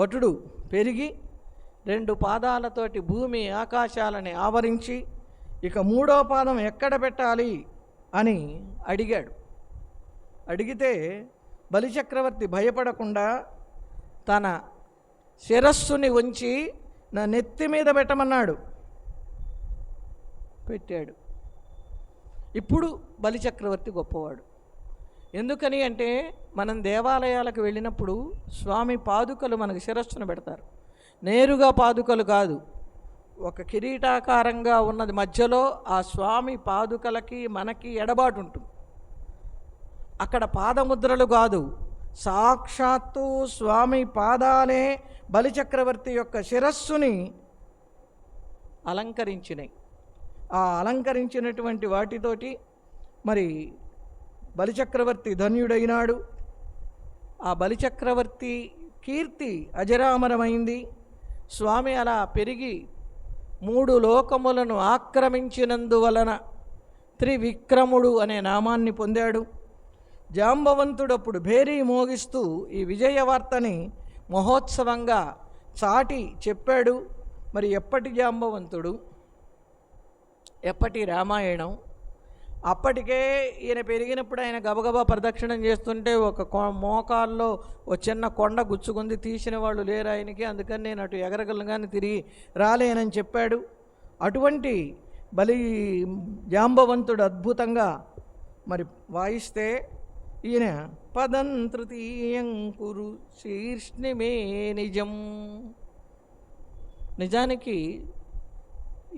వటుడు పెరిగి 2 పాదాలతోటి భూమి ఆకాశాలని ఆవరించి, ఇక 3వ పాదం ఎక్కడ పెట్టాలి అని అడిగాడు. అడిగితే బలిచక్రవర్తి భయపడకుండా తన శిరస్సుని ఉంచి నా నెత్తి మీద పెట్టమన్నాడు. పెట్టాడు. ఇప్పుడు బలిచక్రవర్తి గొప్పవాడు. ఎందుకని అంటే, మనం దేవాలయాలకు వెళ్ళినప్పుడు స్వామి పాదుకలు మనకు శిరస్సును పెడతారు. నేరుగా పాదుకలు కాదు, ఒక కిరీటాకారంగా ఉన్నది మధ్యలో. ఆ స్వామి పాదుకలకి మనకి ఎడబాటు ఉంటుంది. అక్కడ పాదముద్రలు కాదు, సాక్షాత్తు స్వామి పాదాలే బలిచక్రవర్తి యొక్క శిరస్సుని అలంకరించినాయి. ఆ అలంకరించినటువంటి వాటితోటి మరి బలిచక్రవర్తి ధన్యుడైనాడు. ఆ బలిచక్రవర్తి కీర్తి అజరామరమైంది. స్వామి అలా పెరిగి 3 లోకములను ఆక్రమించినందువలన త్రివిక్రముడు అనే నామాన్ని పొందాడు. జాంబవంతుడప్పుడు భేరీ మోగిస్తూ ఈ విజయవార్తని మహోత్సవంగా చాటి చెప్పాడు. మరి ఎప్పటి జాంబవంతుడు, ఎప్పటి రామాయణం? అప్పటికే ఈయన పెరిగినప్పుడు ఆయన గబగబా ప్రదక్షిణం చేస్తుంటే ఒక మోకాల్లో ఒక చిన్న కొండ గుచ్చుకుంది, తీసిన వాళ్ళు లేరు ఆయనకి, అందుకని నేను అటు ఎగరగలను కానీ తిరిగి రాలేనని చెప్పాడు. అటువంటి బలి జాంబవంతుడు అద్భుతంగా మరి వాయిస్తే ఈయన పదం తృతీయం కురు శీర్ష్ణిమే నిజం. నిజానికి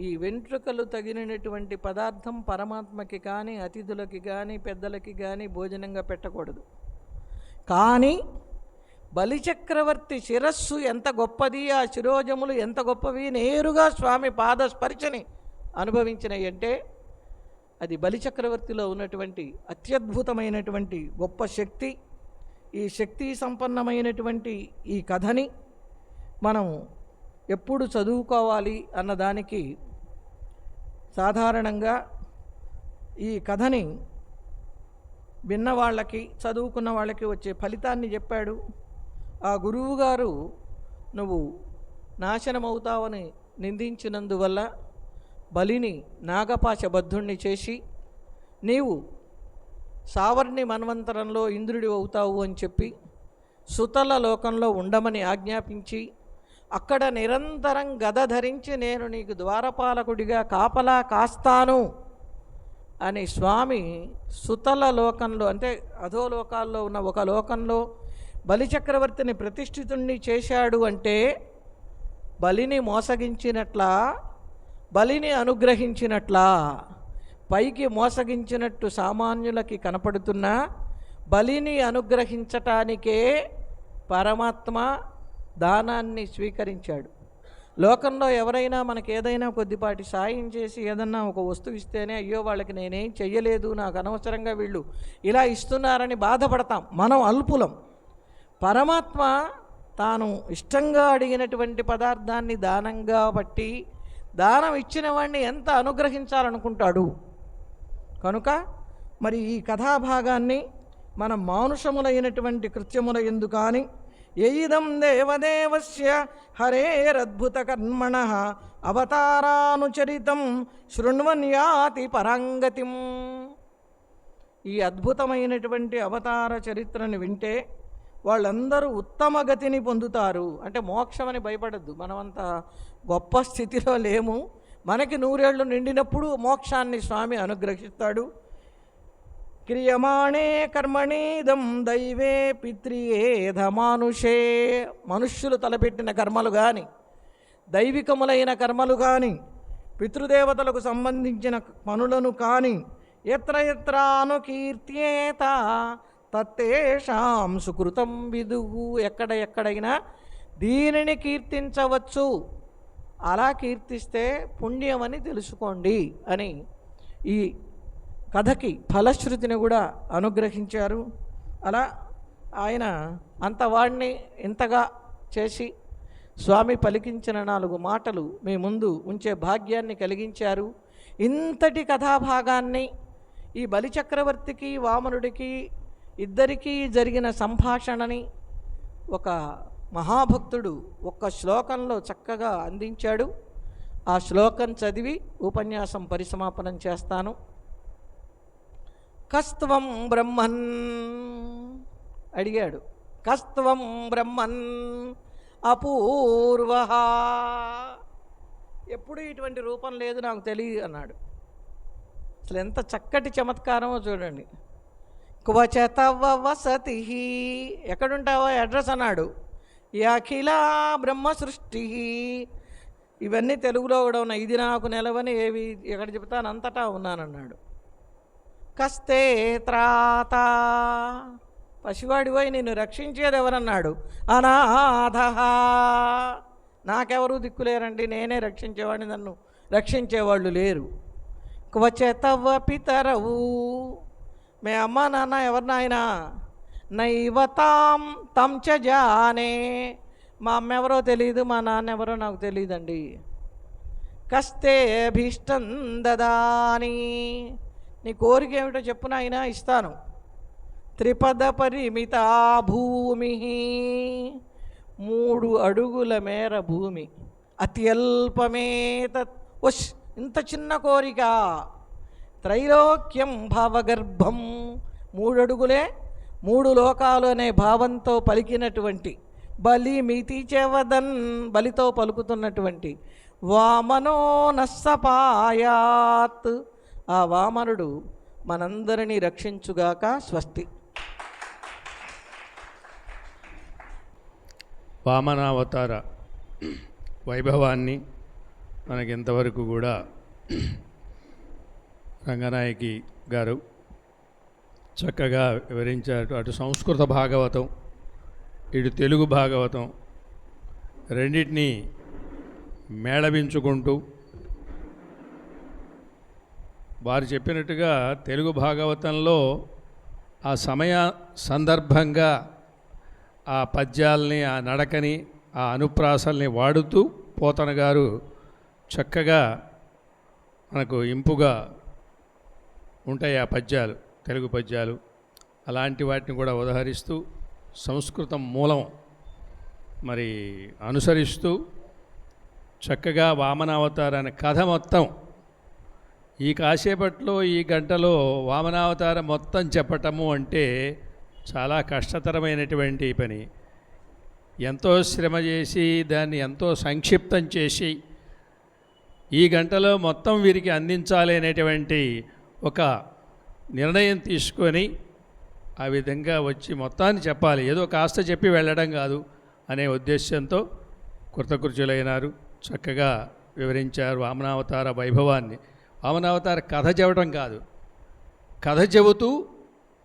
ఈ వెంట్రుకలు తగినటువంటి పదార్థం పరమాత్మకి కానీ అతిథులకి కానీ పెద్దలకి కానీ భోజనంగా పెట్టకూడదు. కానీ బలిచక్రవర్తి శిరస్సు ఎంత గొప్పది, ఆ శిరోజములు ఎంత గొప్పవి, నేరుగా స్వామి పాదస్పర్శని అనుభవించినాయి అంటే అది బలిచక్రవర్తిలో ఉన్నటువంటి అత్యద్భుతమైనటువంటి గొప్ప శక్తి. ఈ శక్తి సంపన్నమైనటువంటి ఈ కథని మనం ఎప్పుడు చదువుకోవాలి అన్నదానికి సాధారణంగా ఈ కథని విన్న వాళ్ళకి చదువుకున్న వాళ్ళకి వచ్చే ఫలితాన్ని చెప్పాడు. ఆ గురువుగారు నువ్వు నాశనమవుతావని నిందించినందువల్ల బలిని నాగపాశబద్ధుణ్ణి చేసి నీవు సావర్ణి మన్వంతరంలో ఇంద్రుడి అవుతావు అని చెప్పి సుతల లోకంలో ఉండమని ఆజ్ఞాపించి అక్కడ నిరంతరం గద ధరించి నేను నీకు ద్వారపాలకుడిగా కాపలా కాస్తాను అని స్వామి సుతల లోకంలో అంటే అధోలోకాల్లో ఉన్న ఒక లోకంలో బలిచక్రవర్తిని ప్రతిష్ఠితుణ్ణి చేశాడు. అంటే బలిని మోసగించినట్లా, బలిని అనుగ్రహించినట్లా. పైకి మోసగించినట్టు సామాన్యులకి కనపడుతున్నా బలిని అనుగ్రహించటానికే పరమాత్మ దానాన్ని స్వీకరించాడు. లోకంలో ఎవరైనా మనకు ఏదైనా కొద్దిపాటి సాయం చేసి ఏదన్నా ఒక వస్తువు ఇస్తేనే అయ్యో వాళ్ళకి నేనేం చెయ్యలేదు, నాకు అనవసరంగా వీళ్ళు ఇలా ఇస్తున్నారని బాధపడతాం. మనం అల్పులం. పరమాత్మ తాను ఇష్టంగా అడిగినటువంటి పదార్థాన్ని దానంగా బట్టి దానం ఇచ్చిన వాడిని ఎంత అనుగ్రహించాలనుకుంటాడు. కనుక మరి ఈ కథాభాగాన్ని మనం మానుషములైనటువంటి కృత్యముల యందు కానీ ఎయిదం దేవదేవస్య హరేరద్భుత కర్మణ అవతారానుచరితం శృణ్వన్యాతి పరాంగతిం. ఈ అద్భుతమైనటువంటి అవతార చరిత్రను వింటే వాళ్ళందరూ ఉత్తమ గతిని పొందుతారు. అంటే మోక్షమని భయపడద్దు, మనమంత గొప్ప స్థితిలో లేము. మనకి 100 ఏళ్ళు నిండినప్పుడు మోక్షాన్ని స్వామి అనుగ్రహిస్తాడు. క్రియమాణే కర్మణీదం దైవే పిత్రియేధ మానుషే. మనుష్యులు తలపెట్టిన కర్మలు కానీ దైవికములైన కర్మలు కానీ పితృదేవతలకు సంబంధించిన పనులను కానీ ఎత్ర ఎత్రాను కీర్త్యేత తత్తేషాం సుకృతం విదుహు. ఎక్కడైనా దీనిని కీర్తించవచ్చు, అలా కీర్తిస్తే పుణ్యమని తెలుసుకోండి అని ఈ కథకి ఫలశ్రుతిని కూడా అనుగ్రహించారు. అలా ఆయన అంతవాడిని ఇంతగా చేసి స్వామి పలికించిన 4 మాటలు మీ ముందు ఉంచే భాగ్యాన్ని కలిగించారు. ఇంతటి కథాభాగాన్ని ఈ బలిచక్రవర్తికి వామనుడికి ఇద్దరికీ జరిగిన సంభాషణని ఒక మహాభక్తుడు ఒక్క శ్లోకంలో చక్కగా అందించాడు. ఆ శ్లోకం చదివి ఉపన్యాసం పరిసమాపనం చేస్తాను. కస్త్వం బ్రహ్మన్ అడిగాడు. కస్త్వం బ్రహ్మన్ అపూర్వ. ఎప్పుడు ఇటువంటి రూపం లేదు నాకు తెలియదు అన్నాడు. అసలు ఎంత చక్కటి చమత్కారమో చూడండి. క్వచతవ వసతి. ఎక్కడుంటావో అడ్రస్ అన్నాడు. ఈ అఖిల బ్రహ్మ సృష్టి. ఇవన్నీ తెలుగులో కూడా ఉన్నాయి. ఇది నాకు నిలవని ఏవి ఎక్కడ చెబుతాను అంతటా ఉన్నానన్నాడు. కస్తే త్రాత. పసివాడిపోయి నిన్ను రక్షించేది ఎవరన్నాడు. అనాథ. నాకెవరూ దిక్కులేరండి, నేనే రక్షించేవాడిని, నన్ను రక్షించేవాళ్ళు లేరు. క్వచతవ పితరవు. మే అమ్మ నాన్న ఎవరినాయనా. నైవతాం తం చ జానే. మా అమ్మ ఎవరో తెలియదు, మా నాన్న ఎవరో నాకు తెలియదండి. కస్తే అభీష్టం దదాని. నీ కోరిక ఏమిటో చెప్పు నాయనా, ఇస్తాను. త్రిపద పరిమిత భూమి. 3 అడుగుల మేర భూమి. అత్యల్పమేత. ఇంత చిన్న కోరిక. త్రైలోక్యం భావగర్భం, 3 అడుగులే 3 లోకాలు అనే భావంతో పలికినటువంటి బలిమితి చెవదన్, బలితో పలుకుతున్నటువంటి వామనో నస్సపాయాత్, ఆ వామనుడు మనందరినీ రక్షించుగాక. స్వస్తి. వామనావతార వైభవాన్ని మనకి ఇంతవరకు కూడా రంగనాయకి గారు చక్కగా వివరించారు. అటు సంస్కృత భాగవతం, ఇటు తెలుగు భాగవతం రెండింటినీ మేళవించుకుంటూ వారు చెప్పినట్టుగా తెలుగు భాగవతంలో ఆ సమయ సందర్భంగా ఆ పద్యాల్ని, ఆ నడకని, ఆ అనుప్రాసల్ని వాడుతూ పోతన గారు చక్కగా మనకు ఇంపుగా ఉంటాయి ఆ పద్యాలు, తెలుగు పద్యాలు. అలాంటి వాటిని కూడా ఉదహరిస్తూ సంస్కృతం మూలం మరి అనుసరిస్తూ చక్కగా వామనావతారాన్ని కథ మొత్తం ఈ కాసేపట్లో, ఈ గంటలో వామనావతారం మొత్తం చెప్పటము అంటే చాలా కష్టతరమైనటువంటి పని. ఎంతో శ్రమ చేసి దాన్ని ఎంతో సంక్షిప్తం చేసి ఈ గంటలో మొత్తం వీరికి అందించాలి అనేటువంటి ఒక నిర్ణయం తీసుకొని ఆ విధంగా వచ్చి మొత్తాన్ని చెప్పాలి, ఏదో కాస్త చెప్పి వెళ్ళడం కాదు అనే ఉద్దేశంతో కృతకృత్యులైనారు. చక్కగా వివరించారు వామనావతార వైభవాన్ని. వామనావతార కథ చెప్పడం కాదు, కథ చెబుతూ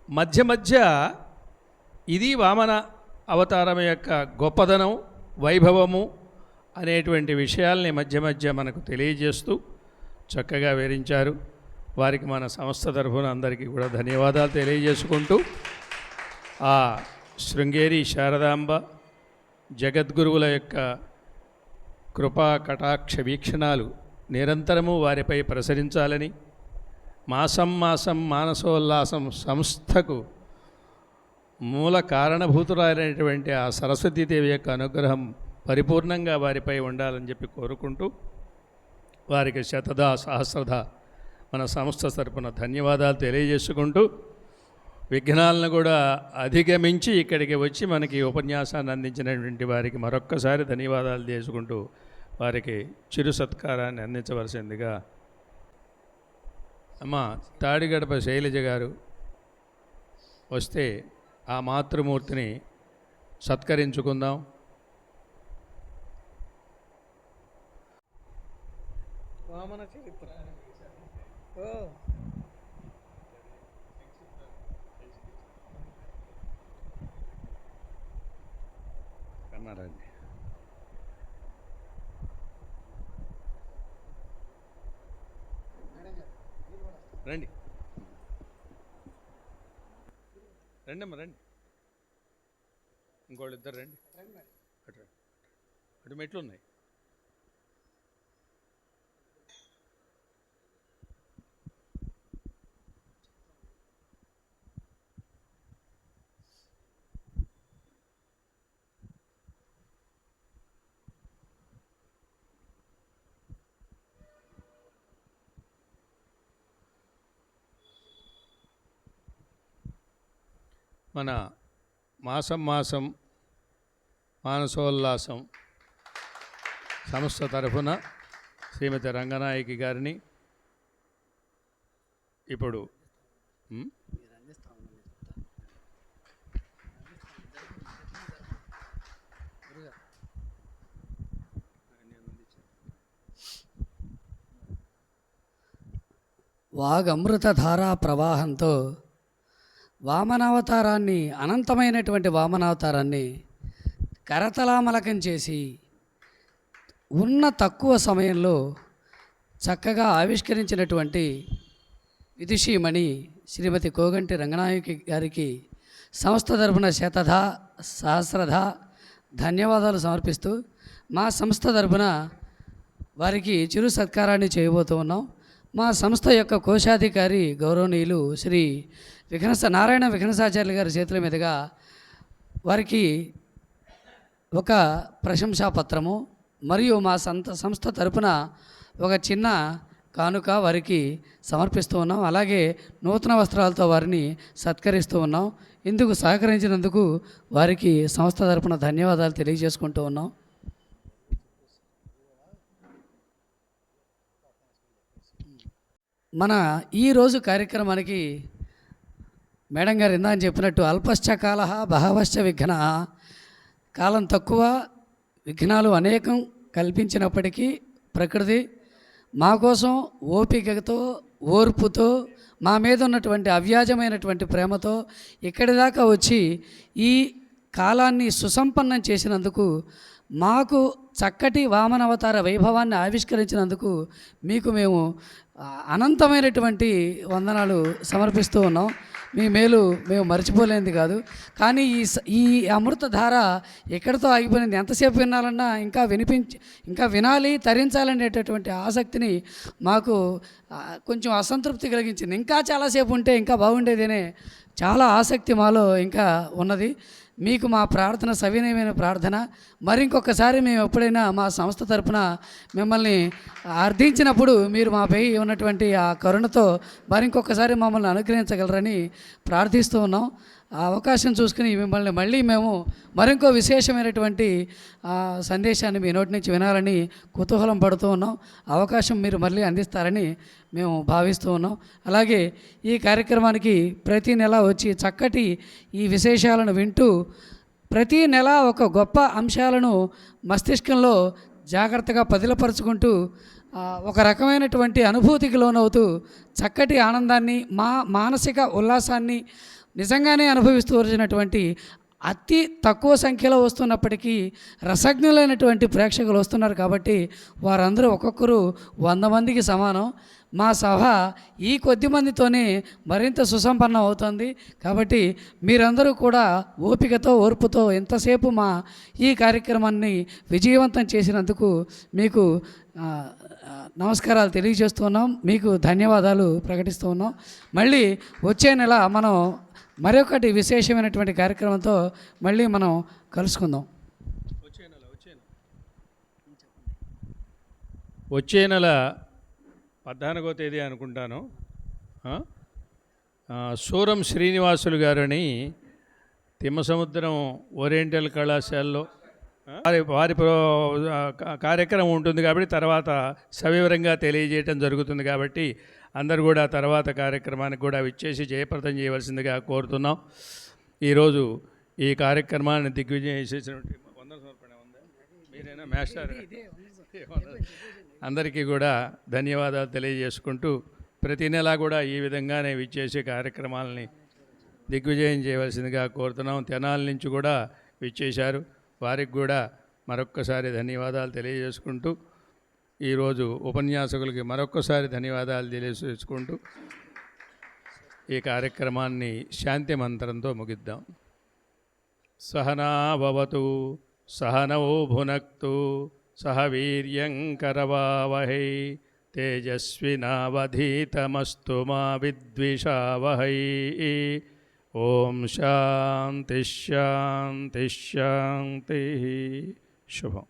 మధ్య మధ్య ఇది వామన అవతారం యొక్క గొప్పదనం, వైభవము అనేటువంటి విషయాల్ని మధ్య మధ్య మనకు తెలియజేస్తూ చక్కగా వివరించారు. వారికి మన సంస్థ తరఫున అందరికీ కూడా ధన్యవాదాలు తెలియజేసుకుంటూ, ఆ శృంగేరి శారదాంబ జగద్గురువుల యొక్క కృపా కటాక్ష వీక్షణాలు నిరంతరము వారిపై ప్రసరించాలని, మాసం మాసం మానసోల్లాసం సంస్థకు మూల కారణభూతురాలైనటువంటి ఆ సరస్వతీదేవి యొక్క అనుగ్రహం పరిపూర్ణంగా వారిపై ఉండాలని చెప్పి కోరుకుంటూ, వారికి శతదా సహస్రధ మన సంస్థ తరపున ధన్యవాదాలు తెలియజేసుకుంటూ, విఘ్నాలను కూడా అధిగమించి ఇక్కడికి వచ్చి మనకి ఉపన్యాసాన్ని అందించినటువంటి వారికి మరొక్కసారి ధన్యవాదాలు చేసుకుంటూ వారికి చిరు సత్కారాన్ని అందించవలసిందిగా అమ్మ తాడిగడప శైలజ గారు వస్తే ఆ మాతృమూర్తిని సత్కరించుకుందాం. వామన చరిత్ర కన్నారండి. రండి రండి అమ్మ రండి, ఇంకోళ్ళు ఇద్దరు రండి. అటు అటు మెట్లు ఉన్నాయి. మన మాసం మాసం మానసోల్లాసం సంస్థ తరఫున శ్రీమతి రంగనాయకి గారిని ఇప్పుడు వాగమృతధారా ప్రవాహంతో వామనావతారాన్ని, అనంతమైనటువంటి వామనావతారాన్ని కరతలామలకం చేసి ఉన్న తక్కువ సమయంలో చక్కగా ఆవిష్కరించినటువంటి విదుషీమణి శ్రీమతి కోగంటి రంగనాయకి గారికి సంస్థ తరపున శతధ సహస్రధ ధన్యవాదాలు సమర్పిస్తూ మా సంస్థ తరపున వారికి చిరు సత్కారాన్ని చేయబోతూ ఉన్నాం. మా సంస్థ యొక్క కోశాధికారి గౌరవనీయులు శ్రీ నారాయణ విఘ్నసాచార్యులు గారి చేతుల మీదుగా వారికి ఒక ప్రశంసా పత్రము మరియు మా సంస్థ తరపున ఒక చిన్న కానుక వారికి సమర్పిస్తూ ఉన్నాం. అలాగే నూతన వస్త్రాలతో వారిని సత్కరిస్తూ ఉన్నాం. ఇందుకు సహకరించినందుకు వారికి సంస్థ తరపున ధన్యవాదాలు తెలియజేసుకుంటూ ఉన్నాం. మన ఈరోజు కార్యక్రమానికి మేడం గారు ఇందా చెప్పినట్టు అల్పశ్చ కాల బహవశ్చ విఘ్న, కాలం తక్కువ విఘ్నాలు అనేకం కల్పించినప్పటికీ ప్రకృతి మా కోసం ఓపికతో ఓర్పుతో మా మీద ఉన్నటువంటి అవ్యాజమైనటువంటి ప్రేమతో ఇక్కడి దాకా వచ్చి ఈ కాలాన్ని సుసంపన్నం చేసినందుకు, మాకు చక్కటి వామనావతార వైభవాన్ని ఆవిష్కరించినందుకు మీకు మేము అనంతమైనటువంటి వందనాలు సమర్పిస్తూ ఉన్నాం. మీ మేలు మేము మర్చిపోలేనిది కాదు. కానీ ఈ అమృతధార ఎక్కడితో ఆగిపోయింది, ఎంతసేపు వినాలన్నా ఇంకా వినాలి, తరించాలనేటటువంటి ఆసక్తిని మాకు కొంచెం అసంతృప్తి కలిగించింది. ఇంకా చాలాసేపు ఉంటే ఇంకా బాగుండేదనే చాలా ఆసక్తి మాలో ఇంకా ఉన్నది. మీకు మా ప్రార్థన సవినయమైన ప్రార్థన. మరింకొకసారి మేము ఎప్పుడైనా మా సంస్థ తరపున మిమ్మల్ని అర్థించినప్పుడు మీరు మాపై ఉన్నటువంటి ఆ కరుణతో మరింకొకసారి మమ్మల్ని అనుగ్రహించగలరని ప్రార్థిస్తూ ఉన్నాం. ఆ అవకాశం చూసుకుని మిమ్మల్ని మళ్ళీ మేము మరింకో విశేషమైనటువంటి సందేశాన్ని మీ నోటి నుంచి వినాలని కుతూహలం పడుతూ ఉన్నాం. అవకాశం మీరు మళ్ళీ అందిస్తారని మేము భావిస్తూ ఉన్నాం. అలాగే ఈ కార్యక్రమానికి ప్రతి నెల వచ్చి చక్కటి ఈ విశేషాలను వింటూ ప్రతి నెల ఒక గొప్ప అంశాలను మస్తిష్కంలో జాగ్రత్తగా పదిలపరుచుకుంటూ ఒక రకమైనటువంటి అనుభూతికి లోనవుతూ చక్కటి ఆనందాన్ని, మా మానసిక ఉల్లాసాన్ని నిజంగానే అనుభవిస్తూ వచ్చినటువంటి అతి తక్కువ సంఖ్యలో వస్తున్నప్పటికీ రసజ్ఞులైనటువంటి ప్రేక్షకులు వస్తున్నారు. కాబట్టి వారందరూ ఒక్కొక్కరు 100 మందికి సమానం. మా సభ ఈ కొద్ది మందితోనే మరింత సుసంపన్నం అవుతుంది. కాబట్టి మీరందరూ కూడా ఓపికతో ఓర్పుతో ఎంతసేపు మా ఈ కార్యక్రమాన్ని విజయవంతం చేసినందుకు మీకు నమస్కారాలు తెలియజేస్తున్నాం. మీకు ధన్యవాదాలు ప్రకటిస్తూ ఉన్నాం. మళ్ళీ వచ్చే నెల మనం మరొకటి విశేషమైనటువంటి కార్యక్రమంతో మళ్ళీ మనం కలుసుకుందాం. వచ్చే నెల 14వ తేదీ అనుకుంటాను. సూరం శ్రీనివాసులు గారని తిమ్మసముద్రం ఓరియంటల్ కళాశాలలో వారి కార్యక్రమం ఉంటుంది. కాబట్టి తర్వాత సవివరంగా తెలియజేయటం జరుగుతుంది. కాబట్టి అందరూ కూడా తర్వాత కార్యక్రమానికి కూడా విచ్చేసి జయప్రదం చేయవలసిందిగా కోరుతున్నాం. ఈరోజు ఈ కార్యక్రమాన్ని దిగ్విజయం చేసినటువంటి మీరైనా మాస్టర్ అందరికీ కూడా ధన్యవాదాలు తెలియజేసుకుంటూ ప్రతి నెల కూడా ఈ విధంగానే విచ్చేసి కార్యక్రమాలని దిగ్విజయం చేయవలసిందిగా కోరుతున్నాం. తెనాల నుంచి కూడా విచ్చేశారు. వారికి కూడా మరొక్కసారి ధన్యవాదాలు తెలియజేసుకుంటూ ఈరోజు ఉపన్యాసకులకి మరొక్కసారి ధన్యవాదాలు తెలియజేసుకుంటూ ఈ కార్యక్రమాన్ని శాంతి మంత్రంతో ముగిద్దాం. సహనా భవతు సహనౌ భునక్తు సహ వీర్యం కరవావహై తేజస్వినావధీతమస్తు మా విద్విషావహై. ఓం శాంతి శాంతి శాంతి. శుభం.